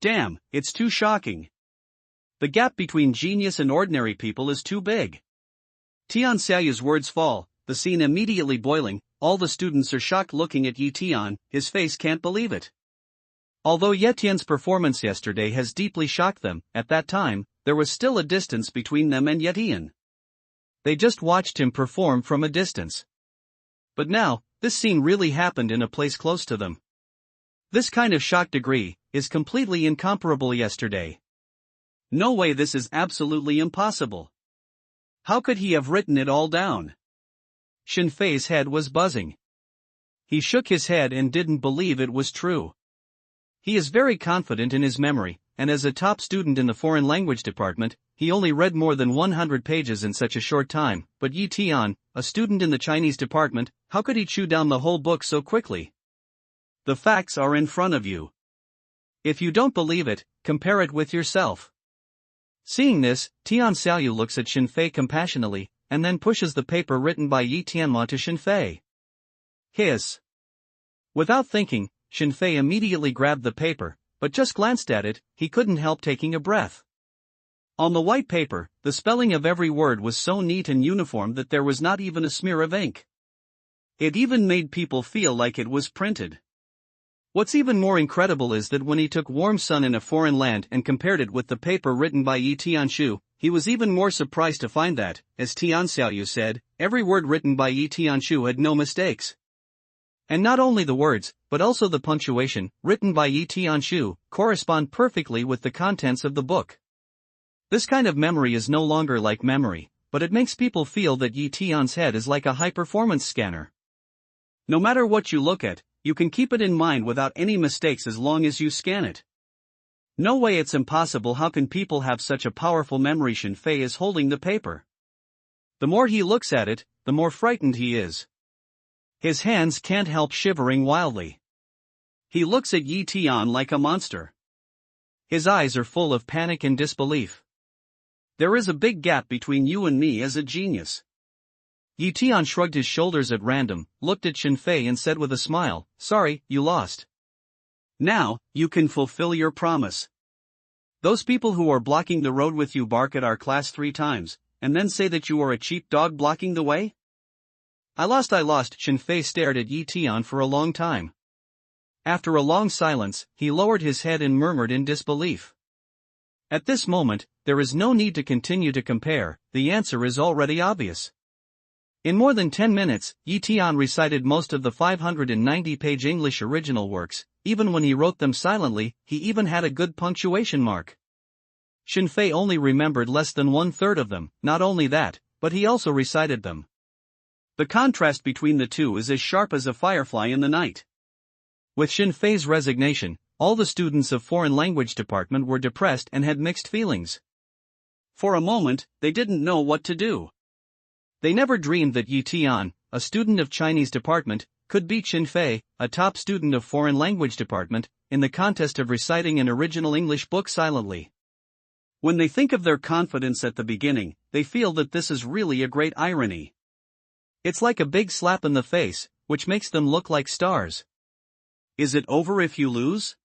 Damn, it's too shocking. The gap between genius and ordinary people is too big. Tian Xiaoyu's words fall, the scene immediately boiling, all the students are shocked looking at Yi Tian, his face can't believe it. Although Ye Tian's performance yesterday has deeply shocked them, at that time, there was still a distance between them and Ye Tian. They just watched him perform from a distance. But now, this scene really happened in a place close to them. This kind of shock degree is completely incomparable yesterday. No way, this is absolutely impossible. How could he have written it all down? Xin Fei's head was buzzing. He shook his head and didn't believe it was true. He is very confident in his memory, and as a top student in the foreign language department, he only read more than 100 pages in such a short time, but Yi Tian, a student in the Chinese department, how could he chew down the whole book so quickly? The facts are in front of you. If you don't believe it, compare it with yourself. Seeing this, Tian Xiaoyu looks at Xin Fei compassionately, and then pushes the paper written by Yi Tianma to Xin Fei. Hiss. Without thinking, Xin Fei immediately grabbed the paper, but just glanced at it, he couldn't help taking a breath. On the white paper, the spelling of every word was so neat and uniform that there was not even a smear of ink. It even made people feel like it was printed. What's even more incredible is that when he took warm sun in a foreign land and compared it with the paper written by Yi Tianshu, he was even more surprised to find that, as Tian Xiaoyu said, every word written by Yi Tianshu had no mistakes. And not only the words, but also the punctuation, written by Yi Tianshu, correspond perfectly with the contents of the book. This kind of memory is no longer like memory, but it makes people feel that Yi Tian's head is like a high-performance scanner. No matter what you look at, you can keep it in mind without any mistakes as long as you scan it. No way, it's impossible. How can people have such a powerful memory? Xin Fei is holding the paper. The more he looks at it, the more frightened he is. His hands can't help shivering wildly. He looks at Yi Tian like a monster. His eyes are full of panic and disbelief. There is a big gap between you and me as a genius. Yi Tian shrugged his shoulders at random, looked at Xin Fei and said with a smile, "Sorry, you lost. Now, you can fulfill your promise. Those people who are blocking the road with you bark at our class 3 times, and then say that you are a cheap dog blocking the way?" I lost. Xin Fei stared at Yi Tian for a long time. After a long silence, he lowered his head and murmured in disbelief. At this moment, there is no need to continue to compare, the answer is already obvious. In more than 10 minutes, Yi Tian recited most of the 590-page English original works. Even when he wrote them silently, he even had a good punctuation mark. Xin Fei only remembered less than 1/3 of them. Not only that, but he also recited them. The contrast between the two is as sharp as a firefly in the night. With Xin Fei's resignation, all the students of foreign language department were depressed and had mixed feelings. For a moment, they didn't know what to do. They never dreamed that Yi Tian, a student of Chinese department, could beat Xin Fei, a top student of foreign language department, in the contest of reciting an original English book silently. When they think of their confidence at the beginning, they feel that this is really a great irony. It's like a big slap in the face, which makes them look like stars. Is it over if you lose?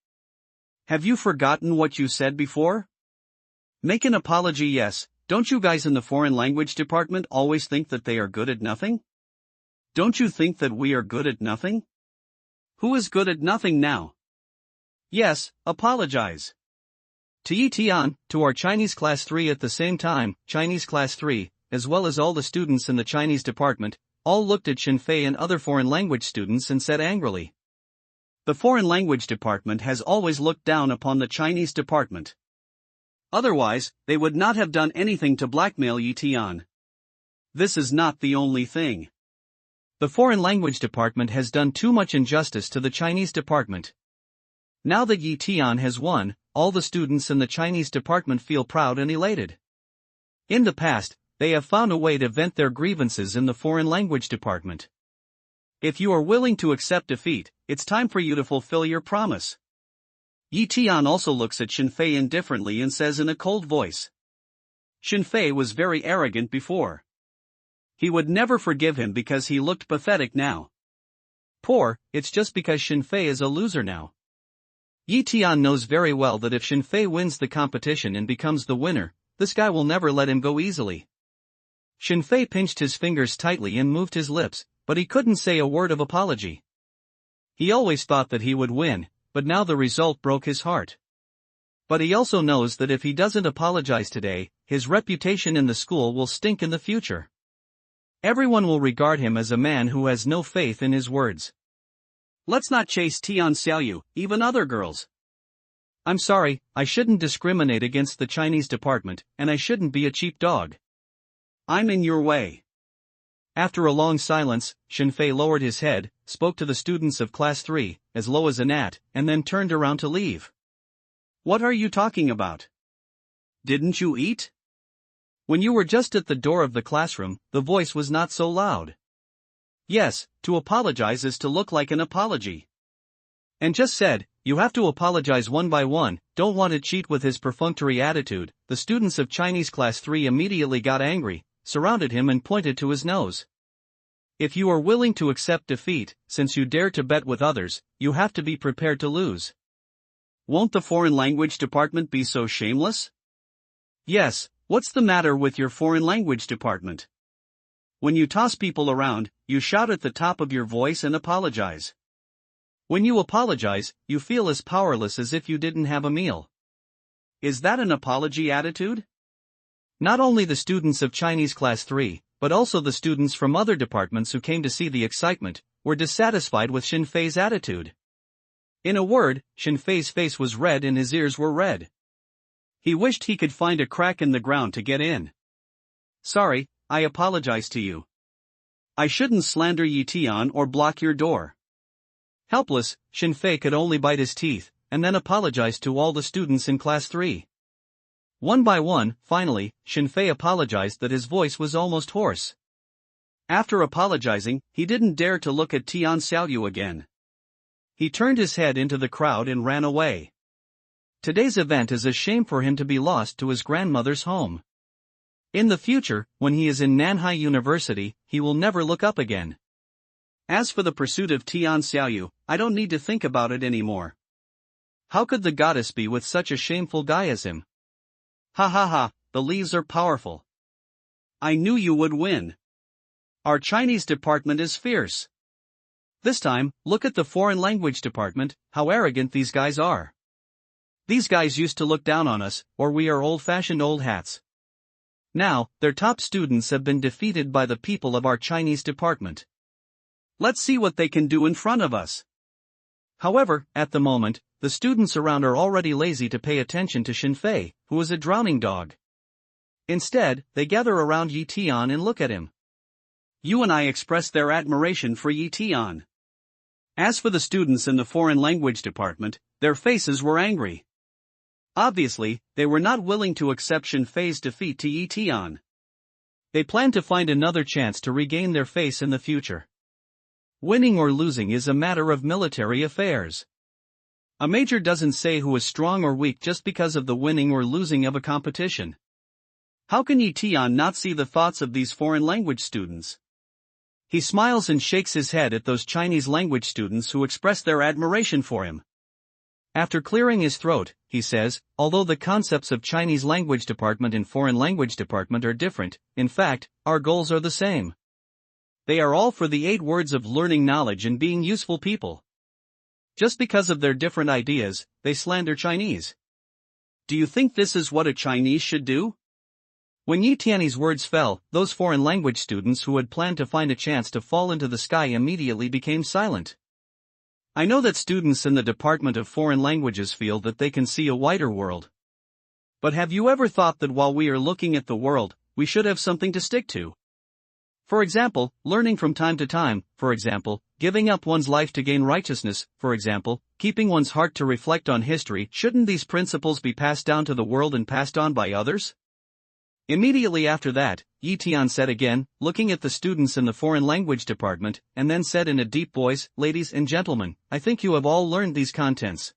Have you forgotten what you said before? Make an apology. Yes, don't you guys in the foreign language department always think that they are good at nothing? Don't you think that we are good at nothing? Who is good at nothing now? Yes, apologize. To Yi Tian, to our Chinese class 3 at the same time, Chinese class 3, as well as all the students in the Chinese department, all looked at Xin Fei and other foreign language students and said angrily. The foreign language department has always looked down upon the Chinese department. Otherwise, they would not have done anything to blackmail Yi Tian. This is not the only thing. The foreign language department has done too much injustice to the Chinese department. Now that Yi Tian has won, all the students in the Chinese department feel proud and elated. In the past, they have found a way to vent their grievances in the foreign language department. If you are willing to accept defeat, it's time for you to fulfill your promise. Yi Tian also looks at Xin Fei indifferently and says in a cold voice. Xin Fei was very arrogant before. He would never forgive him because he looked pathetic now. Poor, it's just because Xin Fei is a loser now. Yi Tian knows very well that if Xin Fei wins the competition and becomes the winner, this guy will never let him go easily. Xin Fei pinched his fingers tightly and moved his lips, but he couldn't say a word of apology. He always thought that he would win, but now the result broke his heart. But he also knows that if he doesn't apologize today, his reputation in the school will stink in the future. Everyone will regard him as a man who has no faith in his words. Let's not chase Tian Xiaoyu, even other girls. I'm sorry, I shouldn't discriminate against the Chinese department, and I shouldn't be a cheap dog. I'm in your way. After a long silence, Xin Fei lowered his head, spoke to the students of class 3, as low as a gnat, and then turned around to leave. What are you talking about? Didn't you eat? When you were just at the door of the classroom, the voice was not so loud. Yes, to apologize is to look like an apology. And just said, you have to apologize one by one, don't want to cheat. With his perfunctory attitude, the students of Chinese class 3 immediately got angry, surrounded him and pointed to his nose. If you are willing to accept defeat, since you dare to bet with others, you have to be prepared to lose. Won't the foreign language department be so shameless? Yes, what's the matter with your foreign language department? When you toss people around, you shout at the top of your voice and apologize. When you apologize, you feel as powerless as if you didn't have a meal. Is that an apology attitude? Not only the students of Chinese class 3, but also the students from other departments who came to see the excitement, were dissatisfied with Xin Fei's attitude. In a word, Xin Fei's face was red and his ears were red. He wished he could find a crack in the ground to get in. Sorry, I apologize to you. I shouldn't slander Yi Tian or block your door. Helpless, Xin Fei could only bite his teeth, and then apologize to all the students in class 3. One by one, finally, Xin Fei apologized that his voice was almost hoarse. After apologizing, he didn't dare to look at Tian Xiaoyu again. He turned his head into the crowd and ran away. Today's event is a shame for him to be lost to his grandmother's home. In the future, when he is in Nanhai University, he will never look up again. As for the pursuit of Tian Xiaoyu, I don't need to think about it anymore. How could the goddess be with such a shameful guy as him? Ha ha ha, the leaves are powerful. I knew you would win. Our Chinese department is fierce. This time, look at the foreign language department, how arrogant these guys are. These guys used to look down on us, or we are old-fashioned old hats. Now, their top students have been defeated by the people of our Chinese department. Let's see what they can do in front of us. However, at the moment, the students around are already lazy to pay attention to Xin Fei, who is a drowning dog. Instead, they gather around Yi Tian and look at him. You and I express their admiration for Yi Tian. As for the students in the foreign language department, their faces were angry. Obviously, they were not willing to accept Shenfei's defeat to Tian. They planned to find another chance to regain their face in the future. Winning or losing is a matter of military affairs. A major doesn't say who is strong or weak just because of the winning or losing of a competition. How can Tian not see the thoughts of these foreign language students? He smiles and shakes his head at those Chinese language students who express their admiration for him. After clearing his throat, he says, although the concepts of Chinese language department and foreign language department are different, in fact, our goals are the same. They are all for the 8 words of learning knowledge and being useful people. Just because of their different ideas, they slander Chinese. Do you think this is what a Chinese should do? When Tian's words fell, those foreign language students who had planned to find a chance to fall into the sky immediately became silent. I know that students in the Department of Foreign Languages feel that they can see a wider world. But have you ever thought that while we are looking at the world, we should have something to stick to? For example, learning from time to time, for example, giving up one's life to gain righteousness, for example, keeping one's heart to reflect on history. Shouldn't these principles be passed down to the world and passed on by others? Immediately after that, Tian said again, looking at the students in the foreign language department, and then said in a deep voice, ladies and gentlemen, I think you have all learned these contents.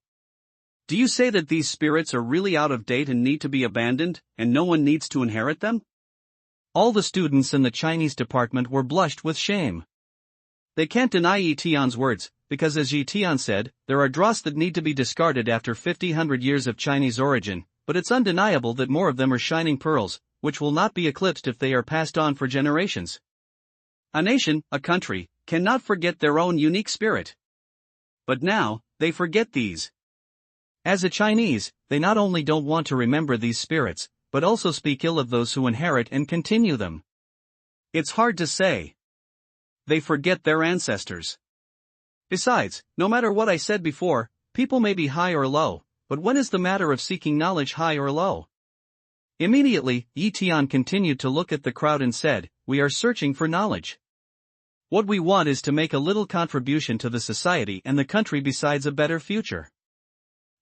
Do you say that these spirits are really out of date and need to be abandoned, and no one needs to inherit them? All the students in the Chinese department were blushed with shame. They can't deny Tian's words, because as Tian said, there are dross that need to be discarded after 50-100 years of Chinese origin, but it's undeniable that more of them are shining pearls, which will not be eclipsed if they are passed on for generations. A nation, a country, cannot forget their own unique spirit. But now, they forget these. As a Chinese, they not only don't want to remember these spirits, but also speak ill of those who inherit and continue them. It's hard to say. They forget their ancestors. Besides, no matter what I said before, people may be high or low, but when is the matter of seeking knowledge high or low? Immediately, Tian continued to look at the crowd and said, we are searching for knowledge. What we want is to make a little contribution to the society and the country besides a better future.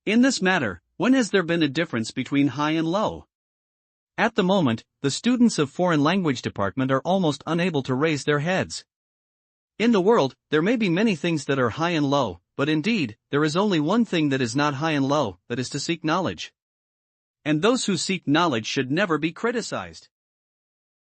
In this matter, when has there been a difference between high and low? At the moment, the students of foreign language department are almost unable to raise their heads. In the world, there may be many things that are high and low, but indeed, there is only one thing that is not high and low, that is to seek knowledge. And those who seek knowledge should never be criticized.